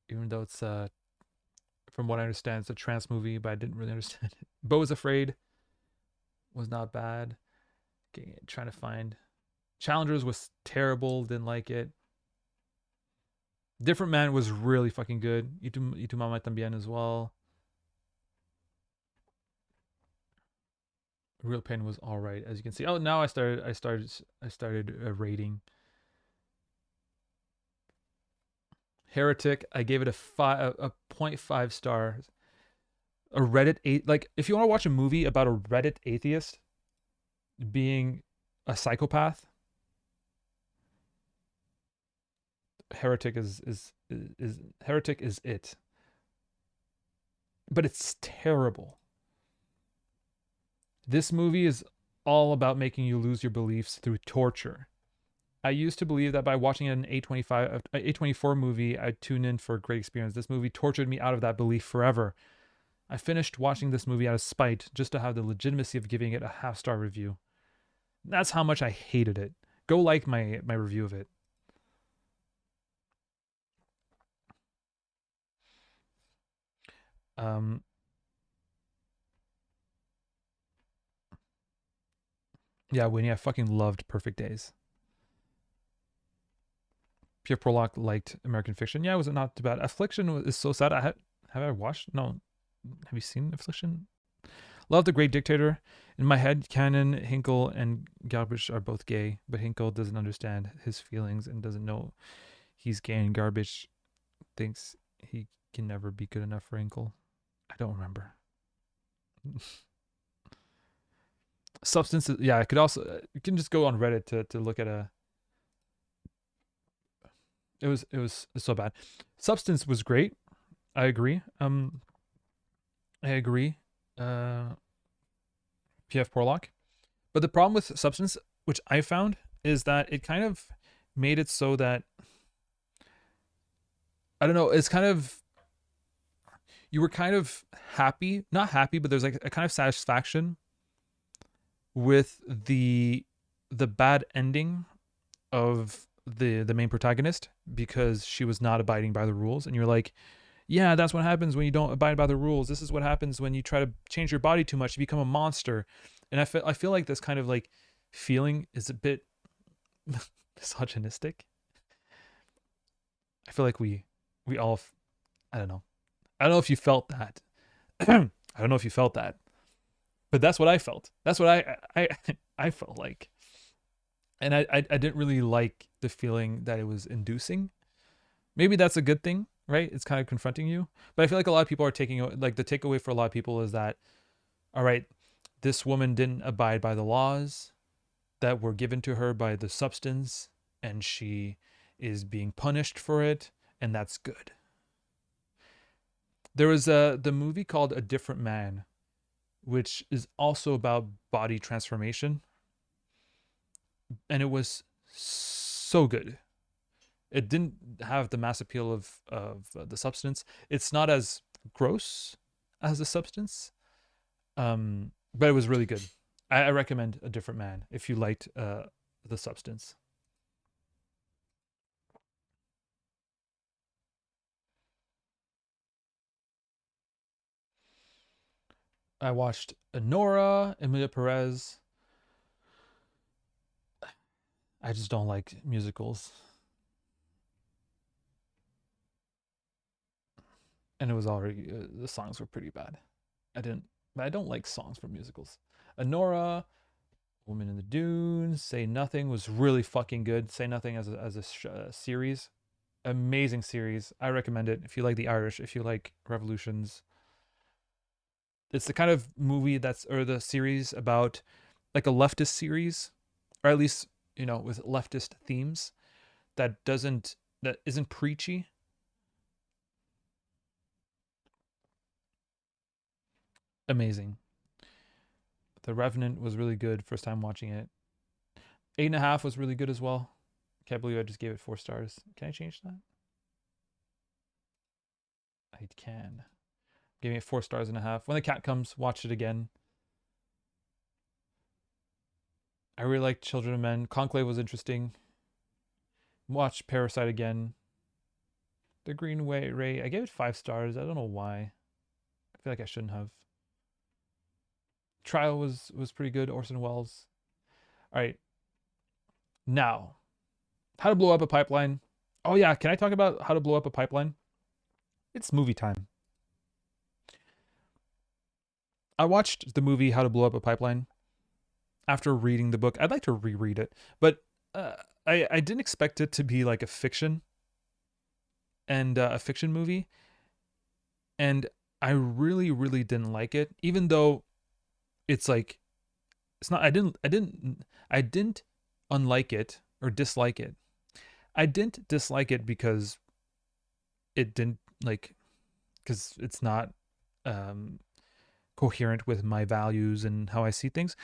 even though it's from what I understand, it's a trans movie, but I didn't really understand it. Beau was Afraid was not bad. Trying to find Challengers was terrible. Didn't like it. Different Man was really fucking good. Y tu mamá también as well. Real Pain was all right, as you can see. Oh, now I started rating. Heretic, I gave it a 0.5 stars. A Reddit like if you want to watch a movie about a Reddit atheist being a psychopath, Heretic is Heretic is it. But it's terrible. This movie is all about making you lose your beliefs through torture. I used to believe that by watching an A24 movie, I'd tune in for a great experience. This movie tortured me out of that belief forever. I finished watching this movie out of spite just to have the legitimacy of giving it a half-star review. That's how much I hated it. Go like my review of it. Um, yeah, Winnie, I fucking loved Perfect Days. Pierre Prolock liked American Fiction. Yeah, was it not too bad? Affliction is so sad. Have I watched? No. Have you seen Affliction? Love the Great Dictator. In my head, canon, Hinkle and Garbage are both gay, but Hinkle doesn't understand his feelings and doesn't know he's gay, and Garbage thinks he can never be good enough for Hinkle. I don't remember. Substance, yeah, I could also, you can just go on Reddit to look at a, it was so bad. Substance was great. I agree. I agree. PF Porlock. But the problem with Substance, which I found, is that it kind of made it so that, I don't know, it's kind of, you were kind of happy, not happy, but there's like a kind of satisfaction with the bad ending of the main protagonist, because she was not abiding by the rules, and you're like, yeah, that's what happens when you don't abide by the rules. This is what happens when you try to change your body too much, you become a monster. And I feel like this kind of like feeling is a bit misogynistic. I feel like we all, I don't know. I don't know if you felt that. I don't know if you felt that, But that's what I felt. That's what I I felt like. And I didn't really like the feeling that it was inducing. Maybe that's a good thing, right? It's kind of confronting you. But I feel like a lot of people are taking, like, the takeaway for a lot of people is that, all right, this woman didn't abide by the laws that were given to her by the substance, and she is being punished for it, and that's good. There was the movie called A Different Man, which is also about body transformation, and it was so good. It didn't have the mass appeal of the substance. It's not as gross as the substance, but it was really good. I recommend A Different Man if you liked the substance. I watched Nora, Emilia Perez. I just don't like musicals, and it was already the songs were pretty bad. I didn't. I don't like songs from musicals. Nora, Woman in the Dunes, Say Nothing was really fucking good. Say Nothing as a series, amazing series. I recommend it if you like the Irish, if you like revolutions. It's the kind of movie that's, or the series about, like, a leftist series, or at least, with leftist themes, that isn't preachy. Amazing. The Revenant was really good. First time watching it. 8.5 was really good as well. Can't believe I just gave it 4 stars. Can I change that? I can. Giving it 4.5 stars. When the cat comes, watch it again. I really liked Children of Men. Conclave was interesting. Watch Parasite again. The Green Way Ray. I gave it 5 stars. I don't know why. I feel like I shouldn't have. Trial was pretty good. Orson Welles. All right. Now, How to Blow Up a Pipeline. Oh yeah, can I talk about How to Blow Up a Pipeline? It's movie time. I watched the movie How to Blow Up a Pipeline after reading the book. I'd like to reread it, but uh, I didn't expect it to be like a fiction and a fiction movie, and I really really didn't like it. Even though it's like, it's not. I didn't unlike it or dislike it. I didn't dislike it because it didn't, like, because it's not um coherent with my values and how I see things.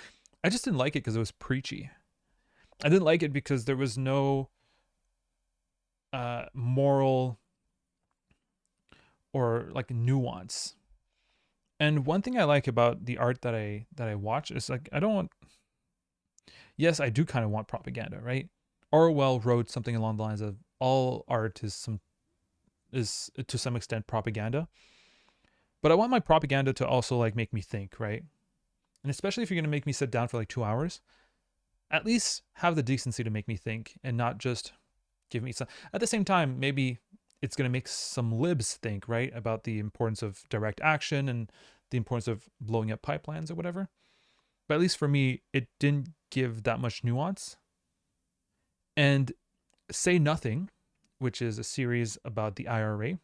I just didn't like it because it was preachy. I didn't like it because there was no moral or like nuance. And one thing I like about the art that I watch is, like, I don't want. Yes, I do kind of want propaganda, right? Orwell wrote something along the lines of all art is to some extent propaganda. But I want my propaganda to also, like, make me think, right? And especially if you're gonna make me sit down for like 2 hours, at least have the decency to make me think and not just give me some. At the same time, maybe it's gonna make some libs think, right, about the importance of direct action and the importance of blowing up pipelines or whatever. But at least for me, it didn't give that much nuance. And Say Nothing, which is a series about the IRA,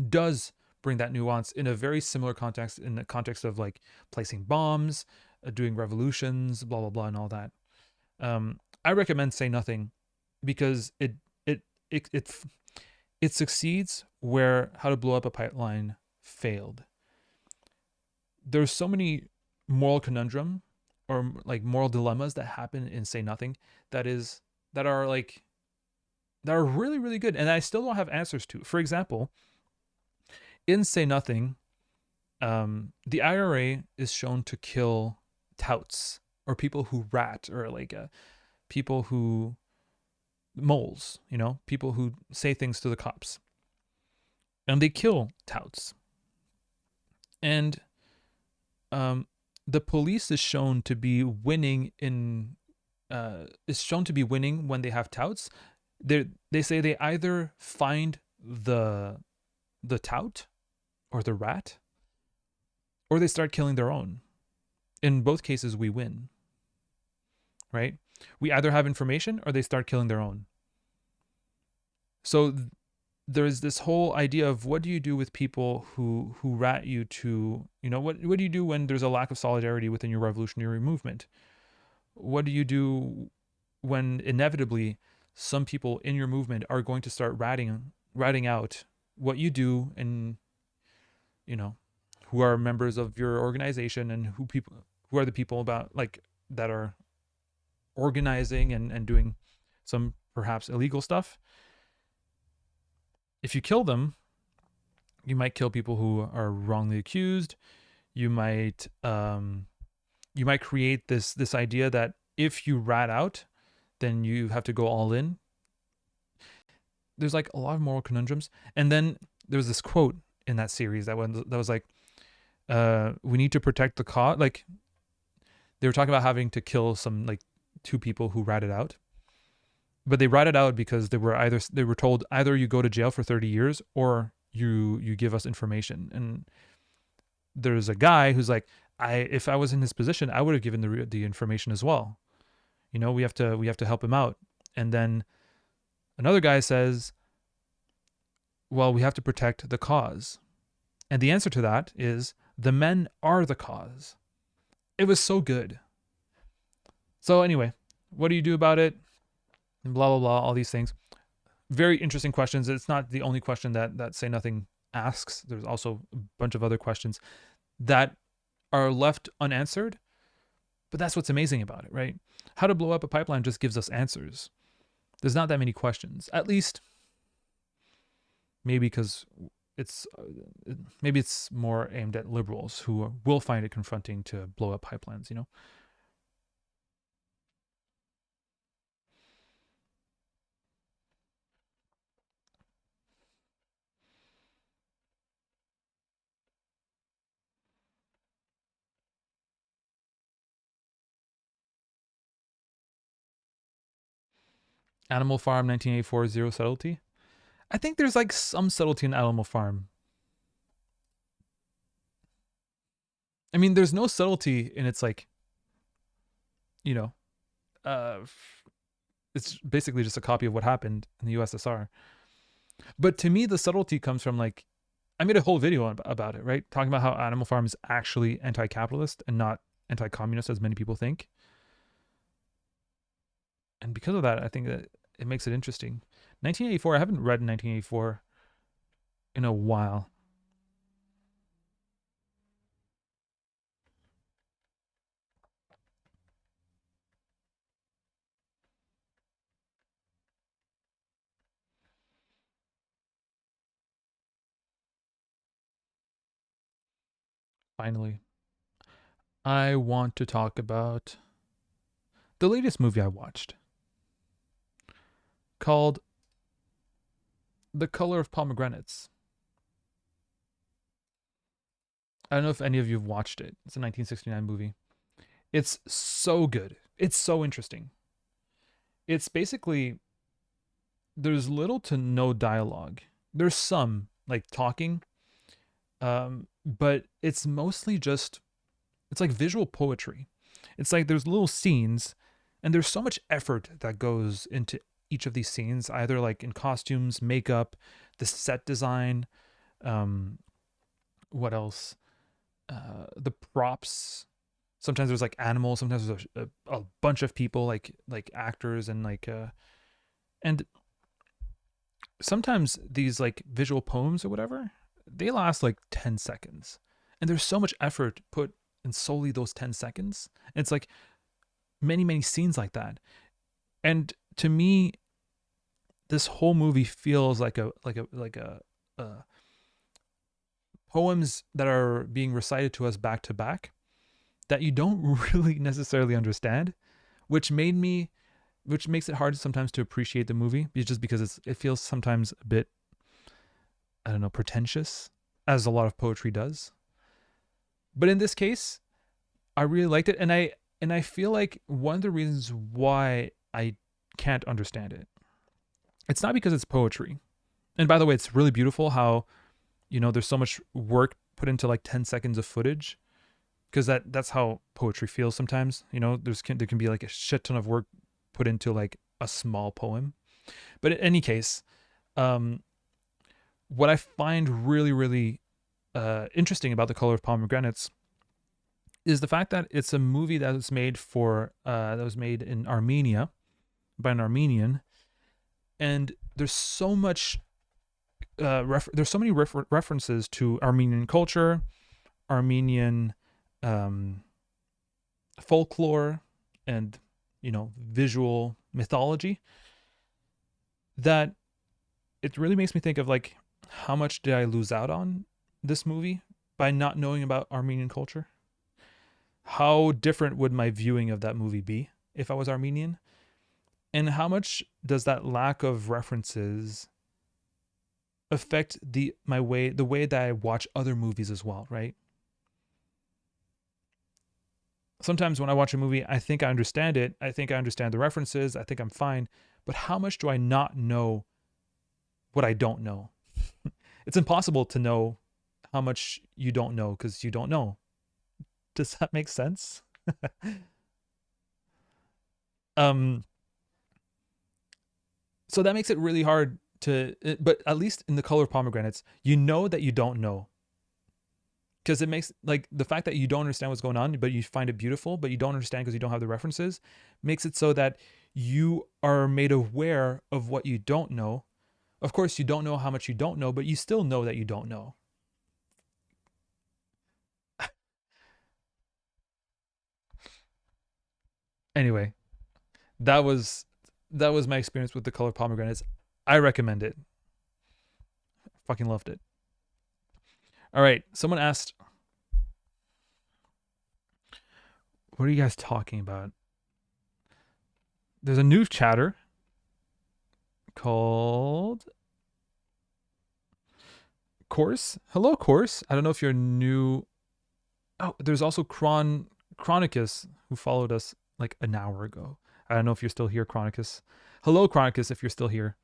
does bring that nuance in a very similar context, in the context of, like, placing bombs, doing revolutions, blah blah blah, and all that. I recommend Say Nothing because it it it succeeds where How to Blow Up a Pipeline failed. There's so many moral conundrum, or like moral dilemmas, that happen in Say Nothing, that is that are like that are really really good, and I still don't have answers to. For example, in Say Nothing, the IRA is shown to kill touts, or people who rat, or like people who moles, people who say things to the cops, and they kill touts. And the police is shown to be winning in is shown to be winning when they have touts. They say they either find the tout or the rat, or they start killing their own. In both cases, we win, right? We either have information or they start killing their own. So there's this whole idea of what do you do with people who rat you to, what do you do when there's a lack of solidarity within your revolutionary movement? What do you do when inevitably some people in your movement are going to start ratting out what you do, and you know who are members of your organization, and who are the people about like that are organizing and doing some perhaps illegal stuff. If you kill them, you might kill people who are wrongly accused. You might create this idea that if you rat out, then you have to go all in. There's like a lot of moral conundrums. And then there was this quote in that series that was like, we need to protect the cause. Like they were talking about having to kill some like two people who ratted out, but they ratted out because they were told either you go to jail for 30 years or you give us information. And there's a guy who's like, if I was in his position, I would have given the information as well. We have to help him out. And then another guy says, well, we have to protect the cause. And the answer to that is the men are the cause. It was so good. So anyway, what do you do about it? And blah, blah, blah, all these things. Very interesting questions. It's not the only question that Say Nothing asks. There's also a bunch of other questions that are left unanswered. But that's what's amazing about it, right? How to blow up a pipeline just gives us answers. There's not that many questions. At least, maybe because maybe it's more aimed at liberals who will find it confronting to blow up pipelines, Animal Farm 1984, zero subtlety. I think there's like some subtlety in Animal Farm. I mean, there's no subtlety in its like, uh, it's basically just a copy of what happened in the USSR. But to me, the subtlety comes from like, I made a whole video about it, right? Talking about how Animal Farm is actually anti-capitalist and not anti-communist as many people think. And because of that, I think that it makes it interesting. 1984, I haven't read 1984 in a while. Finally, I want to talk about the latest movie I watched called The Color of Pomegranates. I don't know if any of you have watched it. It's a 1969 movie. It's so good. It's so interesting. It's basically, there's little to no dialogue. There's some like talking, but it's mostly just, it's like visual poetry. It's like there's little scenes, and there's so much effort that goes into each of these scenes, either like in costumes, makeup, the set design, what else? The props. Sometimes there's like animals. Sometimes there's a bunch of people, like actors and and sometimes these like visual poems or whatever, they last like 10 seconds, and there's so much effort put in solely those 10 seconds. And it's like many scenes like that, and to me, this whole movie feels like poems that are being recited to us back to back that you don't really necessarily understand, which makes it hard sometimes to appreciate the movie, just because it feels sometimes a bit, I don't know, pretentious, as a lot of poetry does. But in this case, I really liked it, and I feel like one of the reasons why I can't understand it, it's not because it's poetry. And by the way, it's really beautiful how, there's so much work put into like 10 seconds of footage. because that's how poetry feels sometimes. There can be like a shit ton of work put into like a small poem. But in any case, um, what I find really really interesting about The Color of Pomegranates is the fact that it's a movie that was made in Armenia by an Armenian, and there's so many references to Armenian culture, Armenian um, folklore, and visual mythology that it really makes me think of like how much did I lose out on this movie by not knowing about Armenian culture? How different would my viewing of that movie be if I was Armenian? And how much does that lack of references affect the way that I watch other movies as well, right? Sometimes when I watch a movie, I think I understand it. I think I understand the references. I think I'm fine. But how much do I not know what I don't know? It's impossible to know how much you don't know because you don't know. Does that make sense? um so that makes it really hard but at least in The Color of Pomegranates, you know that you don't know, because it makes like the fact that you don't understand what's going on but you find it beautiful, but you don't understand because you don't have the references, makes it so that you are made aware of what you don't know. Of course you don't know how much you don't know, but you still know that you don't know. Anyway, that was my experience with The Color of Pomegranates. I recommend it. Fucking loved it. All right, someone asked, what are you guys talking about? There's a new chatter called Course. Hello, Course. I don't know if you're new. Oh, there's also Chronicus, who followed us like an hour ago. I don't know if you're still here, Chronicus. Hello, Chronicus, if you're still here.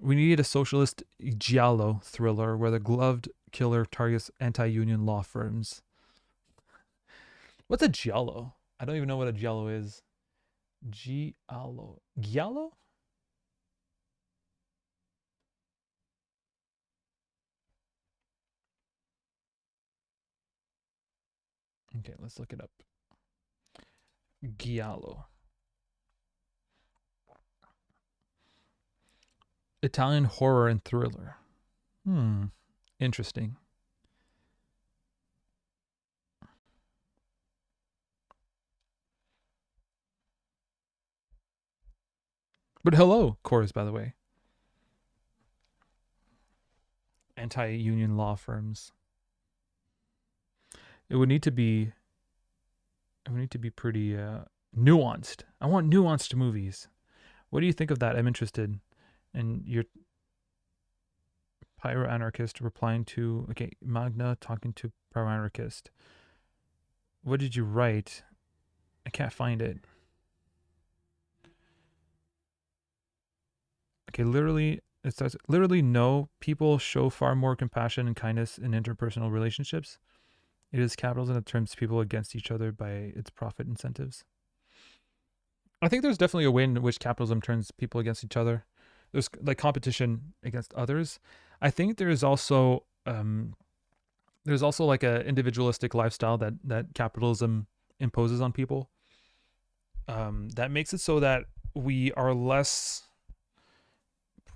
We need a socialist giallo thriller where the gloved killer targets anti-union law firms. What's a giallo? I don't even know what a giallo is. Giallo. Giallo? Okay, let's look it up. Giallo. Italian horror and thriller. Interesting. But hello, Chorus, by the way. Anti-union law firms. It would need to be pretty nuanced. I want nuanced movies. What do you think of that? I'm interested. And your pyro anarchist replying to Magna talking to pyro anarchist. What did you write? I can't find it. Okay, literally it says literally no, people show far more compassion and kindness in interpersonal relationships. It is capitalism that turns people against each other by its profit incentives. I think there's definitely a way in which capitalism turns people against each other. There's like competition against others. I think there's also like a individualistic lifestyle that capitalism imposes on people. That makes it so that we are less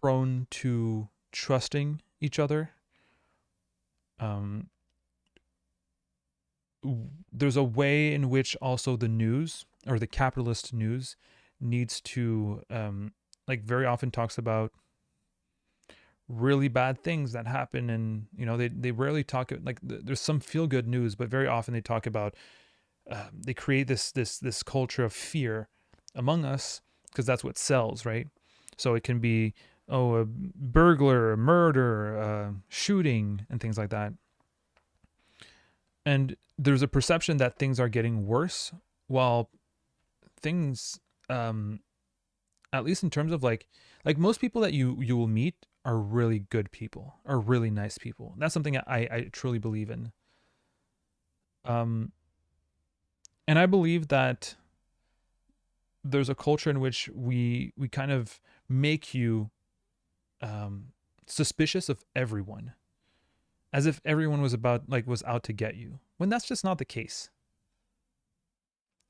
prone to trusting each other. Um, there's a way in which also the news, or the capitalist news, needs to like very often talks about really bad things that happen, and they rarely talk like there's some feel good news, but very often they talk about they create this culture of fear among us because that's what sells, right? So it can be a burglar, a murder, shooting, and things like that. And there's a perception that things are getting worse, while things, at least in terms of like most people that you will meet are really good people, are really nice people. That's something I truly believe in. Um, and I believe that there's a culture in which we kind of make you um, suspicious of everyone, as if everyone was about like was out to get you, when that's just not the case.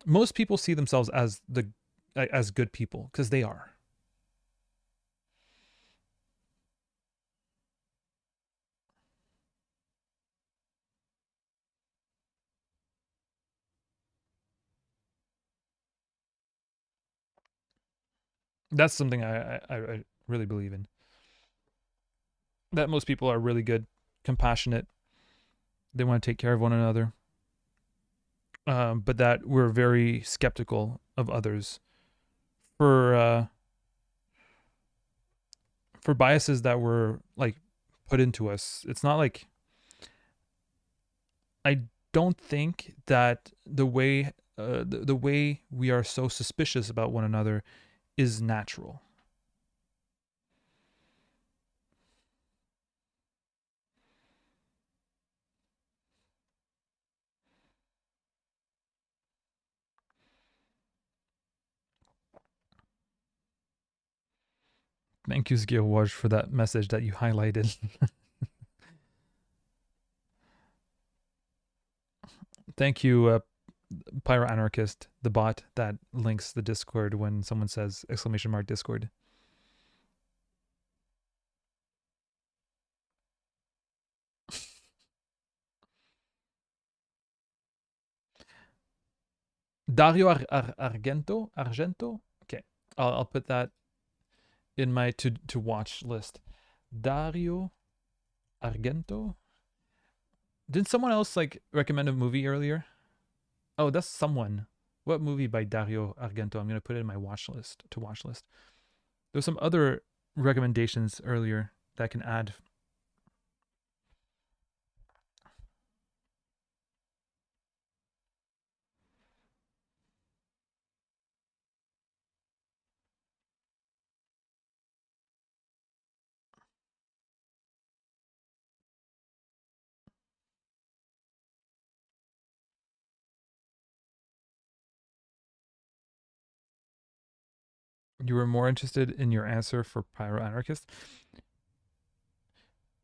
Most people see themselves as the as good people because they are. That's something I really believe in. That most people are really good, compassionate. They want to take care of one another, but that we're very skeptical of others for biases that were like put into us. It's not like I don't think that the way we are so suspicious about one another is natural. Thank you, Zgiawaj, for that message that you highlighted. Thank you, Pyro Anarchist, the bot that links the Discord when someone says exclamation mark Discord. Dario Argento. Okay, I'll put that in my to watch list. Dario Argento. Didn't someone else like recommend a movie earlier? Oh, that's someone. What movie by Dario Argento? I'm gonna put it in my watch list to watch list. There's some other recommendations earlier that I can add. You were more interested in your answer for Pyro Anarchist.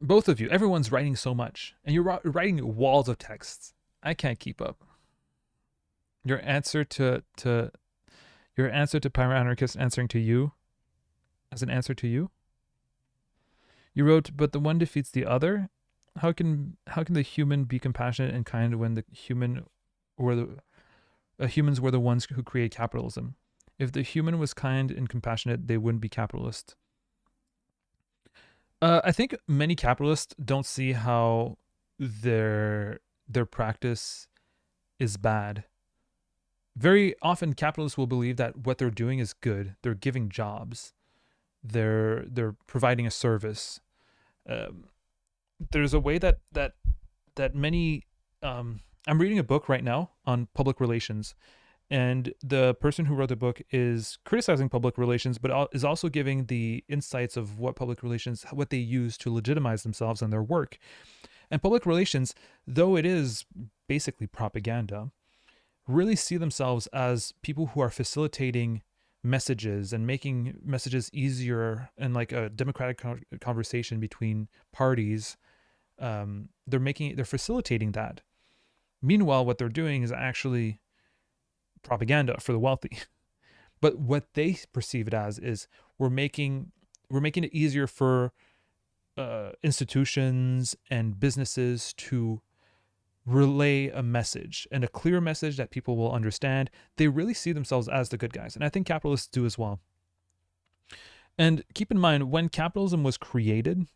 Both of you, everyone's writing so much, and you're writing walls of texts. I can't keep up. Your answer to your answer to Pyro Anarchist answering to you as an answer to you. You wrote, but the one defeats the other. How can the human be compassionate and kind when the human or the humans were the ones who create capitalism? If the human was kind and compassionate, they wouldn't be capitalist. I think many capitalists don't see how their practice is bad. Very often, capitalists will believe that what they're doing is good. They're giving jobs. They're providing a service. Um, there's a way that many. I'm reading a book right now on public relations, and the person who wrote the book is criticizing public relations, but is also giving the insights of what public relations, what they use to legitimize themselves and their work. And public relations, though it is basically propaganda, really see themselves as people who are facilitating messages and making messages easier and like a democratic conversation between parties. They're facilitating that. Meanwhile, what they're doing is actually propaganda for the wealthy. But what they perceive it as is we're making it easier for institutions and businesses to relay a message and a clear message that people will understand. They really see themselves as the good guys, and I think capitalists do as well. And keep in mind, when capitalism was created,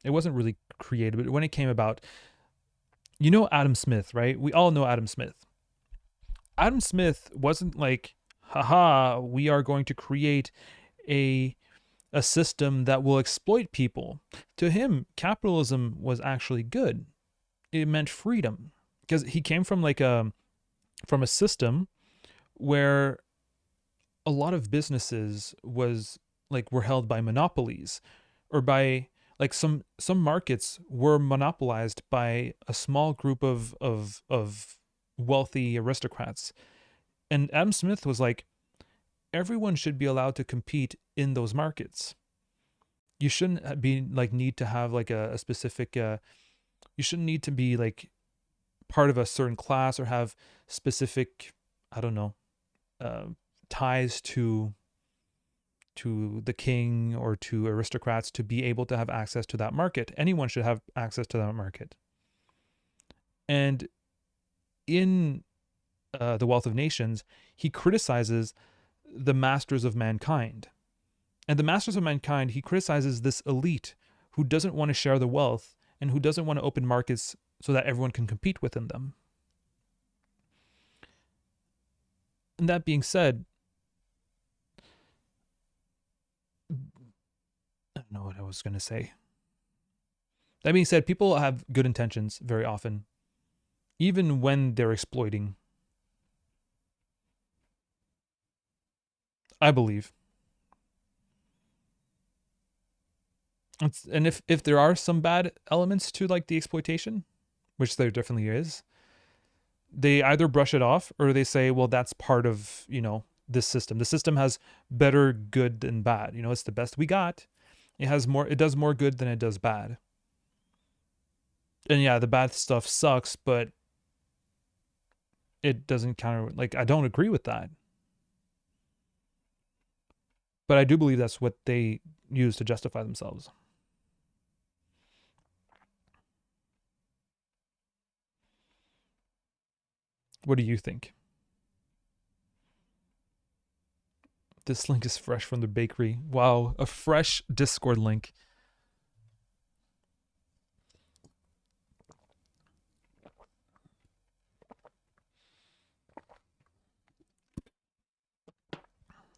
it wasn't really created, but when it came about, you know Adam Smith, right? We all know Adam Smith. Adam Smith wasn't like, haha, we are going to create a a system that will exploit people. To him, capitalism was actually good. It meant freedom because he came from like a system where a lot of businesses was like were held by monopolies or by like some markets were monopolized by a small group of wealthy aristocrats. And Adam Smith was like, everyone should be allowed to compete in those markets. You shouldn't be like need to have like a specific you shouldn't need to be like part of a certain class or have specific, I don't know, uh, ties to the king or to aristocrats to be able to have access to that market. Anyone should have access to that market. And in The Wealth of Nations, he criticizes the masters of mankind. And the masters of mankind, he criticizes this elite who doesn't want to share the wealth and who doesn't want to open markets so that everyone can compete within them. And that being said, I don't know what I was going to say. That being said, people have good intentions very often, even when they're exploiting. I believe. And if there are some bad elements to like the exploitation, which there definitely is, they either brush it off or they say, well, that's part of, this system. The system has better good than bad. It's the best we got. It does more good than it does bad. And yeah, the bad stuff sucks, but it doesn't counter, like, I don't agree with that. But I do believe that's what they use to justify themselves. What do you think? This link is fresh from the bakery. Wow, a fresh Discord link.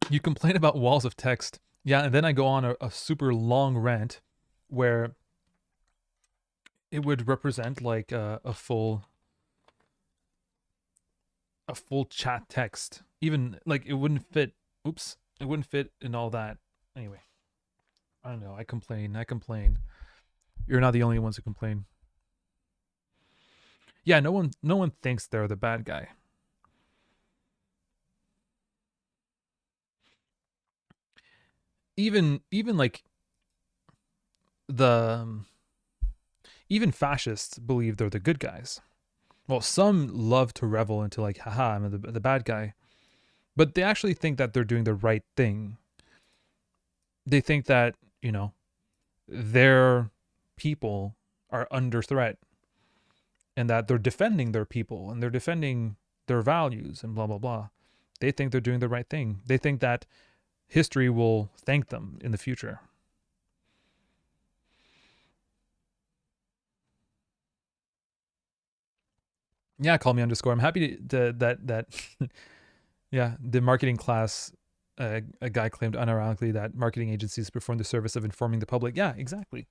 You complain about walls of text. Yeah, and then I go on a super long rant where it would represent like a full chat text. Even like it wouldn't fit. Oops, it wouldn't fit in all that. Anyway, I don't know. I complain. You're not the only ones who complain. Yeah, no one thinks they're the bad guy. Even like the even fascists believe they're the good guys. Well, some love to revel into like, haha, I'm the bad guy, but they actually think that they're doing the right thing. They think that their people are under threat and that they're defending their people and they're defending their values and blah blah blah. They think they're doing the right thing. They think that history will thank them in the future. Yeah, call me underscore. I'm happy that yeah, the marketing class, a guy claimed unironically that marketing agencies perform the service of informing the public. Yeah, exactly.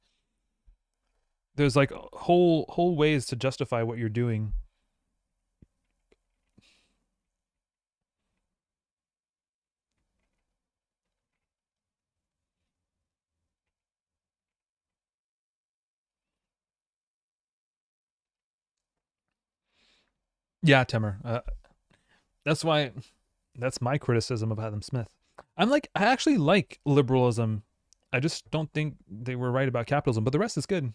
There's like whole ways to justify what you're doing. Yeah, Timmer. That's why that's my criticism of Adam Smith. I actually like liberalism. I just don't think they were right about capitalism, but the rest is good.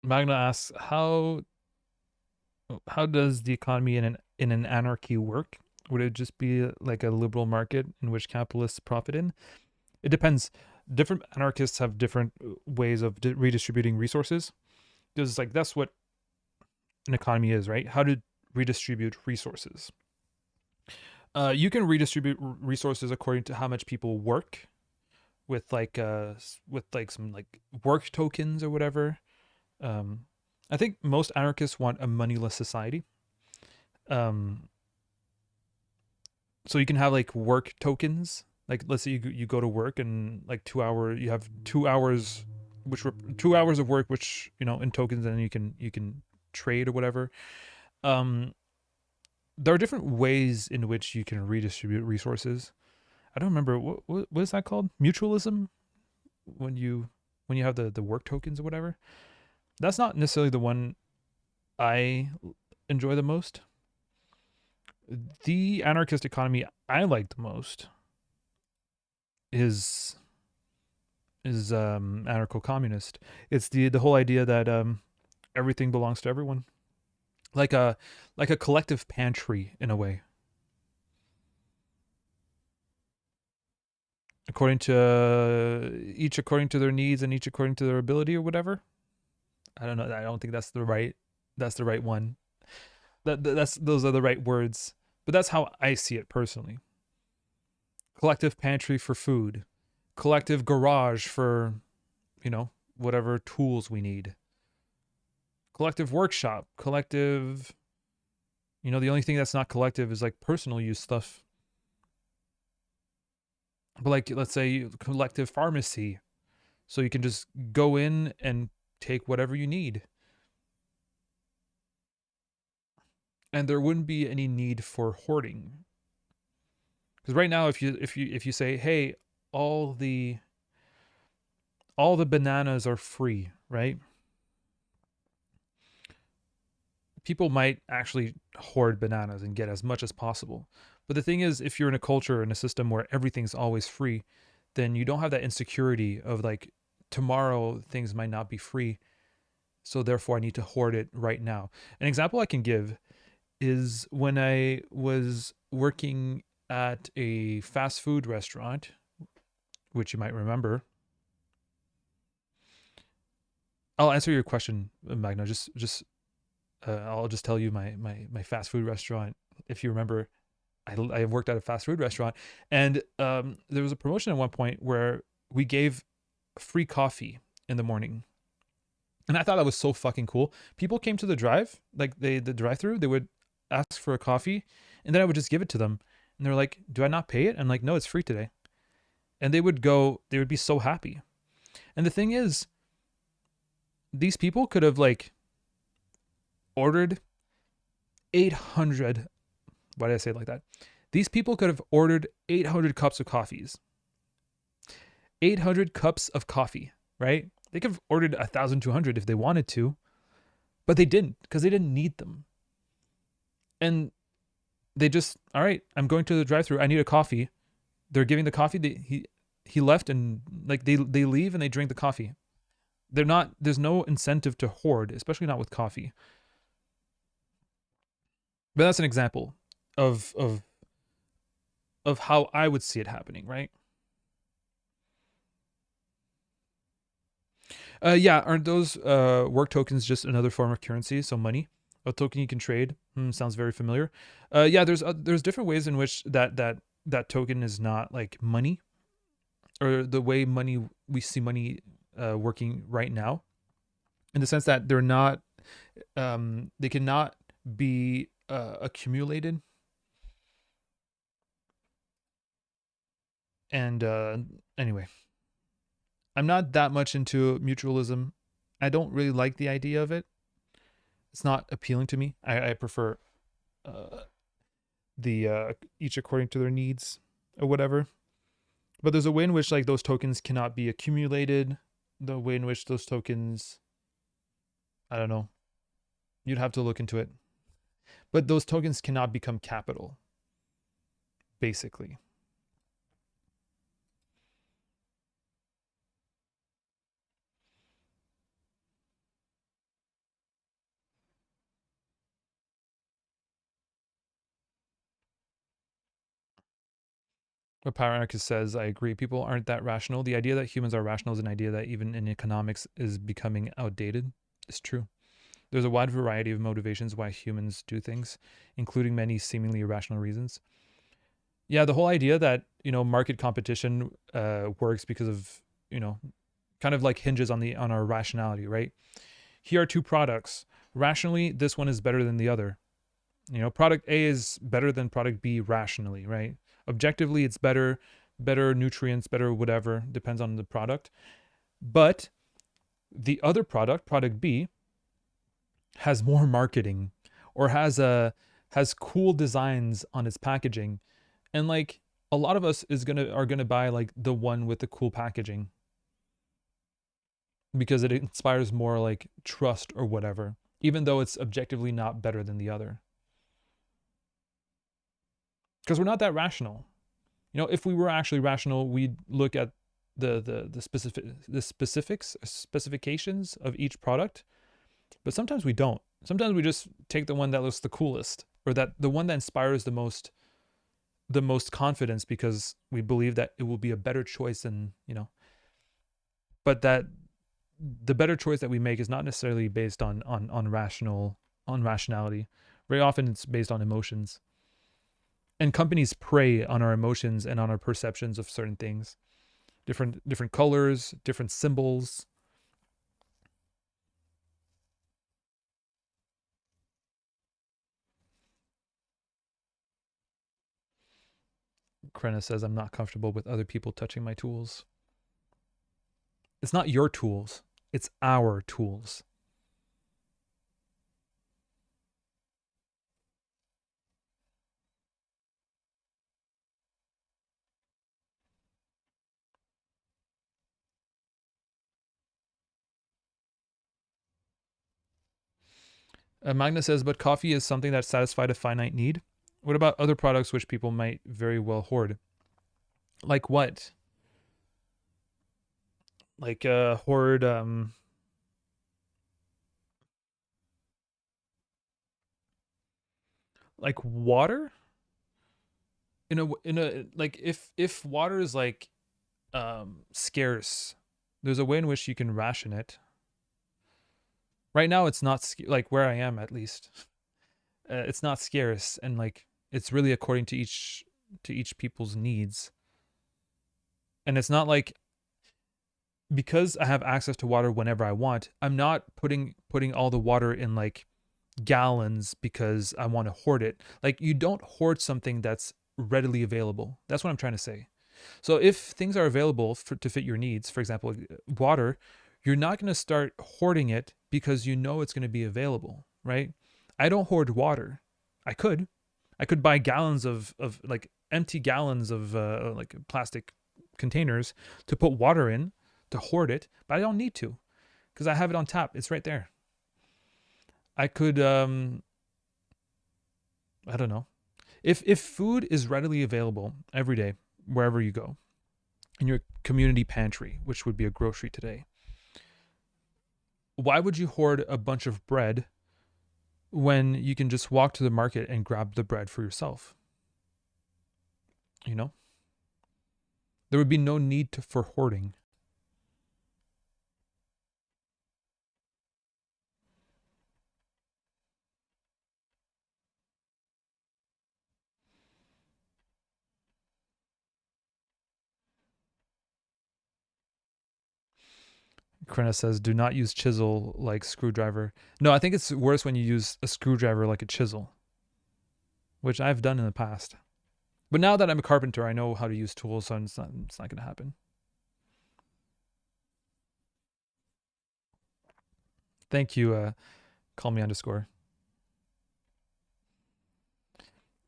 Magna asks, how does the economy in an anarchy work? Would it just be like a liberal market in which capitalists profit in? It depends. Different anarchists have different ways of redistributing resources. Because like that's what an economy is, right? How to redistribute resources. You can redistribute resources according to how much people work, with like some like work tokens or whatever. Um, I think most anarchists want a moneyless society. Um, so you can have like work tokens. Like let's say you go to work and like 2 hour you have 2 hours, which were 2 hours of work, which in tokens, and then you can trade or whatever. Um, there are different ways in which you can redistribute resources. I don't remember what is that called? Mutualism, when you have the work tokens or whatever. That's not necessarily the one I enjoy the most. The anarchist economy I like the most is anarcho-communist. It's the whole idea that everything belongs to everyone, like a collective pantry in a way, according to each according to their needs and each according to their ability or whatever. I don't know. I don't think that's the right one. That's those are the right words, but that's how I see it personally. Collective pantry for food, collective garage for, you know, whatever tools we need, collective workshop, collective, the only thing that's not collective is like personal use stuff. But like, let's say collective pharmacy, so you can just go in and take whatever you need, and there wouldn't be any need for hoarding. Because right now, if you say, hey, all the all the bananas are free, right? People might actually hoard bananas and get as much as possible. But the thing is, if you're in a culture and a system where everything's always free, then you don't have that insecurity of like, tomorrow things might not be free. So therefore, I need to hoard it right now. An example I can give is when I was working at a fast food restaurant, which you might remember. I'll answer your question, Magna. I'll just tell you my fast food restaurant. If you remember, I worked at a fast food restaurant, and there was a promotion at one point where we gave free coffee in the morning, and I thought that was so fucking cool. People came to the drive through. They would ask for a coffee, and then I would just give it to them, and they're like, "Do I not pay it?" I'm like, "No, it's free today," and they would go. They would be so happy. And the thing is, these people could have like ordered 800. Why did I say it like that? These people could have ordered 800 cups of coffees. 800 cups of coffee, right? They could have ordered 1,200 if they wanted to, but they didn't because they didn't need them. And they just, all right, I'm going to the drive-thru. I need a coffee. They're giving the coffee. He left, and like they leave and they drink the coffee. They're not. There's no incentive to hoard, especially not with coffee. But that's an example of of of how I would see it happening, right? Yeah, aren't those work tokens just another form of currency? So money, a token you can trade. Sounds very familiar. Yeah, there's different ways in which that token is not like money, or the way money we see money working right now, in the sense that they cannot be accumulated. And anyway, I'm not that much into mutualism. I don't really like the idea of it. It's not appealing to me. I prefer uh, the each according to their needs or whatever. But there's a way in which like those tokens cannot be accumulated. The way in which those tokens, I don't know. You'd have to look into it. But those tokens cannot become capital, basically. What Power Anarchist says, I agree. People aren't that rational. The idea that humans are rational is an idea that even in economics is becoming outdated. It's true. There's a wide variety of motivations why humans do things, including many seemingly irrational reasons. Yeah, the whole idea that, market competition works because of, kind of like hinges on our rationality, right? Here are two products. Rationally, this one is better than the other. Product A is better than product B rationally, right? Objectively, it's better nutrients, better whatever, depends on the product. But the other product B, has more marketing, or has cool designs on its packaging. And like a lot of us are gonna buy like the one with the cool packaging because it inspires more like trust or whatever, even though it's objectively not better than the other. Because we're not that rational. You know, if we were actually rational, we'd look at the specifications of each product. But sometimes we don't. Sometimes we just take the one that looks the coolest, or that the one that inspires the most confidence because we believe that it will be a better choice than, you know, but that the better choice that we make is not necessarily based on rationality. Very often it's based on emotions. And companies prey on our emotions and on our perceptions of certain things. Different colors, different symbols. Krenna says I'm not comfortable with other people touching my tools. It's not your tools. It's our tools. Magna says, but coffee is something that satisfied a finite need. What about other products which people might very well hoard? Like what? Like hoard like water? In a like if water is like scarce, there's a way in which you can ration it. Right now it's not like where I am at least. It's not scarce and like it's really according to each people's needs. And it's not like because I have access to water whenever I want, I'm not putting all the water in like gallons because I want to hoard it. Like you don't hoard something that's readily available. That's what I'm trying to say. So if things are available to fit your needs, for example, water, you're not going to start hoarding it because you know it's going to be available, right? I don't hoard water. I could. I could buy gallons of like empty gallons of like plastic containers to put water in to hoard it, but I don't need to because I have it on tap. It's right there. I could I don't know. If food is readily available every day wherever you go, in your community pantry, which would be a grocery today, why would you hoard a bunch of bread when you can just walk to the market and grab the bread for yourself? You know? There would be no need for hoarding. Krena says, do not use chisel like screwdriver. No, I think it's worse when you use a screwdriver like a chisel, which I've done in the past. But now that I'm a carpenter, I know how to use tools, so it's not going to happen. Thank you, call me underscore.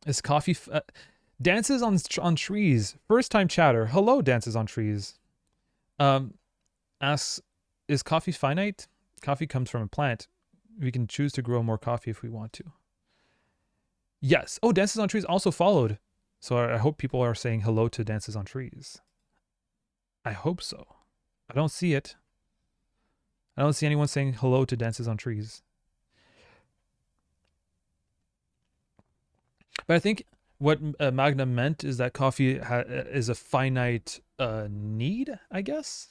Is coffee dances on trees? First time chatter. Hello, dances on trees. Um, asks, is coffee finite? Coffee comes from a plant. We can choose to grow more coffee if we want to. Yes. Oh, dances on trees also followed. So I hope people are saying hello to dances on trees. I hope so. I don't see it. I don't see anyone saying hello to dances on trees. But I think what Magna meant is that coffee is a finite need, I guess.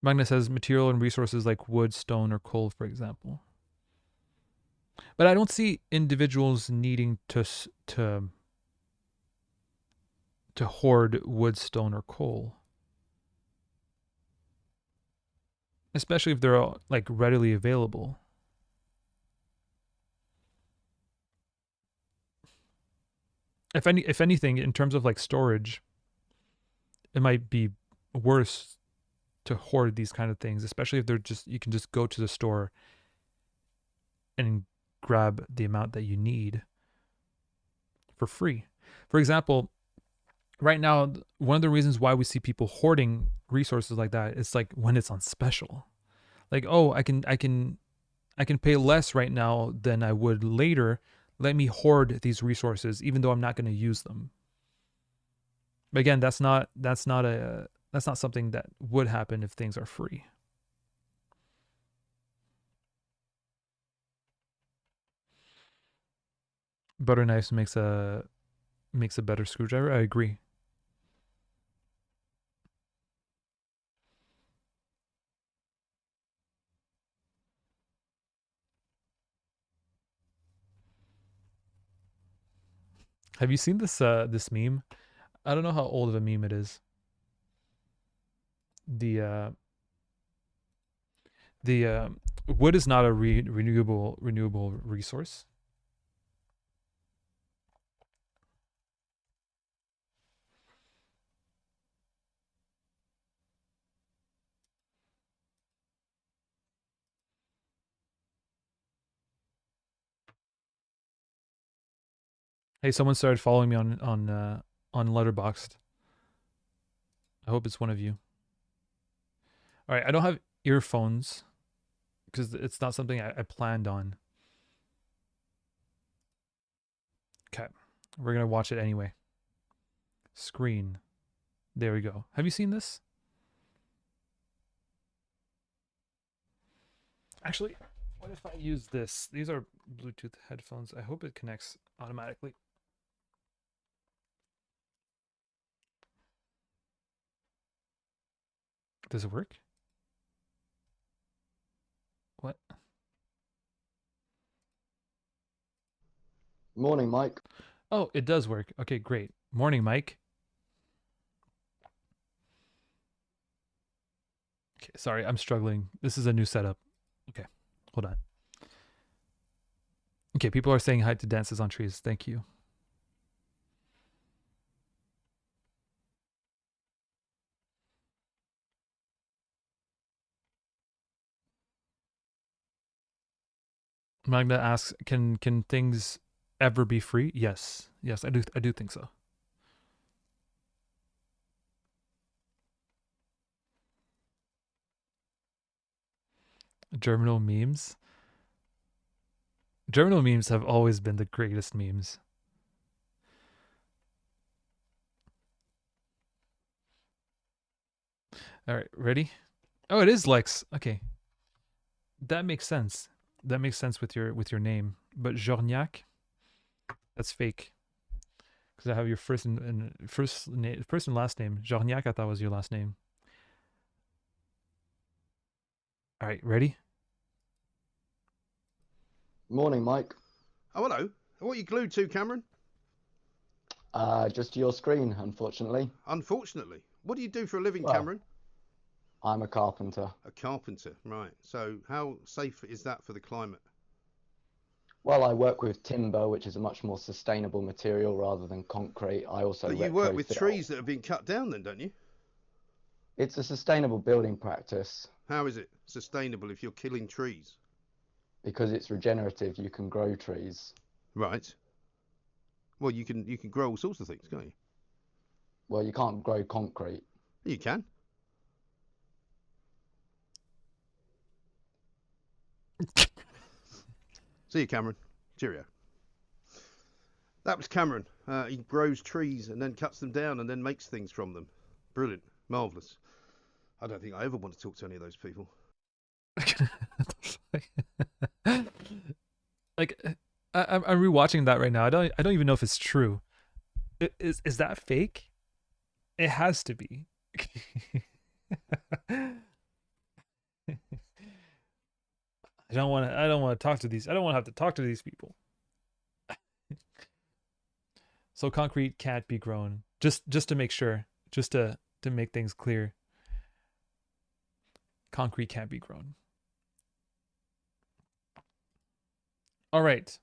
Magna says material and resources like wood, stone, or coal, for example. But I don't see individuals needing to hoard wood, stone, or coal, especially if they're like readily available. if anything, in terms of like storage, it might be worse to hoard these kind of things, especially if they're just you can just go to the store and grab the amount that you need for free. For example, right now, one of the reasons why we see people hoarding resources like that is like when it's on special. Like, oh, I can pay less right now than I would later. Let me hoard these resources, even though I'm not going to use them. But again, that's not something that would happen if things are free. Butter knives makes a better screwdriver. I agree. Have you seen this meme? I don't know how old of a meme it is. The the wood is not a renewable resource. Hey, someone started following me on Letterboxd. I hope it's one of you. All right, I don't have earphones because it's not something I planned on. Okay, we're gonna watch it anyway. Screen. There we go. Have you seen this? Actually, what if I use this? These are Bluetooth headphones. I hope it connects automatically. Does it work? What? Morning, Mike. Oh, it does work. Okay, great. Morning, Mike. Okay, sorry, I'm struggling. This is a new setup. Okay, hold on. Okay, people are saying hi to Dances on Trees. Thank you. Magna asks, can things ever be free? Yes, yes, I do think so. Germinal memes. Germinal memes have always been the greatest memes. All right, ready? Oh, it is Lex. Okay, that makes sense. That makes sense with your name. But Jorniak, that's fake. Because I have your first and last name. Jorniak, I thought was your last name. All right, ready? Morning, Mike. Oh, hello. What are you glued to, Cameron? Just your screen, unfortunately. Unfortunately. What do you do for a living, Well, Cameron? I'm a carpenter. A carpenter, right. So, how safe is that for the climate? Well, I work with timber, which is a much more sustainable material rather than concrete. I also But you work with retrofit. trees that have been cut down, then, don't you? It's a sustainable building practice How is it sustainable if you're killing trees? because it's regenerative. You can grow trees. Right. Well, you can grow all sorts of things, can't you? Well, you can't grow concrete. You can. See you, Cameron. Cheerio. That was Cameron. He grows trees and then cuts them down and then makes things from them. Brilliant. Marvellous. I don't think I ever want to talk to any of those people. Like, I'm rewatching that right now. I don't even know if it's true. Is that fake? It has to be. I don't want to talk to these. I don't want to have to talk to these people. So concrete can't be grown. Just to make sure. Just to make things clear. Concrete can't be grown. All right.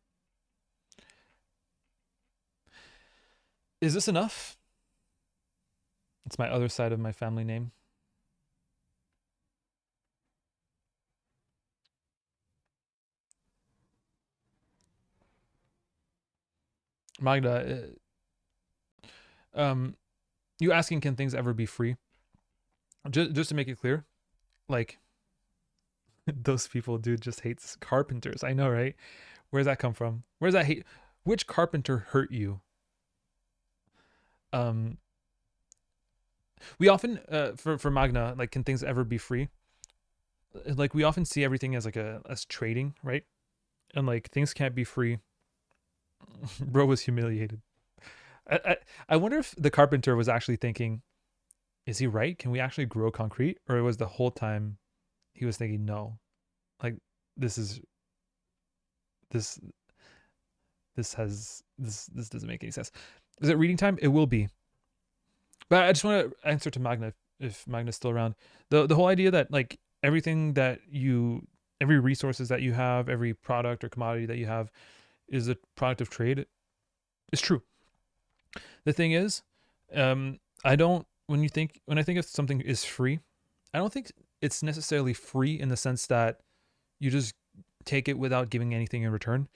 Is this enough? It's my other side of my family name. Magda, you asking can things ever be free? Just to make it clear, like those people, dude, just hates carpenters. I know, right? Where's that come from? Where's that hate? Which carpenter hurt you? Um, we often, for Magna, like, can things ever be free? Like, we often see everything as like as trading, right? And like things can't be free. Bro was humiliated. I, I I wonder if the carpenter was actually thinking, is he right? Can we actually grow concrete? Or it was the whole time he was thinking, no, like this is this this doesn't make any sense. Is it reading time? It will be. But I just want to answer to Magna if Magna's still around. The whole idea that like everything that you every resources that you have, every product or commodity that you have is a product of trade is true. The thing is, I don't when I think of something is free, I don't think it's necessarily free in the sense that you just take it without giving anything in return,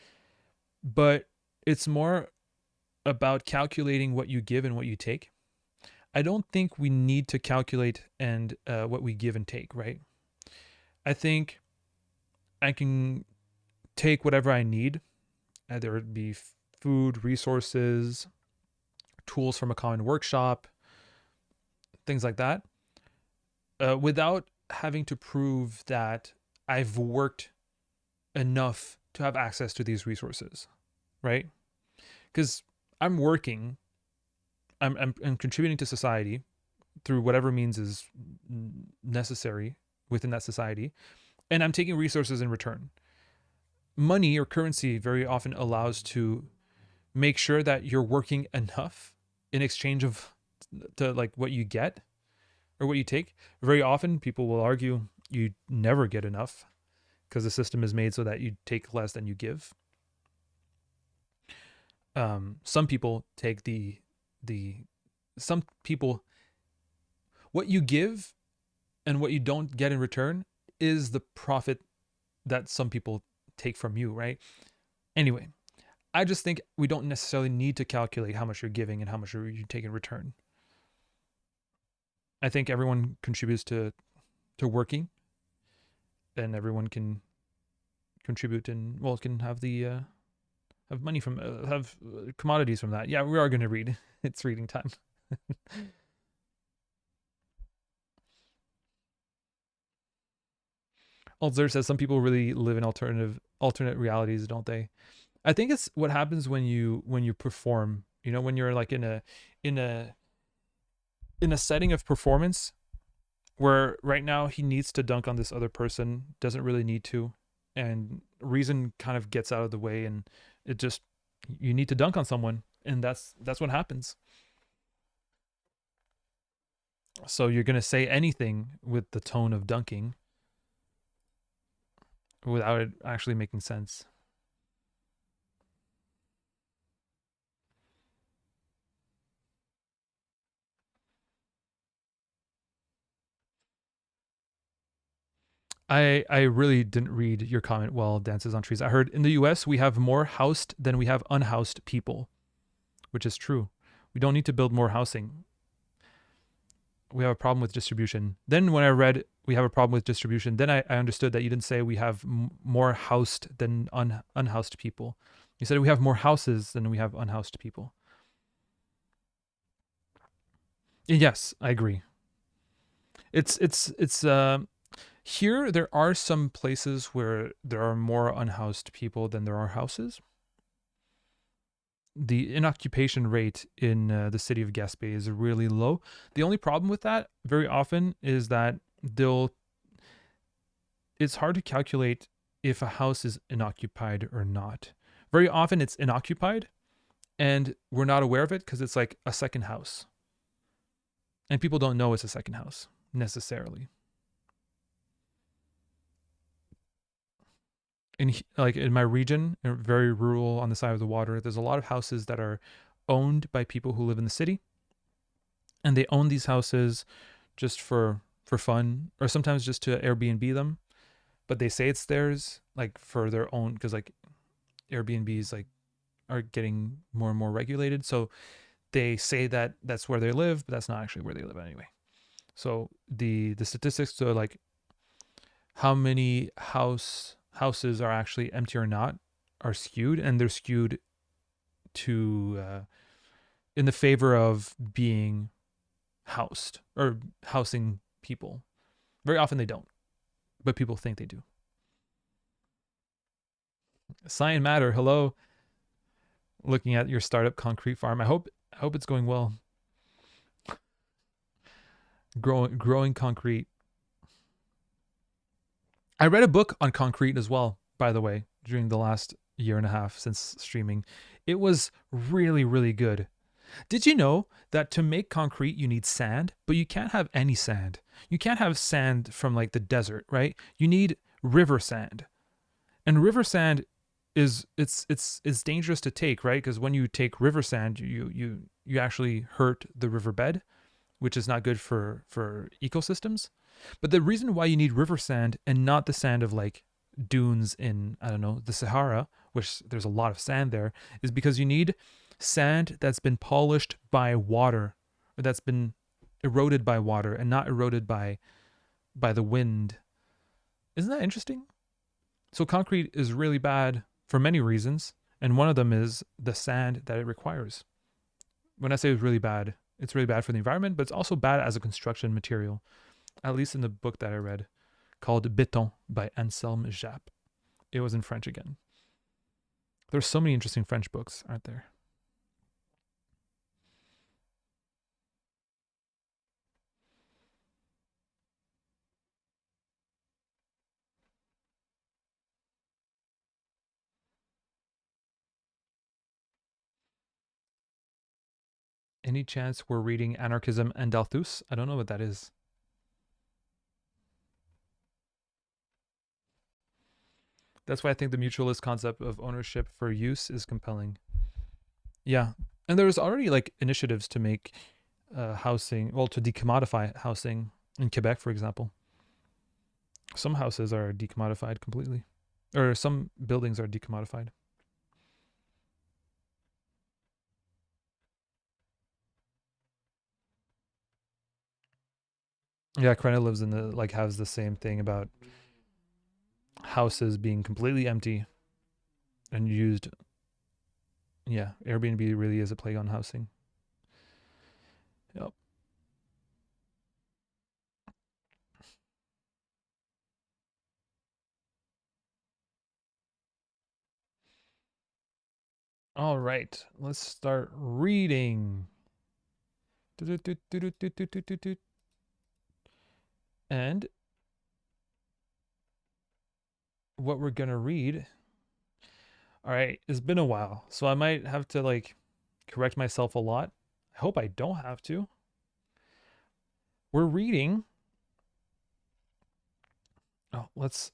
but it's more about calculating what you give and what you take. I don't think we need to calculate and what we give and take, right? I think I can take whatever I need, either it be food, resources, tools from a common workshop, things like that, without having to prove that I've worked enough to have access to these resources, right? Because I'm working, I'm contributing to society through whatever means is necessary within that society, and I'm taking resources in return. Money or currency very often allows to make sure that you're working enough in exchange of to like what you get or what you take. Very often people will argue you never get enough because the system is made so that you take less than you give. Some people take the some people what you give and what you don't get in return is the profit that some people take from you, right? Anyway, I just think we don't necessarily need to calculate how much you're giving and how much you take in return. I think everyone contributes to working, and everyone can contribute and well can have the have money from have commodities from that. Yeah, we are going to read. It's reading time. Alzer says some people really live in alternate realities, don't they? I think it's what happens when you perform. You know, when you're like in a in a setting of performance where right now he needs to dunk on this other person, doesn't really need to, and reason kind of gets out of the way, and it just you need to dunk on someone, and that's what happens. So you're gonna say anything with the tone of dunking without it actually making sense. I really didn't read your comment well, Dances on Trees. I heard in the US we have more housed than we have unhoused people, which is true. We don't need to build more housing. We have a problem with distribution. Then when I read we have a problem with distribution, then I understood that you didn't say we have more housed than unhoused people. You said we have more houses than we have unhoused people. Yes, I agree. It's here there are some places where there are more unhoused people than there are houses. The inoccupation rate in the city of Gaspé is really low. The only problem with that very often is that they'll it's hard to calculate if a house is inoccupied or not. Very often it's inoccupied and we're not aware of it because it's like a second house. And people don't know it's a second house necessarily. In like in my region, very rural on the side of the water, there's a lot of houses that are owned by people who live in the city, and they own these houses just for fun, or sometimes just to Airbnb them. But they say it's theirs, like for their own, because like Airbnbs like are getting more and more regulated. So they say that that's where they live, but that's not actually where they live anyway. So the statistics to like how many houses are actually empty or not are skewed, and they're skewed to in the favor of being housed or housing people. Very often they don't, but people think they do. Cyan Matter, hello. Looking at your startup concrete farm. I hope it's going well. Growing concrete. I read a book on concrete as well, by the way, during the last year and a half since streaming. It was really, really good. Did you know that to make concrete you need sand, but you can't have any sand? You can't have sand from like the desert, right? You need river sand. And river sand is it's dangerous to take, right? Because when you take river sand, you actually hurt the riverbed, which is not good for ecosystems. But the reason why you need river sand and not the sand of like dunes in, I don't know, the Sahara, which there's a lot of sand there, is because you need sand that's been polished by water, or that's been eroded by water and not eroded by the wind. Isn't that interesting? So concrete is really bad for many reasons, and one of them is the sand that it requires. When I say it's really bad for the environment, but it's also bad as a construction material, at least in the book that I read called Béton by Anselme Jappe. It was in French again. There's so many interesting French books, aren't there? Any chance we're reading Anarchism and Dalthus? I don't know what that is. That's why I think the mutualist concept of ownership for use is compelling. Yeah. And there's already like initiatives to make housing, well, to decommodify housing in Quebec, for example. Some houses are decommodified completely, or some buildings are decommodified. Yeah, Krenna lives in the, like, has the same thing about houses being completely empty and used. Yeah, Airbnb really is a plague on housing. Yep. All right, let's start reading. And what we're gonna read. All right, it's been a while, so I might have to like correct myself a lot. I hope I don't have to. We're reading. Oh,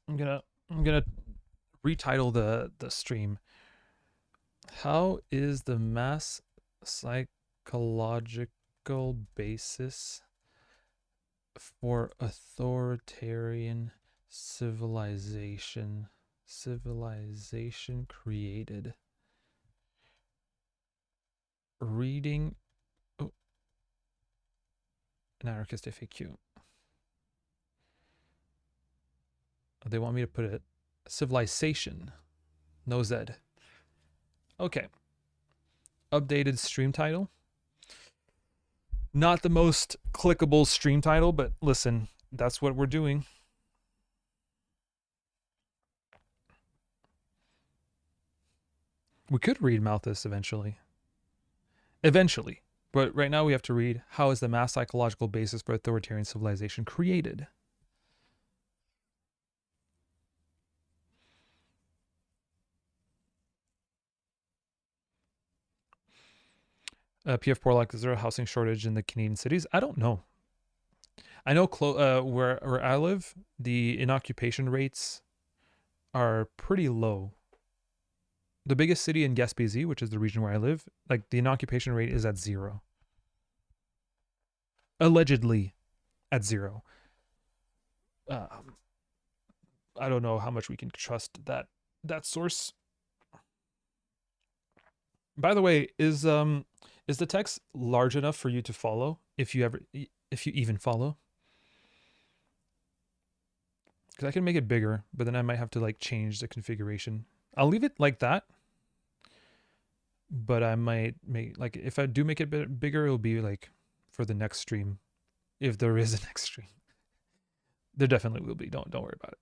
I'm gonna retitle the stream. How is the mass psychological basis for authoritarian civilization created? Reading, oh, anarchist FAQ. They want me to put it civilization, no Z. Okay. Updated stream title. Not the most clickable stream title, but listen, that's what we're doing. We could read Malthus eventually. Eventually. But right now we have to read, how is the mass psychological basis for authoritarian civilization created? PF Porlock, is there a housing shortage in the Canadian cities? I don't know. I know where I live, the inoccupation rates are pretty low. The biggest city in Gaspésie, which is the region where I live, like the inoccupation rate is at 0. Allegedly at 0. Um, I don't know how much we can trust that source. By the way, is the text large enough for you to follow if you even follow? Because I can make it bigger, but then I might have to like change the configuration. I'll leave it like that, but I might make like if I do make it a bit bigger, it'll be like for the next stream, if there is a next stream. There definitely will be. Don't worry about it.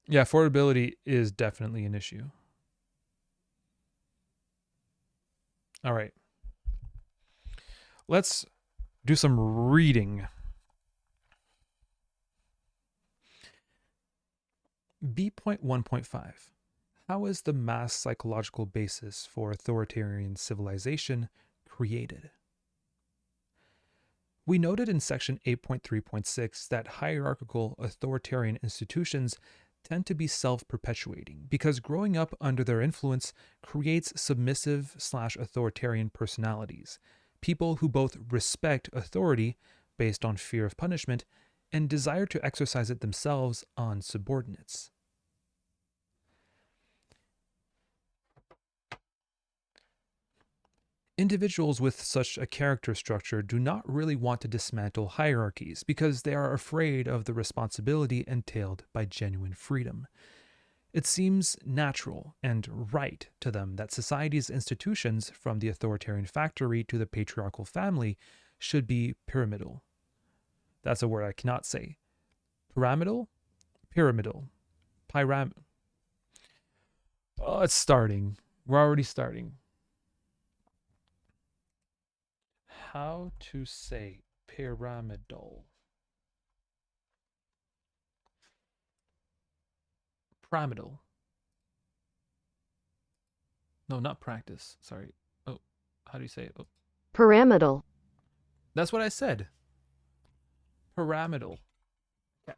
Yeah, affordability is definitely an issue. All right. Let's do some reading. B.1.5. How is the mass psychological basis for authoritarian civilization created? We noted in section 8.3.6 that hierarchical authoritarian institutions tend to be self-perpetuating because growing up under their influence creates submissive/authoritarian personalities, people who both respect authority based on fear of punishment and desire to exercise it themselves on subordinates. Individuals with such a character structure do not really want to dismantle hierarchies because they are afraid of the responsibility entailed by genuine freedom. It seems natural and right to them that society's institutions, from the authoritarian factory to the patriarchal family, should be pyramidal. That's a word I cannot say. Pyramidal? Pyramidal. Oh, it's starting. We're already starting. How to say pyramidal? Pyramidal. No, not practice. Sorry. Oh, how do you say it? Oh, Pyramidal. that's what I said. Pyramidal. Yeah.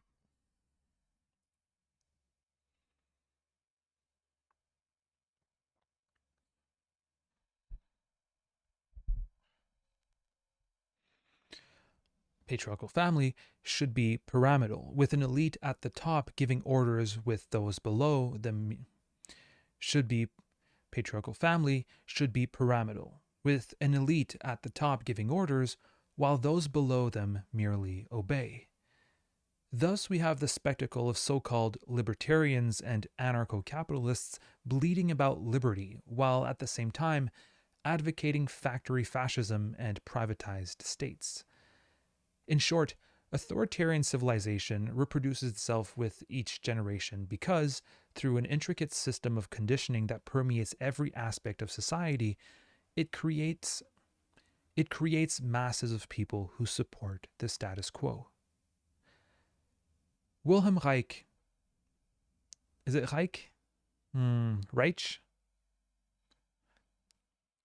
Patriarchal family should be pyramidal, with an elite at the top giving orders with those below them. Should be Patriarchal family should be pyramidal, with an elite at the top giving orders while those below them merely obey. Thus, we have the spectacle of so-called libertarians and anarcho-capitalists bleating about liberty, while at the same time advocating factory fascism and privatized states. In short, authoritarian civilization reproduces itself with each generation because, through an intricate system of conditioning that permeates every aspect of society, it creates masses of people who support the status quo. Wilhelm Reich. Is it Reich? Reich?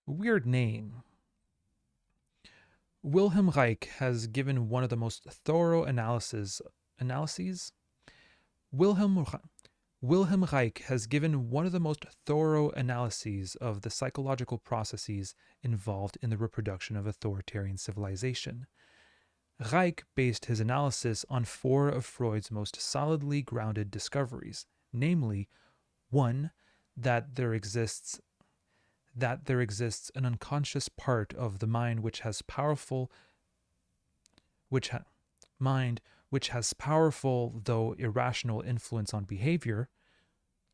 Weird name. Wilhelm Reich has given one of the most thorough analyses. Wilhelm Reich has given one of the most thorough analyses of the psychological processes involved in the reproduction of authoritarian civilization. Reich based his analysis on 4 of Freud's most solidly grounded discoveries, namely, 1. That there exists an unconscious part of the mind which has powerful though irrational influence on behavior.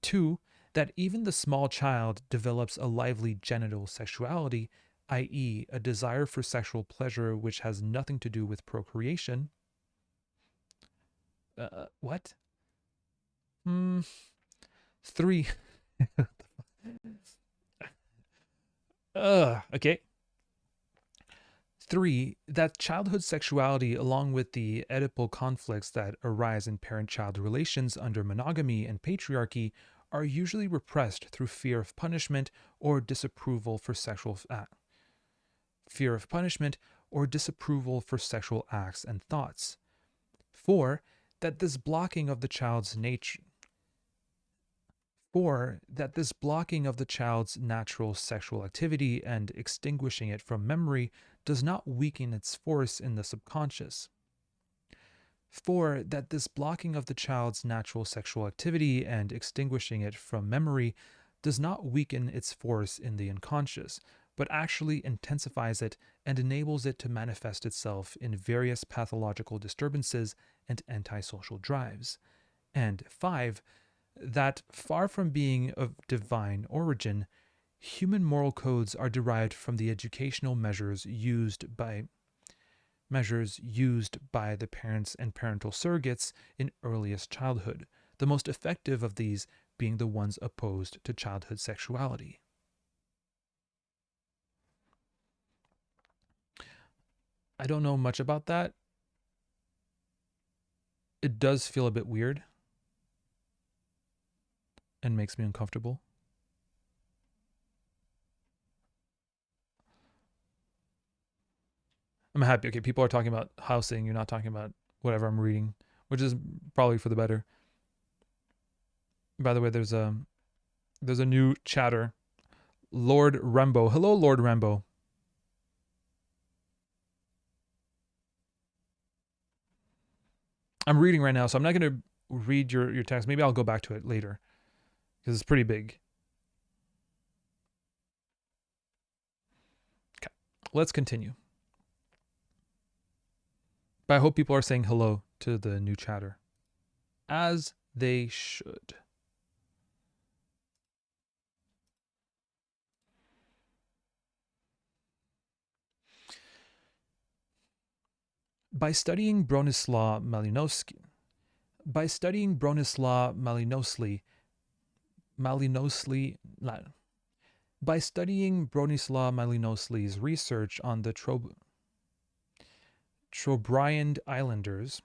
2. That even the small child develops a lively genital sexuality, i.e., a desire for sexual pleasure which has nothing to do with procreation. What? 3. Okay. 3. That childhood sexuality, along with the Oedipal conflicts that arise in parent-child relations under monogamy and patriarchy, are usually repressed through fear of punishment or disapproval for sexual acts and thoughts. 4. that this blocking of the child's nature 4. That this blocking of the child's natural sexual activity and extinguishing it from memory does not weaken its force in the subconscious. 4. That this blocking of the child's natural sexual activity and extinguishing it from memory does not weaken its force in the unconscious, but actually intensifies it and enables it to manifest itself in various pathological disturbances and antisocial drives. And 5. That far from being of divine origin, human moral codes are derived from the educational measures used by the parents and parental surrogates in earliest childhood, the most effective of these being the ones opposed to childhood sexuality. I don't know much about that. It does feel a bit weird and makes me uncomfortable. I'm happy. Okay, people are talking about housing. You're not talking about whatever I'm reading, which is probably for the better. By the way, there's a new chatter. Lord Rambo. Hello, Lord Rambo. I'm reading right now, so I'm not going to read your text. Maybe I'll go back to it later because it's pretty big. Okay, let's continue. But I hope people are saying hello to the new chatter, as they should. By studying Bronislaw Malinowski, by studying Bronislaw Malinowski, by studying Bronislaw Malinowski's research on the Trobriand Islanders,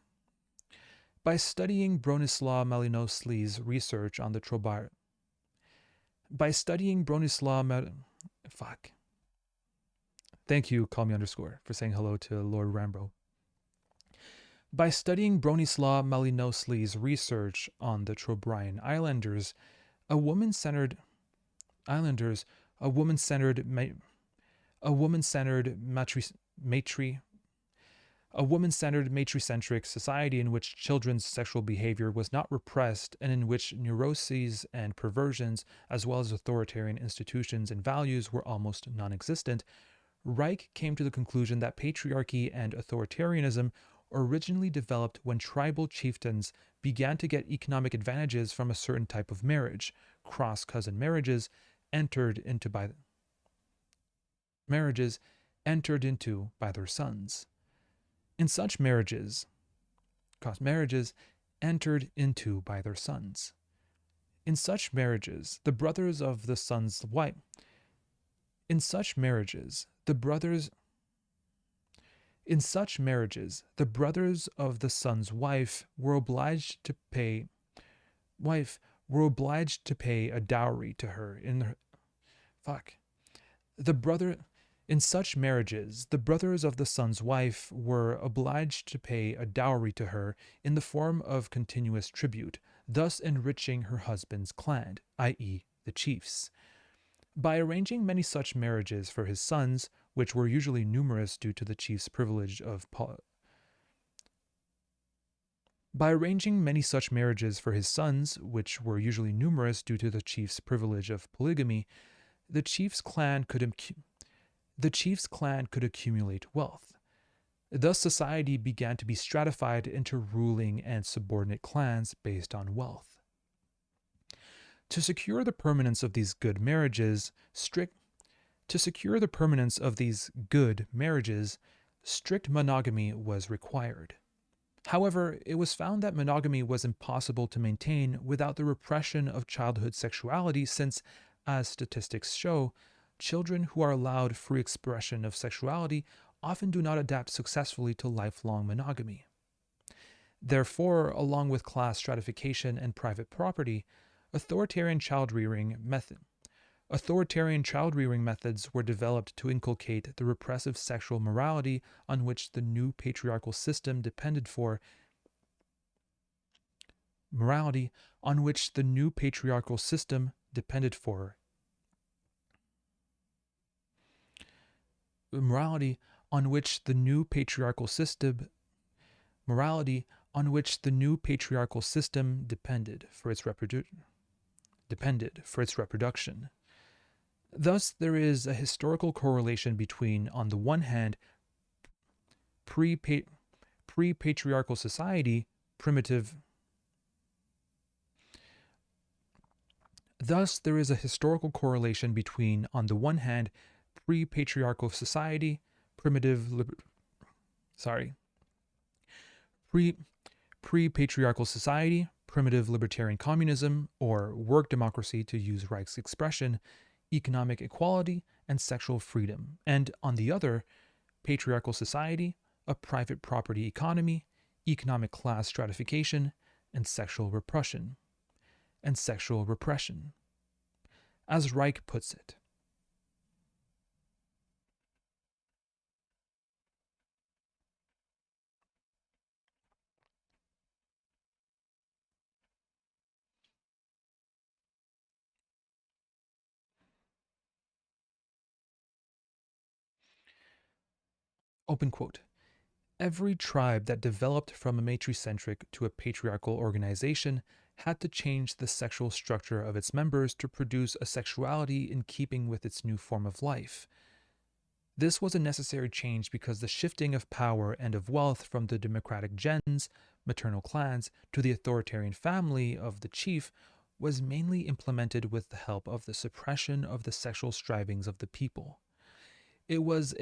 by studying Bronislaw Malinowski's research on the by studying Bronislaw fuck. Thank you, call me underscore, for saying hello to Lord Rambo. By studying Bronislaw Malinowski's research on the Trobriand Islanders, a woman-centered matricentric society in which children's sexual behavior was not repressed and in which neuroses and perversions, as well as authoritarian institutions and values, were almost non-existent, Reich came to the conclusion that patriarchy and authoritarianism originally developed when tribal chieftains began to get economic advantages from a certain type of marriage, cross-cousin marriages, entered into by their sons. In such marriages, entered into by their sons. In such marriages, the brothers of the son's wife. In such marriages, the brothers of the son's wife were obliged to pay a dowry to her in such marriages, the brothers of the son's wife were obliged to pay a dowry to her in the form of continuous tribute, thus enriching her husband's clan, i.e., the chiefs. By arranging many such marriages for his sons, which were usually numerous due to the chief's privilege of polygamy, the chief's clan could accumulate wealth. Thus society began to be stratified into ruling and subordinate clans based on wealth. To secure the permanence of these good marriages, strict monogamy was required. However, it was found that monogamy was impossible to maintain without the repression of childhood sexuality since, as statistics show, children who are allowed free expression of sexuality often do not adapt successfully to lifelong monogamy. Therefore, along with class stratification and private property, authoritarian child-rearing methods were developed to inculcate the repressive sexual morality on which the new patriarchal system depended for morality on which the new patriarchal system depended for morality on which the new patriarchal system morality on which the new patriarchal system depended for its reproduction. Thus, there is a historical correlation between, on the one hand, pre-patriarchal society, primitive. Thus, there is a historical correlation between, on the one hand, pre-patriarchal society, pre-patriarchal society, primitive libertarian communism, or work democracy, to use Reich's expression, economic equality, and sexual freedom, and on the other, patriarchal society, a private property economy, economic class stratification, and sexual repression. As Reich puts it. Open quote. Every tribe that developed from a matricentric to a patriarchal organization had to change the sexual structure of its members to produce a sexuality in keeping with its new form of life. This was a necessary change because the shifting of power and of wealth from the democratic gens, maternal clans, to the authoritarian family of the chief was mainly implemented with the help of the suppression of the sexual strivings of the people. It was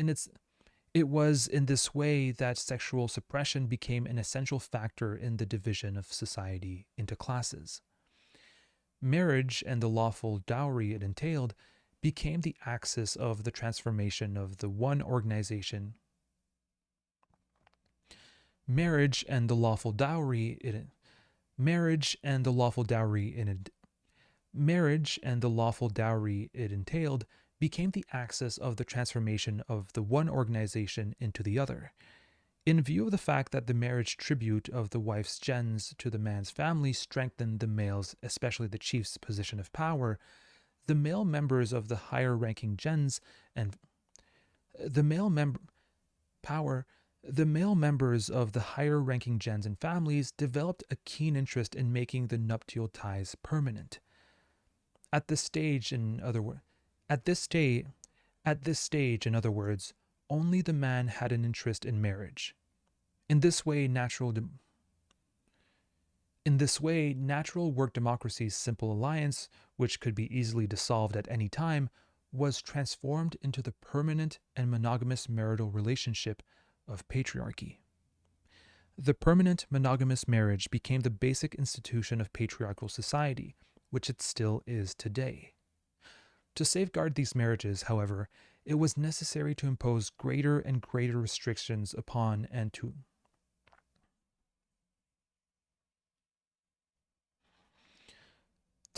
in this way that sexual suppression became an essential factor in the division of society into classes. Marriage and the lawful dowry it entailed became the axis of the transformation of the one organization. Marriage and the lawful dowry it entailed became the axis of the transformation of the one organization into the other. In view of the fact that the marriage tribute of the wife's gens to the man's family strengthened the male's, especially the chief's, position of power, the male members of the higher ranking gens and families developed a keen interest in making the nuptial ties permanent. At this stage, in other words, only the man had an interest in marriage. In this way, natural work democracy's simple alliance, which could be easily dissolved at any time, was transformed into the permanent and monogamous marital relationship of patriarchy. The permanent monogamous marriage became the basic institution of patriarchal society, which it still is today. To safeguard these marriages, however, it was necessary to impose greater and greater restrictions upon and to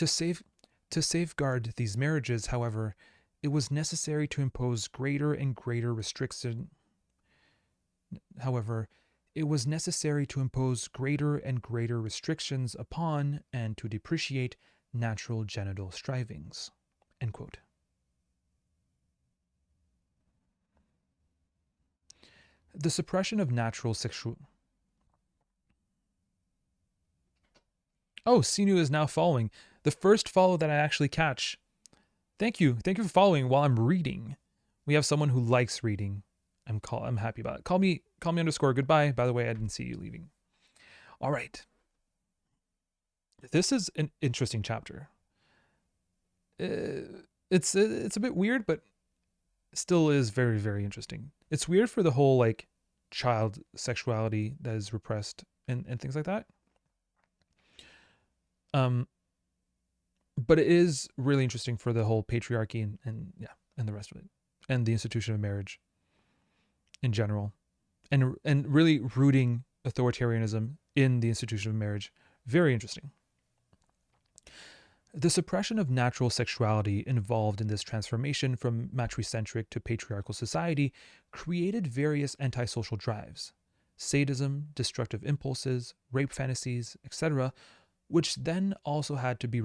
safeguard these marriages, however, it was necessary to impose greater and greater restrictions upon and to depreciate natural genital strivings. End quote. The suppression of natural sexual. Oh, Sinu is now following. The first follow that I actually catch. Thank you. Thank you for following while I'm reading. We have someone who likes reading. I'm happy about it. Call me _ goodbye. By the way, I didn't see you leaving. All right. This is an interesting chapter. It's a bit weird, but still is very, very interesting. It's weird for the whole like child sexuality that is repressed and things like that. But it is really interesting for the whole patriarchy and the rest of it, and the institution of marriage in general, and really rooting authoritarianism in the institution of marriage. Very interesting. The suppression of natural sexuality involved in this transformation from matricentric to patriarchal society created various antisocial drives. Sadism, destructive impulses, rape fantasies, etc., which then also had to be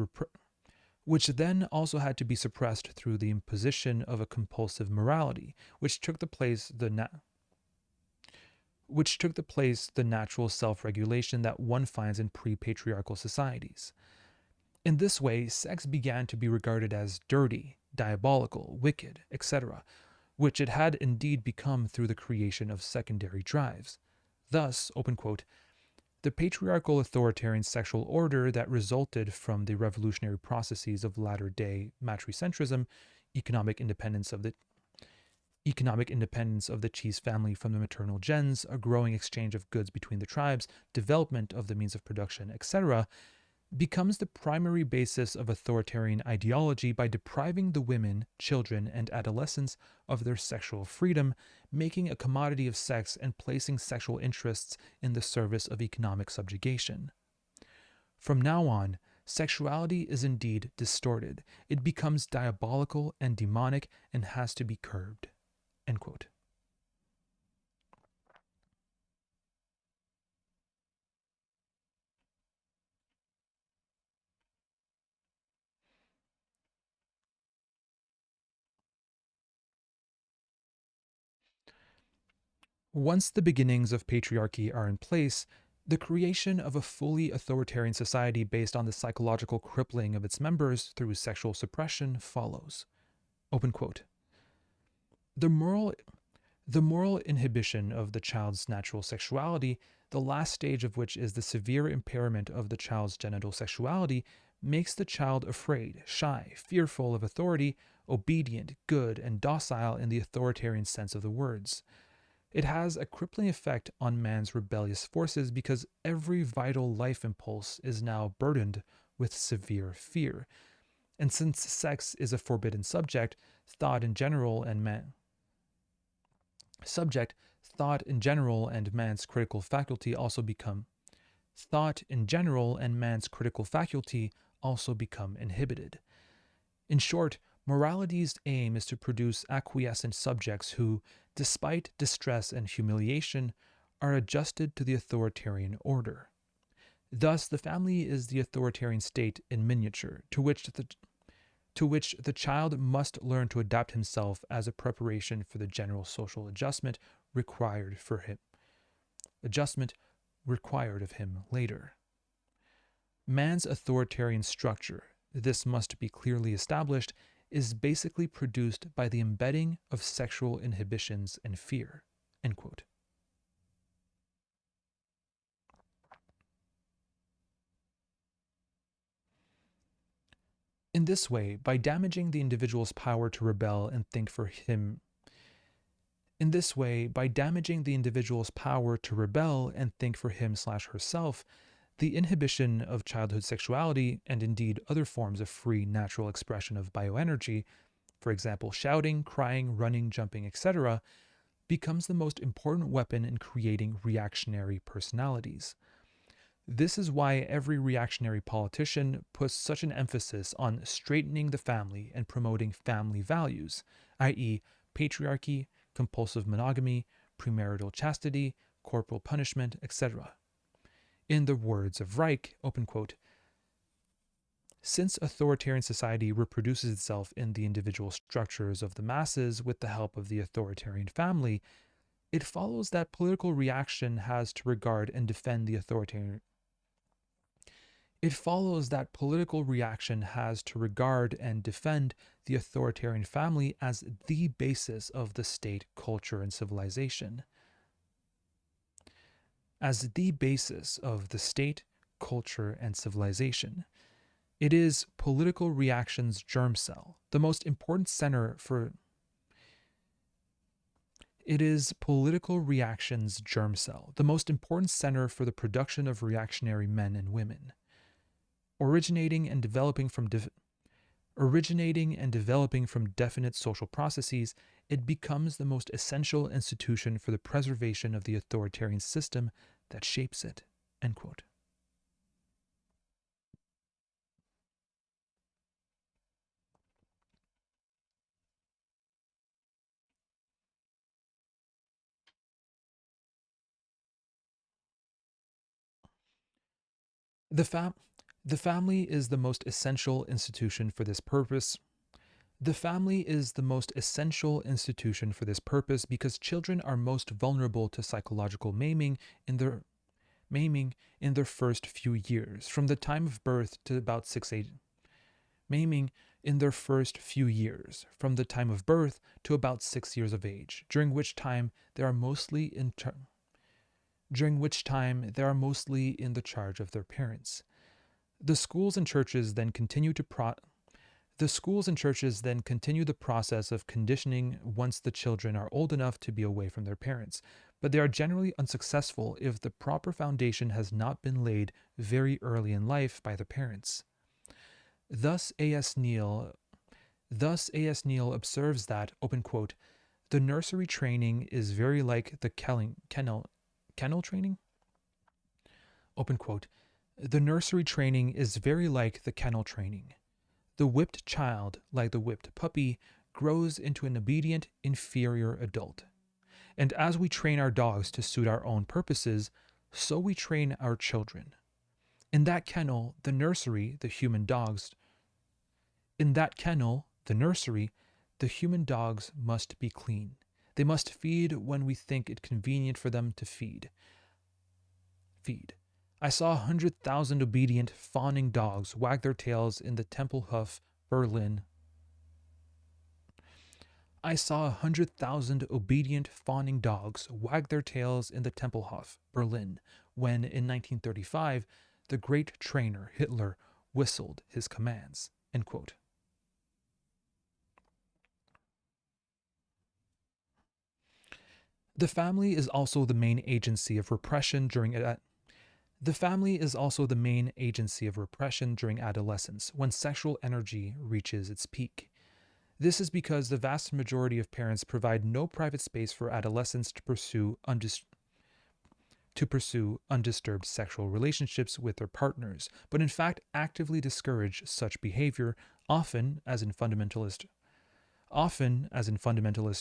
which then also had to be suppressed through the imposition of a compulsive morality, which took the place the natural self-regulation that one finds in pre-patriarchal societies. In this way, sex began to be regarded as dirty, diabolical, wicked, etc., which it had indeed become through the creation of secondary drives. Thus, open quote, the patriarchal authoritarian sexual order that resulted from the revolutionary processes of latter-day matricentrism, economic independence of the chief's family from the maternal gens, a growing exchange of goods between the tribes, development of the means of production, etc., becomes the primary basis of authoritarian ideology by depriving the women, children, and adolescents of their sexual freedom, making a commodity of sex and placing sexual interests in the service of economic subjugation. From now on, sexuality is indeed distorted. It becomes diabolical and demonic and has to be curbed. End quote. Once the beginnings of patriarchy are in place, the creation of a fully authoritarian society based on the psychological crippling of its members through sexual suppression follows. Open quote. The moral The moral inhibition of the child's natural sexuality, the last stage of which is the severe impairment of the child's genital sexuality, makes the child afraid, shy, fearful of authority, obedient, good, and docile in the authoritarian sense of the words. It has a crippling effect on man's rebellious forces because every vital life impulse is now burdened with severe fear. And since sex is a forbidden subject, thought in general and man subject, thought in general and man's critical faculty also become inhibited. In short, morality's aim is to produce acquiescent subjects who, despite distress and humiliation, are adjusted to the authoritarian order. Thus, the family is the authoritarian state in miniature, to which the child must learn to adapt himself as a preparation for the general social adjustment required of him later. Man's authoritarian structure, this must be clearly established, is basically produced by the embedding of sexual inhibitions and fear. End quote. In this way, by damaging the individual's power to rebel and think for him slash herself, the inhibition of childhood sexuality and indeed other forms of free natural expression of bioenergy, for example, shouting, crying, running, jumping, etc., becomes the most important weapon in creating reactionary personalities. This is why every reactionary politician puts such an emphasis on straightening the family and promoting family values, i.e., patriarchy, compulsive monogamy, premarital chastity, corporal punishment, etc. In the words of Reich, open quote, since authoritarian society reproduces itself in the individual structures of the masses with the help of the authoritarian family, it follows that political reaction has to regard and defend the authoritarian family as the basis of the state, culture, and civilization. It is political reaction's germ cell, the most important center for the production of reactionary men and women. Originating and developing from definite social processes, it becomes the most essential institution for the preservation of the authoritarian system that shapes it. End quote. The family is the most essential institution for this purpose. The family is the most essential institution for this purpose because children are most vulnerable to psychological maiming in their first few years, from the time of birth to about 6 8 maiming in their first few years, from the time of birth to about 6 years of age, during which time they are mostly in the charge of their parents. The schools and churches then continue the process of conditioning once the children are old enough to be away from their parents, but they are generally unsuccessful if the proper foundation has not been laid very early in life by the parents. Thus A.S. Neal observes that, open quote, the nursery training is very like the kennel training? Open quote. The nursery training is very like the kennel training. The whipped child, like the whipped puppy, grows into an obedient, inferior adult. And as we train our dogs to suit our own purposes, so we train our children. In that kennel, the nursery, the human dogs must be clean. They must feed when we think it convenient for them to feed. I saw 100,000 obedient, fawning dogs wag their tails in the Tempelhof, Berlin. I saw 100,000 obedient, fawning dogs wag their tails in the Tempelhof, Berlin, when, in 1935, the great trainer, Hitler, whistled his commands. End quote. The family is also the main agency of repression during adolescence, when sexual energy reaches its peak. This is because the vast majority of parents provide no private space for adolescents to pursue undisturbed sexual relationships with their partners, but in fact actively discourage such behavior, often, as in fundamentalist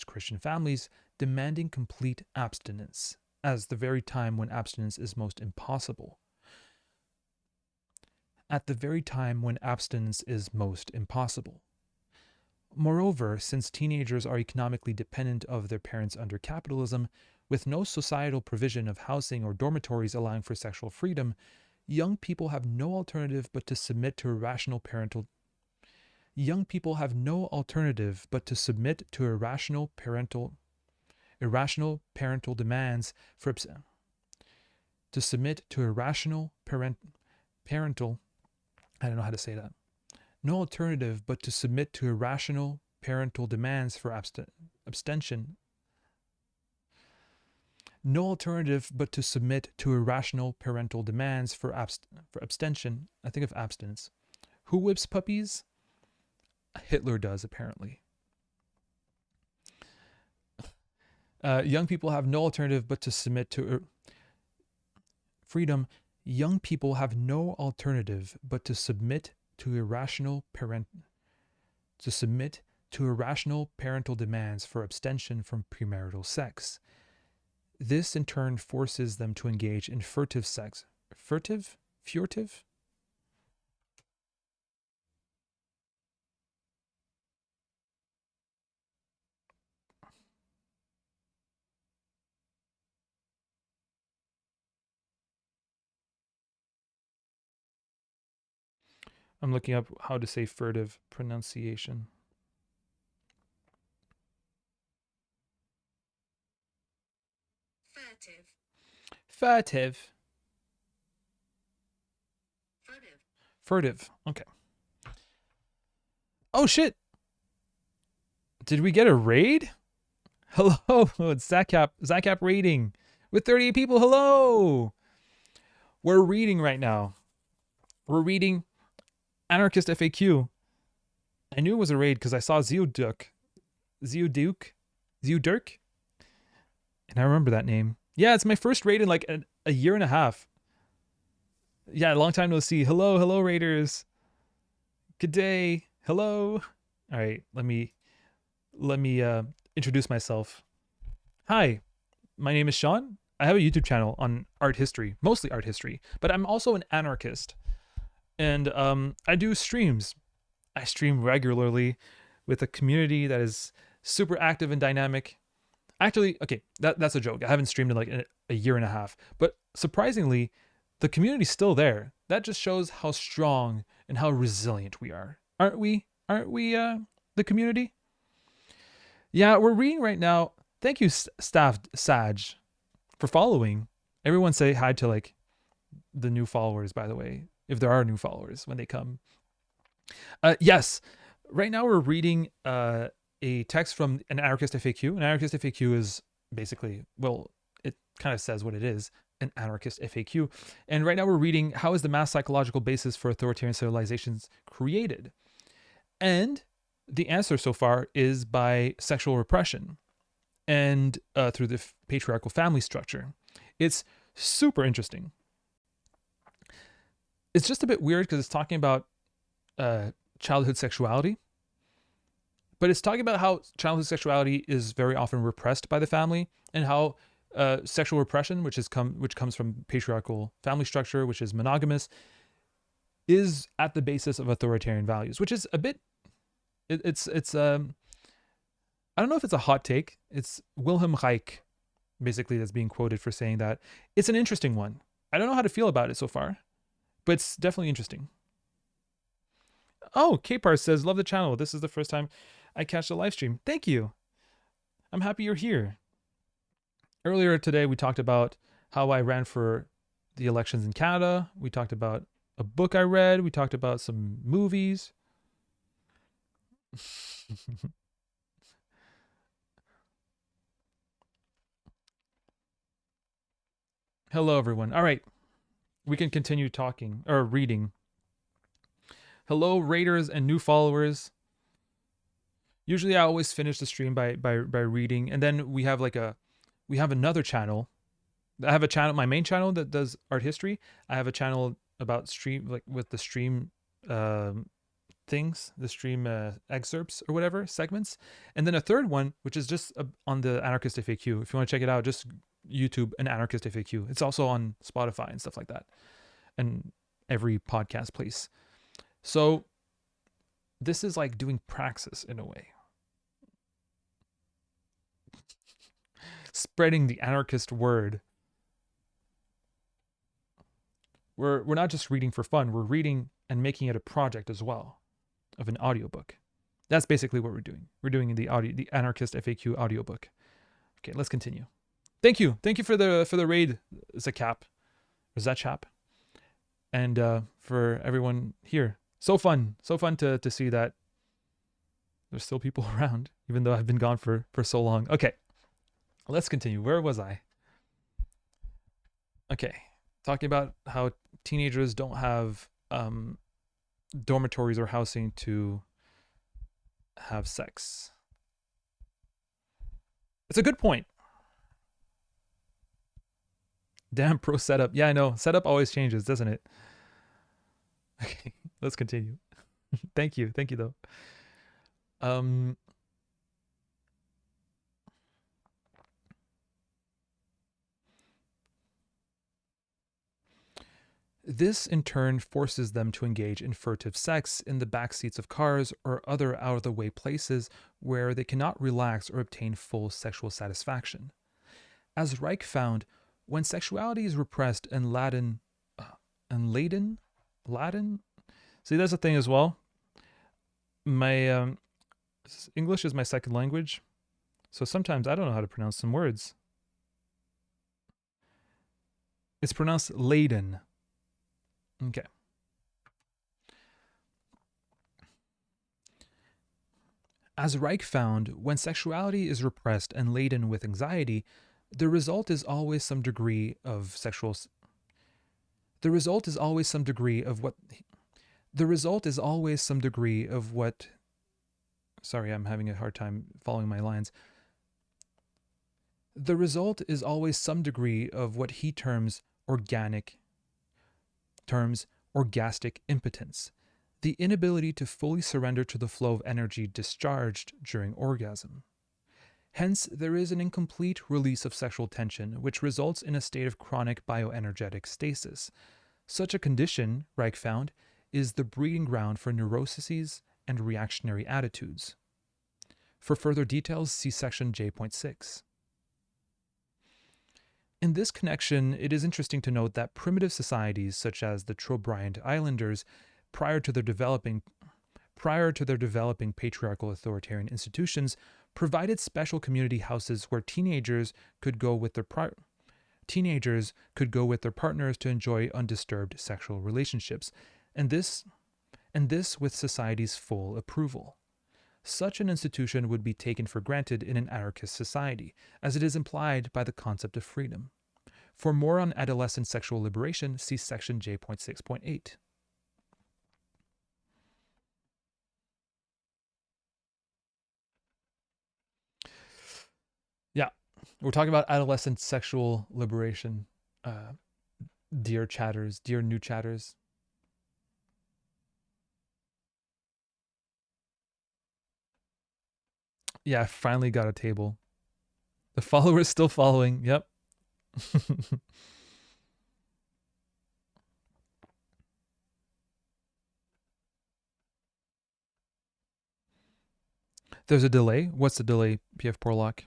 Christian families, demanding complete abstinence, as the very time when abstinence is most impossible. Moreover, since teenagers are economically dependent of their parents under capitalism, with no societal provision of housing or dormitories allowing for sexual freedom, young people have no alternative but to submit to irrational parental demands for I don't know how to say that. No alternative but to submit to irrational parental demands for abstention. No alternative but to submit to irrational parental demands for abstention. I think of abstinence. Who whips puppies? Hitler does, apparently. Young people have no alternative but to submit to freedom. Young people have no alternative but to submit to irrational parental demands for abstention from premarital sex. This in turn forces them to engage in furtive sex. Furtive? I'm looking up how to say furtive pronunciation. Furtive. Okay. Oh shit! Did we get a raid? Hello, it's Zacap raiding with 38 people. Hello! We're reading right now. We're reading Anarchist FAQ. I knew it was a raid because I saw Zeodurk. And I remember that name. Yeah, it's my first raid in like a year and a half. Yeah, long time no see. Hello, raiders. Good day. Hello. All right, let me introduce myself. Hi, my name is Sean. I have a YouTube channel on art history, mostly art history, but I'm also an anarchist. And I do streams. I stream regularly with a community that is super active and dynamic. Actually, okay, that's a joke. I haven't streamed in like a year and a half, but surprisingly, the community's still there. That just shows how strong and how resilient we are, aren't we? Aren't we? The community. Yeah, we're reading right now. Thank you, staff Saj, for following. Everyone say hi to like the new followers, by the way, if there are new followers when they come. Yes, right now we're reading a text from an anarchist FAQ. An anarchist FAQ is basically, well, it kind of says what it is, an anarchist FAQ. And right now we're reading How is the Mass Psychological Basis for Authoritarian Civilizations Created? And the answer so far is by sexual repression and through the patriarchal family structure. It's super interesting. It's just a bit weird because it's talking about childhood sexuality, but it's talking about how childhood sexuality is very often repressed by the family, and how sexual repression, which comes from patriarchal family structure, which is monogamous, is at the basis of authoritarian values, which is a bit. It's I don't know if it's a hot take. It's Wilhelm Reich, basically, that's being quoted for saying that. It's an interesting one. I don't know how to feel about it so far, but it's definitely interesting. Oh, Kapar says, love the channel. This is the first time I catch the live stream. Thank you. I'm happy you're here. Earlier today, we talked about how I ran for the elections in Canada. We talked about a book I read. We talked about some movies. Hello, everyone. All right. We can continue talking or reading. Hello, raiders and new followers. Usually I always finish the stream by reading, and then we have another channel. I have a channel, my main channel, that does art history. I have a channel about stream, like with the stream things, the stream excerpts or whatever, segments. And then a third one, which is just on the Anarchist FAQ. If you want to check it out, just YouTube an Anarchist FAQ. It's also on Spotify and stuff like that, and every podcast place. So this is like doing praxis in a way. Spreading the anarchist word. We're not just reading for fun, we're reading and making it a project as well, of an audiobook. That's basically what we're doing. We're doing the Anarchist FAQ audiobook. Okay, let's continue. Thank you for the raid, Zakap, or Zachap, and for everyone here. So fun to see that there's still people around, even though I've been gone for so long. Okay, let's continue. Where was I? Okay, talking about how teenagers don't have dormitories or housing to have sex. It's a good point. Damn pro setup. Yeah, I know. Setup always changes, doesn't it? Okay, let's continue. Thank you though. This in turn forces them to engage in furtive sex in the back seats of cars or other out of the way places where they cannot relax or obtain full sexual satisfaction. As Reich found, when sexuality is repressed and laden, see, that's a thing as well. My English is my second language, so sometimes I don't know how to pronounce some words. It's pronounced laden. Okay. As Reich found, when sexuality is repressed and laden with anxiety, the result is always some degree of sexual. The result is always some degree of what. The result is always some degree of what. Sorry, I'm having a hard time following my lines. The result is always some degree of what he terms orgastic impotence, the inability to fully surrender to the flow of energy discharged during orgasm. Hence, there is an incomplete release of sexual tension, which results in a state of chronic bioenergetic stasis. Such a condition, Reich found, is the breeding ground for neuroses and reactionary attitudes. For further details, see section J.6. In this connection, it is interesting to note that primitive societies such as the Trobriand Islanders, prior to their developing patriarchal authoritarian institutions, provided special community houses where teenagers could go with their partners to enjoy undisturbed sexual relationships, and this with society's full approval. Such an institution would be taken for granted in an anarchist society, as it is implied by the concept of freedom. For more on adolescent sexual liberation, see section J.6.8. Yeah, we're talking about adolescent sexual liberation, dear chatters, dear new chatters. Yeah, I finally got a table. The follower is still following. Yep. There's a delay. What's the delay, PF Porlock?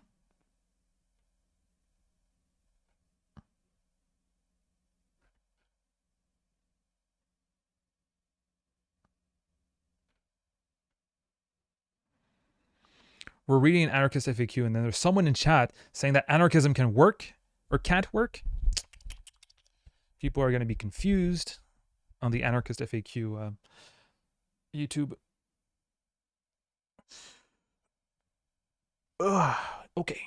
We're reading an anarchist FAQ, and then there's someone in chat saying that anarchism can work or can't work. People are going to be confused on the anarchist FAQ YouTube. Ugh, okay.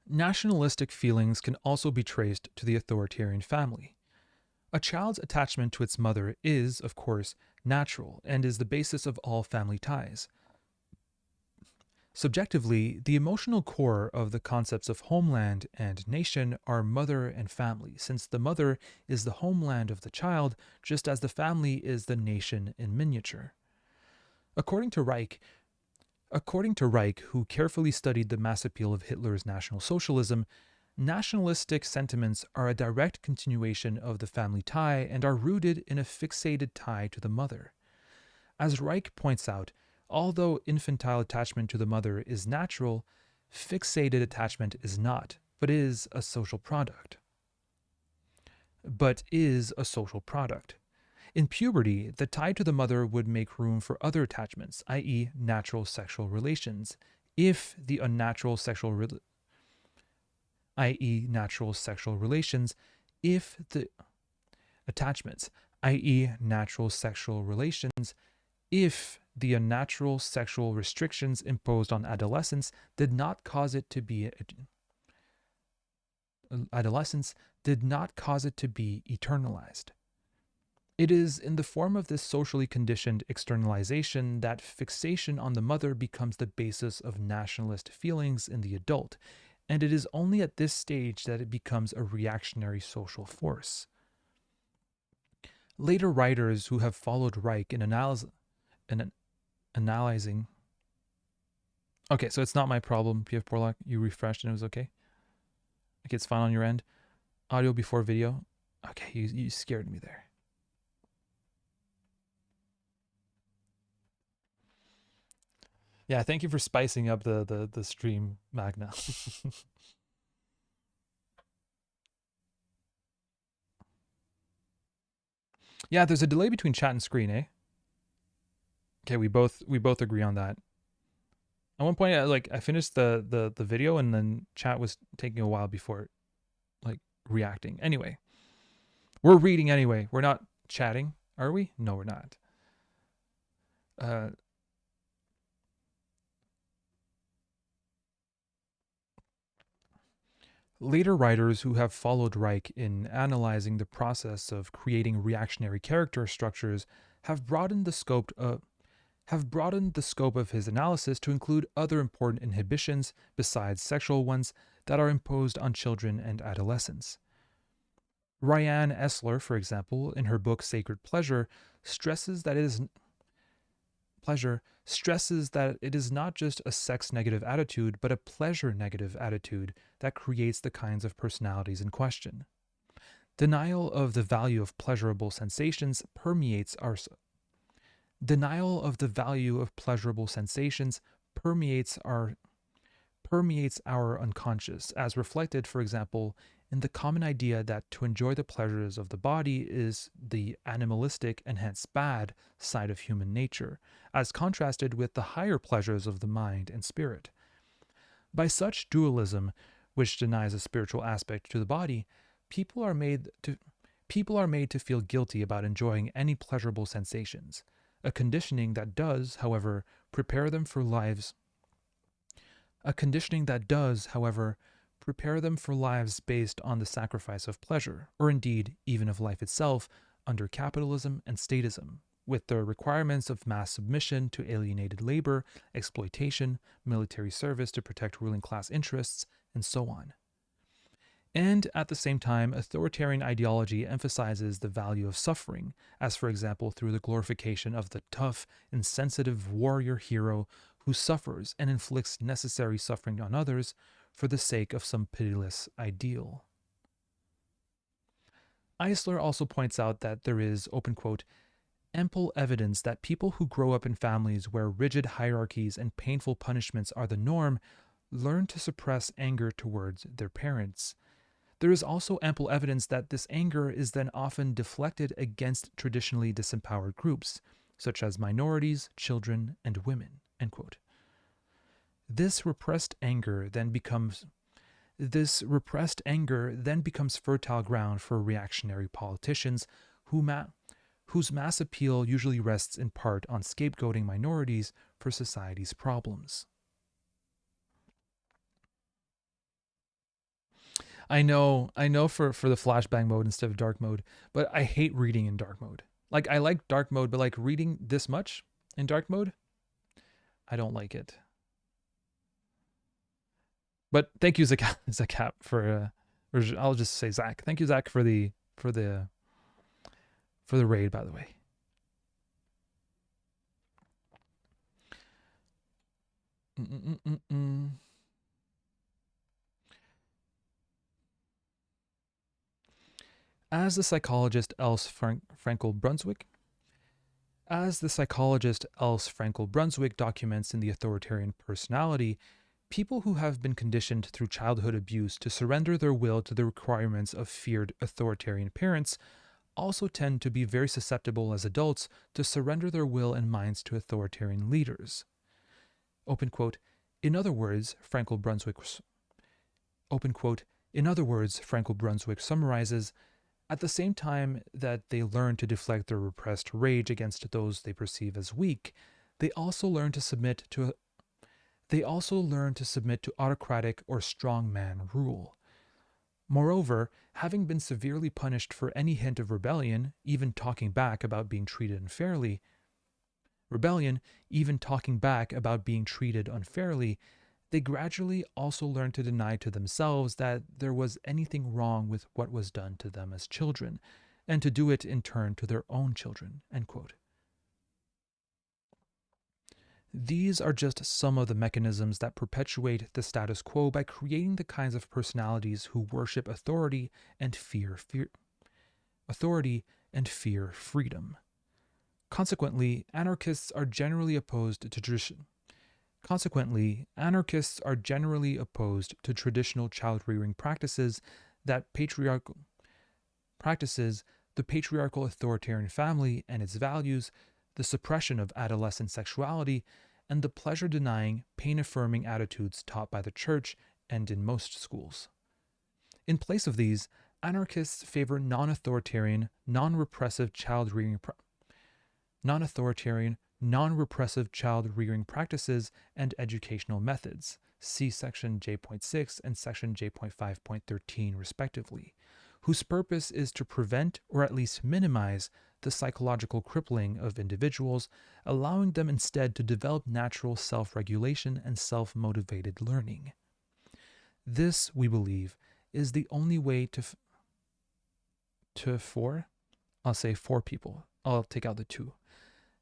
Nationalistic feelings can also be traced to the authoritarian family. A child's attachment to its mother is, of course, natural and is the basis of all family ties. Subjectively, the emotional core of the concepts of homeland and nation are mother and family, since the mother is the homeland of the child, just as the family is the nation in miniature. According to Reich, who carefully studied the mass appeal of Hitler's National Socialism, nationalistic sentiments are a direct continuation of the family tie and are rooted in a fixated tie to the mother. As Reich points out, although infantile attachment to the mother is natural, fixated attachment is not, but is a social product. In puberty, the tie to the mother would make room for other attachments, i.e., natural sexual relations, if the unnatural sexual if the attachments, i.e., natural sexual relations, if the unnatural sexual restrictions imposed on adolescence did not cause it to be eternalized. It is in the form of this socially conditioned externalization that fixation on the mother becomes the basis of nationalist feelings in the adult, and it is only at this stage that it becomes a reactionary social force. Later writers who have followed Reich in analyzing. Okay, so it's not my problem, PF Porlock. You refreshed and it was okay? Okay, it's fine on your end. Audio before video. Okay, you scared me there. Yeah, thank you for spicing up the stream, Magna. Yeah, there's a delay between chat and screen, eh? Okay, we both agree on that. At one point, I finished the video and then chat was taking a while before, reacting. Anyway, we're reading anyway. We're not chatting, are we? No, we're not. Later writers who have followed Reich in analyzing the process of creating reactionary character structures have broadened the scope of his analysis to include other important inhibitions besides sexual ones that are imposed on children and adolescents. Ryan Esler, for example, in her book Sacred Pleasure, stresses that it is not just a sex-negative attitude, but a pleasure-negative attitude that creates the kinds of personalities in question. Denial of the value of pleasurable sensations permeates our denial of the value of pleasurable sensations permeates our unconscious, as reflected, for example, in the common idea that to enjoy the pleasures of the body is the animalistic and hence bad side of human nature, as contrasted with the higher pleasures of the mind and spirit. By such dualism, which denies a spiritual aspect to the body, people are made to feel guilty about enjoying any pleasurable sensations, a conditioning that does, however, prepare them for lives based on the sacrifice of pleasure, or indeed even of life itself, under capitalism and statism, with the requirements of mass submission to alienated labor, exploitation, military service to protect ruling class interests, and so on. And at the same time, authoritarian ideology emphasizes the value of suffering, as for example through the glorification of the tough and sensitive warrior hero who suffers and inflicts necessary suffering on others for the sake of some pitiless ideal. Eisler also points out that there is, open quote, ample evidence that people who grow up in families where rigid hierarchies and painful punishments are the norm learn to suppress anger towards their parents. There is also ample evidence that this anger is then often deflected against traditionally disempowered groups, such as minorities, children, and women. End quote. This repressed anger then becomes fertile ground for reactionary politicians whose mass appeal usually rests in part on scapegoating minorities for society's problems. I know for the flashbang mode instead of dark mode, but I hate reading in dark mode. Like, I like dark mode, but like reading this much in dark mode, I don't like it. But thank you, Zakap, for or I'll just say Zach. Thank you, Zach, for the raid, by the way. As the psychologist Else Frankel Brunswick documents in The Authoritarian Personality, people who have been conditioned through childhood abuse to surrender their will to the requirements of feared authoritarian parents also tend to be very susceptible as adults to surrender their will and minds to authoritarian leaders. Open quote, in other words, Frankel Brunswick summarizes, at the same time that they learn to deflect their repressed rage against those they perceive as weak, they also learn to submit to autocratic or strongman rule. Moreover, having been severely punished for any hint of rebellion, even talking back about being treated unfairly, they gradually also learn to deny to themselves that there was anything wrong with what was done to them as children, and to do it in turn to their own children. End quote. These are just some of the mechanisms that perpetuate the status quo by creating the kinds of personalities who worship authority and fear freedom. Consequently, anarchists are generally opposed to traditional child-rearing practices the patriarchal authoritarian family and its values, the suppression of adolescent sexuality, and the pleasure-denying, pain-affirming attitudes taught by the church and in most schools. In place of these, anarchists favor non-authoritarian, non-repressive child-rearing practices and educational methods, see section J.6 and section J.5.13 respectively, whose purpose is to prevent or at least minimize the psychological crippling of individuals, allowing them instead to develop natural self-regulation and self-motivated learning. This, we believe, is the only way for people. I'll take out the two.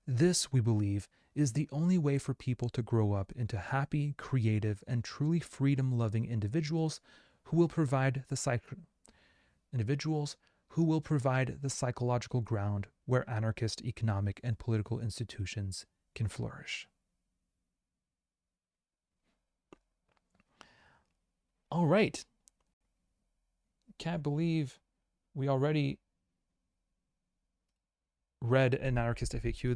This, we believe, is the only way for people to grow up into happy, creative, and truly freedom-loving individuals who will provide the who will provide the psychological ground where anarchist economic and political institutions can flourish. All right. Can't believe we already read an anarchist FAQ.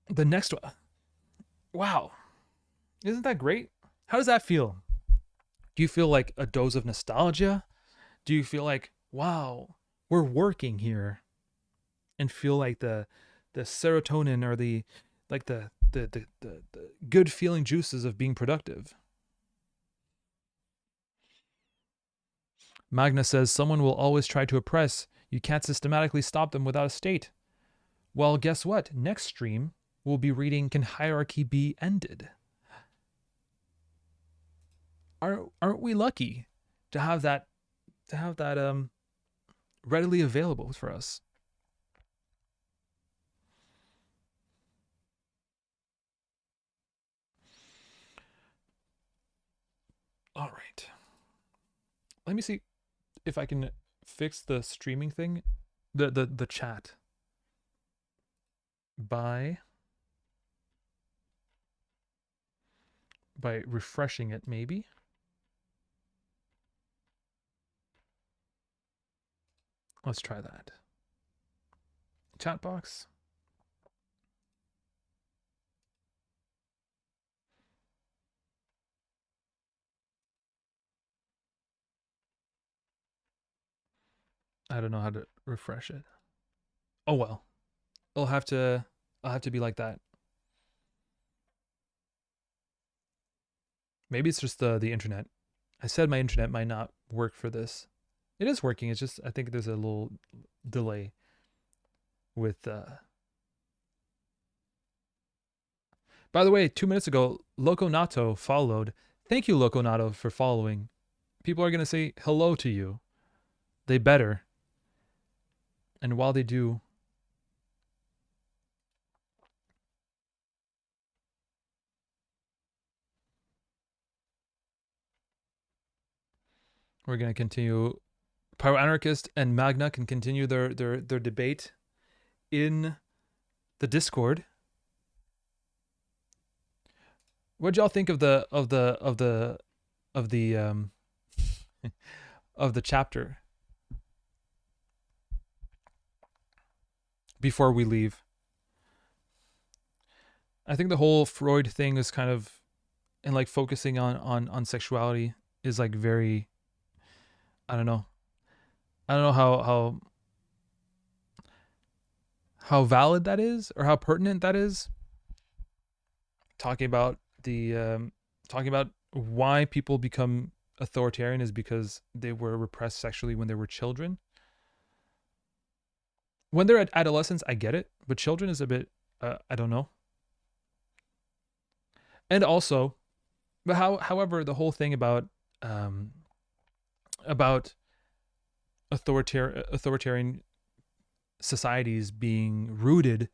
The next one. Wow. Isn't that great? How does that feel? Do you feel like a dose of nostalgia? Do you feel like, wow, we're working here, and feel like the serotonin or the good feeling juices of being productive? Magna says someone will always try to oppress. You can't systematically stop them without a state. Well, guess what? Next stream we'll be reading Can Hierarchy Be Ended? Aren't we lucky to have that readily available for us? All right. Let me see if I can fix the streaming thing, the chat by refreshing it, maybe. Let's try that. Chat box. I don't know how to refresh it. Oh well. I'll have to be like that. Maybe it's just the internet. I said my internet might not work for this. It is working. It's just I think there's a little delay with By the way, 2 minutes ago, Loco Nato followed. Thank you, Loco Nato, for following. People are going to say hello to you. They better. And while they do, we're going to continue. Pyroanarchist and Magna can continue their debate in the Discord. What'd y'all think of the of the chapter before we leave? I think the whole Freud thing is kind of, and like focusing on sexuality is like very, I don't know how valid that is or how pertinent that is. Talking about why people become authoritarian is because they were repressed sexually when they were children. When they're at adolescents, I get it, but children is a bit, I don't know. And also, but however, the whole thing about authoritarian societies being rooted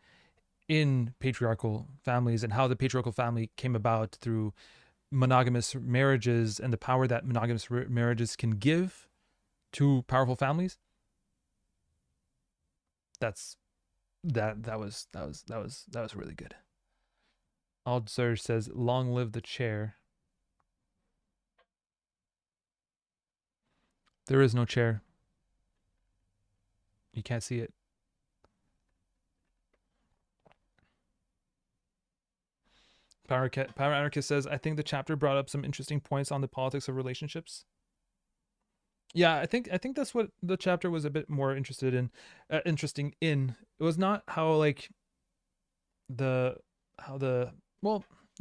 in patriarchal families and how the patriarchal family came about through monogamous marriages and the power that monogamous marriages can give to powerful families. That was really good. Aldsur says, "Long live the chair." There is no chair. You can't see it. Power Anarchist says, "I think the chapter brought up some interesting points on the politics of relationships." Yeah, I think that's what the chapter was a bit more interesting in. It was not how like the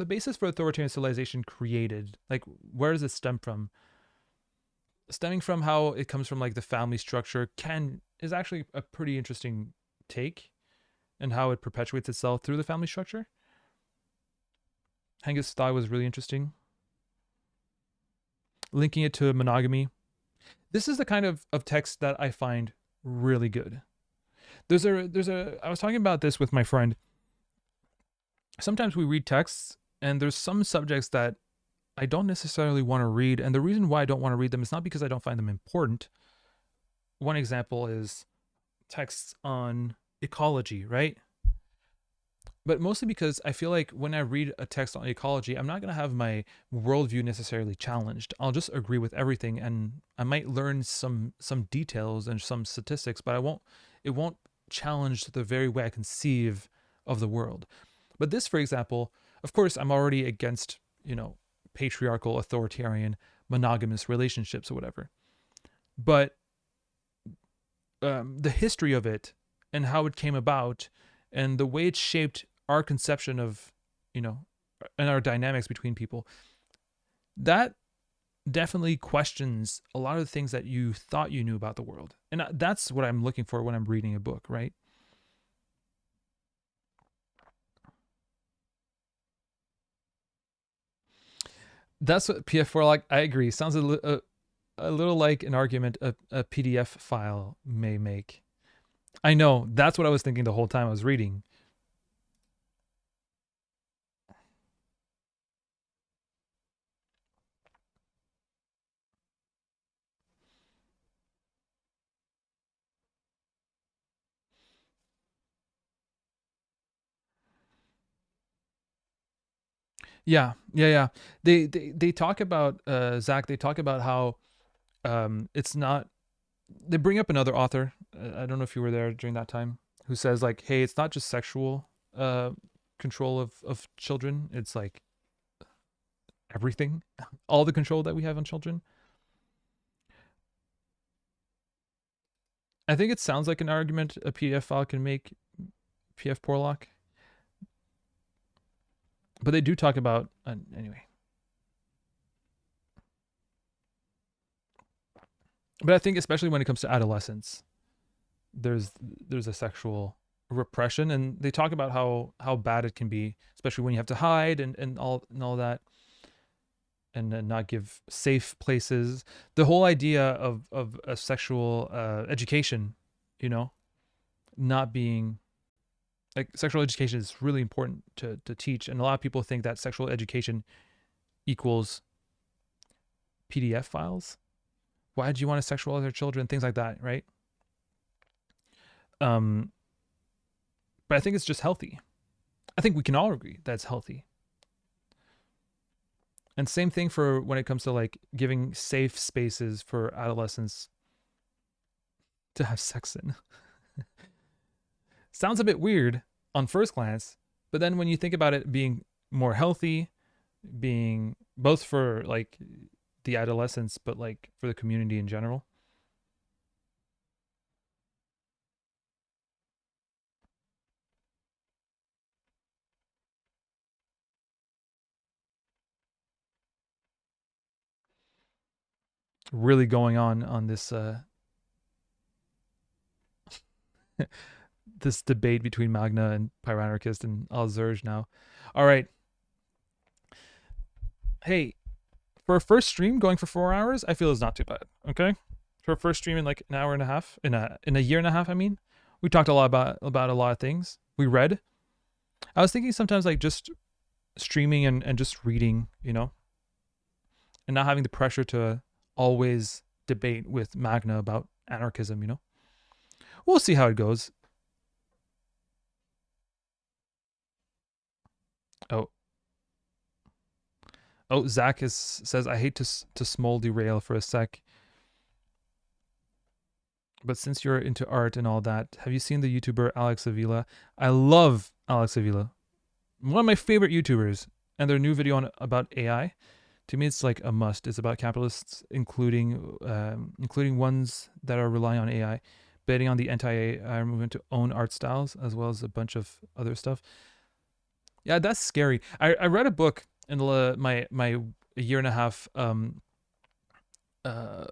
basis for authoritarian civilization created. Like, where does it stem from? Stemming from how it comes from like the family structure is actually a pretty interesting take, and how it perpetuates itself through the family structure. Hengist style was really interesting. Linking it to monogamy. This is the kind of text that I find really good. I was talking about this with my friend. Sometimes we read texts and there's some subjects that I don't necessarily want to read. And the reason why I don't want to read them is not because I don't find them important. One example is texts on ecology, right? But mostly because I feel like when I read a text on ecology, I'm not going to have my worldview necessarily challenged. I'll just agree with everything, and I might learn some details and some statistics, but I won't. It won't challenge the very way I conceive of the world. But this, for example, of course, I'm already against patriarchal, authoritarian, monogamous relationships or whatever. But the history of it and how it came about and the way it shaped our conception of, you know, and our dynamics between people, that definitely questions a lot of the things that you thought you knew about the world. And that's what I'm looking for when I'm reading a book, right? That's what PF4, like, I agree. Sounds a little like an argument a PDF file may make. I know. That's what I was thinking the whole time I was reading. Yeah, yeah, yeah. They talk about Zach. They talk about how it's not. They bring up another author. I don't know if you were there during that time, who says like, "Hey, it's not just sexual uh, control of children. It's like everything, all the control that we have on children." I think it sounds like an argument a PDF file can make, PF Porlock, but they do talk about anyway. But I think especially when it comes to adolescence, there's there's a sexual repression, and they talk about how bad it can be, especially when you have to hide and all that, and not give safe places. The whole idea of a sexual education, you know, not being like, sexual education is really important to teach, and a lot of people think that sexual education equals PDF files. Why do you want to sexualize your children? Things like that, right? Um, but I think it's just healthy. I think we can all agree that's healthy. And same thing for when it comes to like giving safe spaces for adolescents to have sex in. Sounds a bit weird on first glance, but then when you think about it being more healthy, being both for like the adolescents, but like for the community in general. Really going on this this debate between Magna and Pyranarchist and Alzurge now. All right. Hey, for a first stream going for 4 hours, I feel is not too bad. Okay, for a first stream in like an hour and a half, in a year and a half. I mean, we talked a lot about a lot of things. We read. I was thinking sometimes like just streaming and just reading, and not having the pressure to always debate with Magna about anarchism. We'll see how it goes. Oh, Zach says I hate to small derail for a sec, but since you're into art and all that, have you seen the YouTuber Alex Avila? I love Alex Avila, one of my favorite YouTubers, and their new video about AI. To me, it's like a must. It's about capitalists, including ones that are relying on AI, betting on the anti-AI movement to own art styles, as well as a bunch of other stuff. Yeah, that's scary. I read a book in my year and a half uh,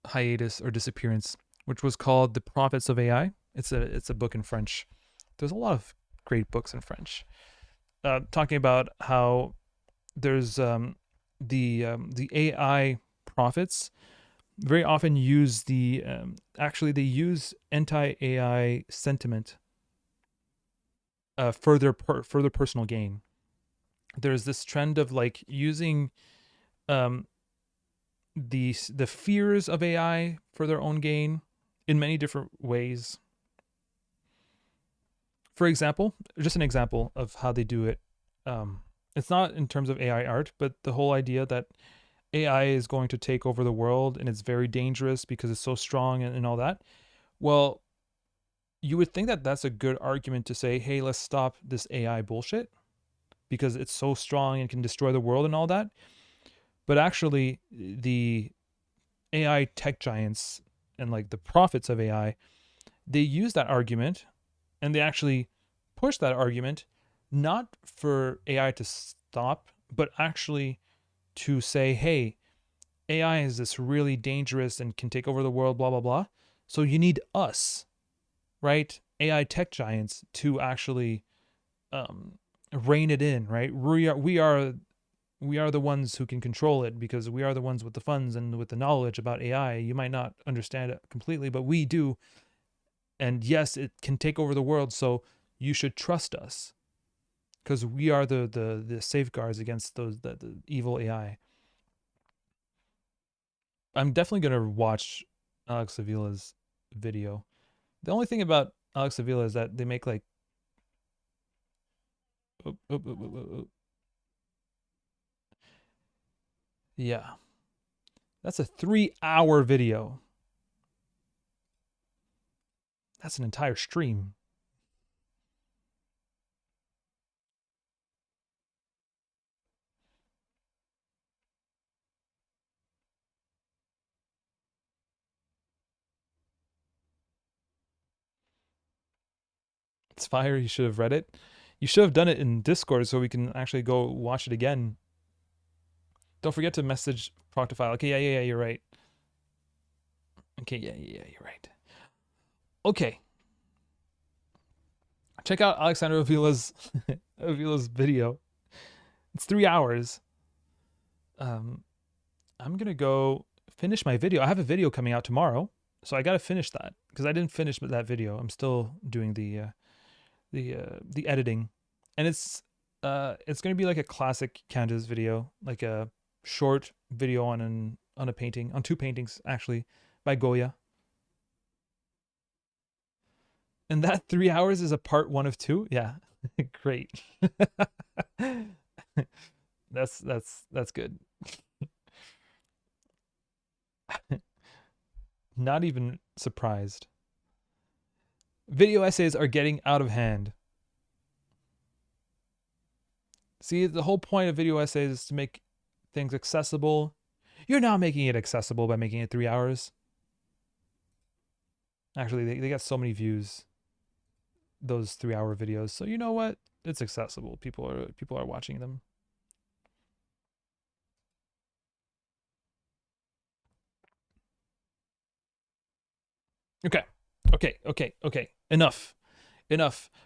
hiatus or disappearance, which was called The Prophets of AI. It's a book in French. There's a lot of great books in French, talking about how there's the AI prophets very often use actually they use anti-AI sentiment further personal gain. There's this trend of like using the fears of AI for their own gain in many different ways. For example, just an example of how they do it. It's not in terms of AI art, but the whole idea that AI is going to take over the world and it's very dangerous because it's so strong and all that. Well, you would think that that's a good argument to say, hey, let's stop this AI bullshit because it's so strong and can destroy the world and all that. But actually, the AI tech giants and like the prophets of AI, they use that argument and they actually push that argument not for AI to stop, but actually to say, hey, AI is this really dangerous and can take over the world, blah, blah, blah. So you need us, right? AI tech giants to actually rein it in, right? We are the ones who can control it because we are the ones with the funds and with the knowledge about AI. You might not understand it completely, but we do. And yes, it can take over the world, so you should trust us because we are the safeguards against the evil AI. I'm definitely gonna watch Alex Avila's video. The only thing about Alex Avila is that they make like yeah, that's a 3-hour video. That's an entire stream. It's fire. You should have read it. You should have done it in Discord so we can actually go watch it again. Don't forget to message Proctofile. Okay, yeah, you're right. Okay, yeah, you're right. Okay. Check out Alexander Avila's Avila's video. It's 3 hours. I'm gonna go finish my video. I have a video coming out tomorrow, so I gotta finish that because I didn't finish that video. I'm still doing the editing, and it's gonna be like a classic Candace video, like a short video on a painting, on 2 paintings actually, by Goya. And that 3 hours is a part 1 of 2. Yeah, great. That's good. Not even surprised. Video essays are getting out of hand. See, the whole point of video essays is to make things accessible. You're not making it accessible by making it 3 hours. Actually, they got so many views, those 3-hour videos. So you know what? It's accessible. People are watching them. Okay. Enough.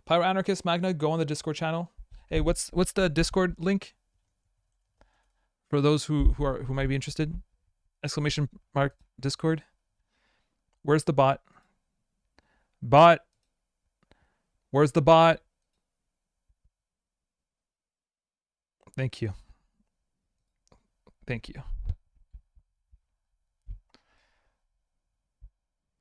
Pyro Anarchist Magna, go on the Discord channel. Hey, what's the Discord link for those who might be interested? Exclamation mark Discord. Where's the bot? Bot. Where's the bot? Thank you.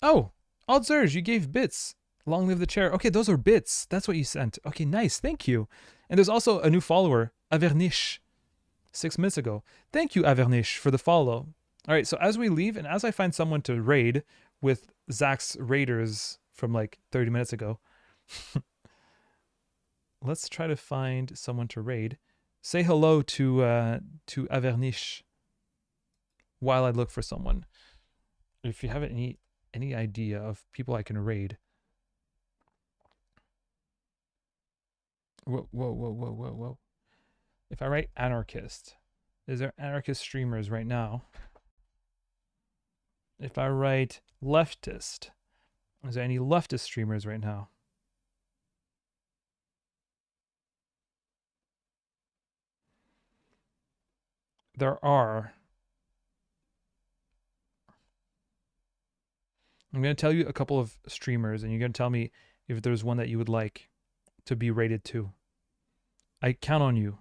Oh, Altzerge, you gave bits. Long live the chair. Okay, those are bits. That's what you sent. Okay, nice. Thank you. And there's also a new follower, Avernish, 6 minutes ago. Thank you, Avernish, for the follow. All right, so as we leave and as I find someone to raid with Zach's raiders from like 30 minutes ago, let's try to find someone to raid. Say hello to Avernish while I look for someone. If you have any idea of people I can raid. Whoa. If I write anarchist, is there anarchist streamers right now? If I write leftist, is there any leftist streamers right now? There are. I'm going to tell you a couple of streamers, and you're going to tell me if there's one that you would like to be rated to. I count on you.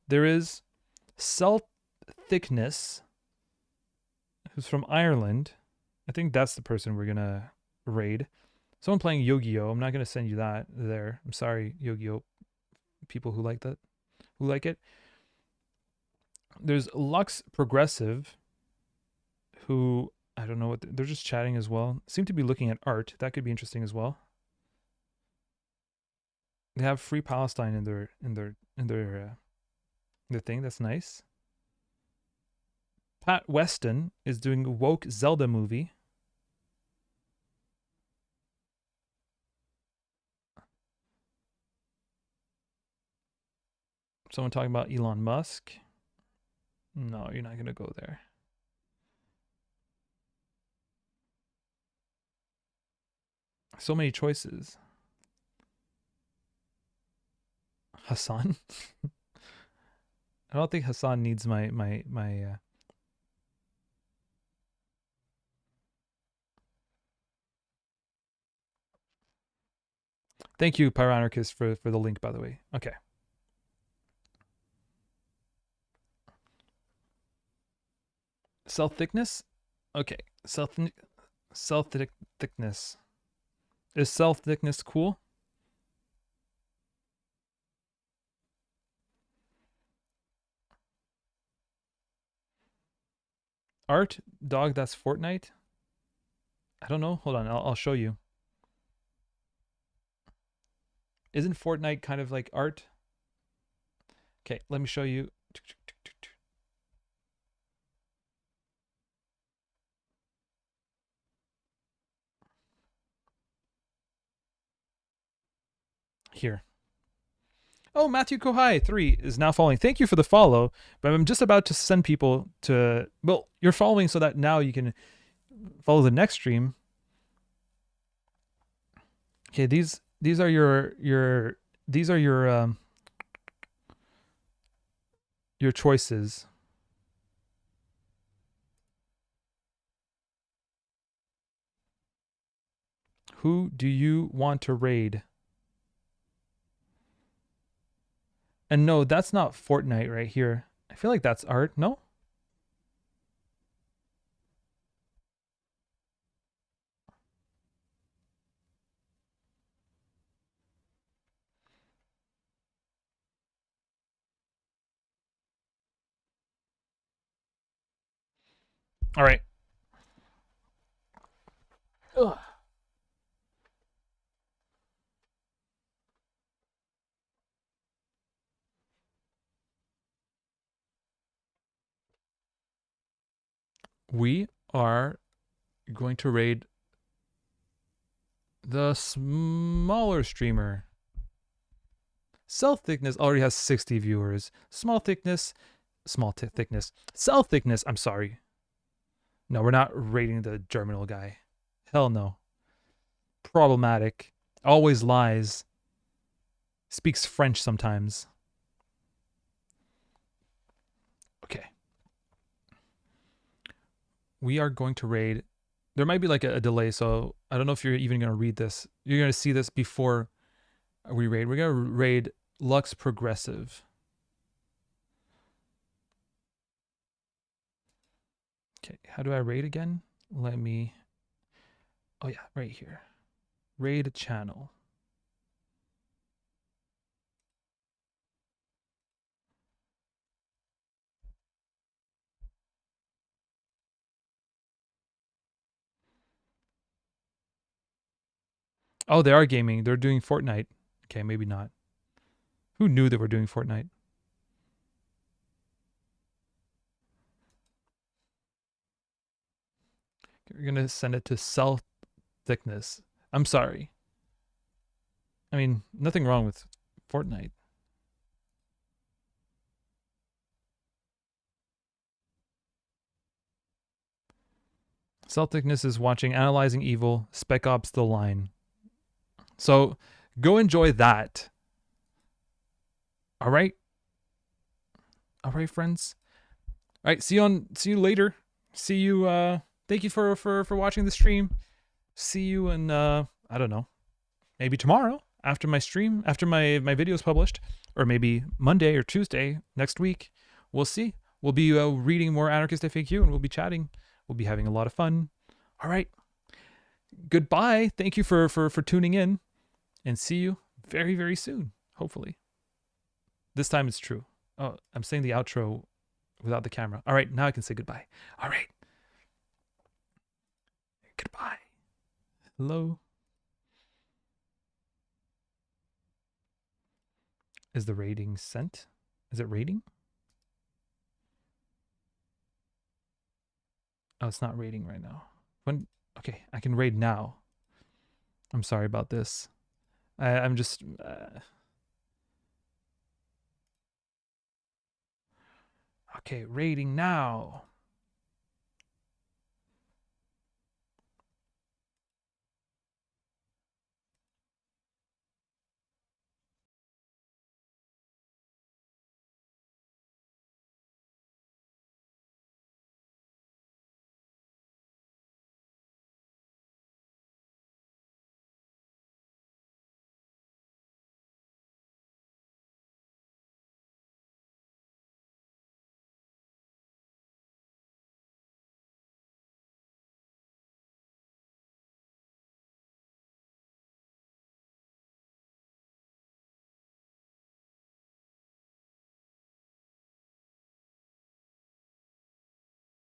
There is Thickness, who's from Ireland. I think that's the person we're gonna raid. Someone playing Yu-Gi-Oh! I'm not gonna send you that there. I'm sorry, Yu-Gi-Oh! People who like that, who like it. There's Lux Progressive, who I don't know what they're just chatting as well. Seem to be looking at art. That could be interesting as well. They have Free Palestine in their thing. That's nice. Pat Weston is doing a woke Zelda movie. Someone talking about Elon Musk. No, you're not gonna go there. So many choices. Hassan. I don't think Hassan needs my. Thank you, Pyranarchist, for the link, by the way. Okay. Cell thickness? Okay. Cell thickness. Is cell thickness cool? Art? Dog, that's Fortnite? I don't know. Hold on. I'll show you. Isn't Fortnite kind of like art? Okay, let me show you. Here. Oh, Matthew Kohai 3 is now following. Thank you for the follow, but I'm just about to send people to. Well, you're following so that now you can follow the next stream. Okay, these are your choices. Who do you want to raid? And no, that's not Fortnite right here. I feel like that's art. No? All right. Ugh. We are going to raid the smaller streamer. Cell thickness already has 60 viewers. Small thickness. Cell thickness, I'm sorry. No, we're not raiding the Germinal guy. Hell no. Problematic. Always lies. Speaks French sometimes. Okay. We are going to raid. There might be like a delay, so I don't know if you're even going to read this. You're going to see this before we raid. We're going to raid Lux Progressive. Okay, how do I raid again? Let me. Oh, yeah, right here. Raid channel. Oh, they are gaming. They're doing Fortnite. Okay, maybe not. Who knew they were doing Fortnite? We're going to send it to cell thickness. I'm sorry. I mean, nothing wrong with Fortnite. Cell thickness is watching Analyzing Evil, Spec Ops The Line. So go enjoy that. All right. All right, friends. All right, see you later. See you thank you for watching the stream. See you in I don't know. Maybe tomorrow after my stream, after my video is published, or maybe Monday or Tuesday next week. We'll see. We'll be reading more Anarchist FAQ, and we'll be chatting. We'll be having a lot of fun. All right. Goodbye. Thank you for tuning in, and see you very, very soon, hopefully. This time it's true. Oh, I'm saying the outro without the camera. All right, now I can say goodbye. All right. Goodbye. Hello. Is the rating sent? Is it rating? Oh, it's not rating right now. When? Okay, I can raid now. I'm sorry about this. I'm just... Okay, rating now.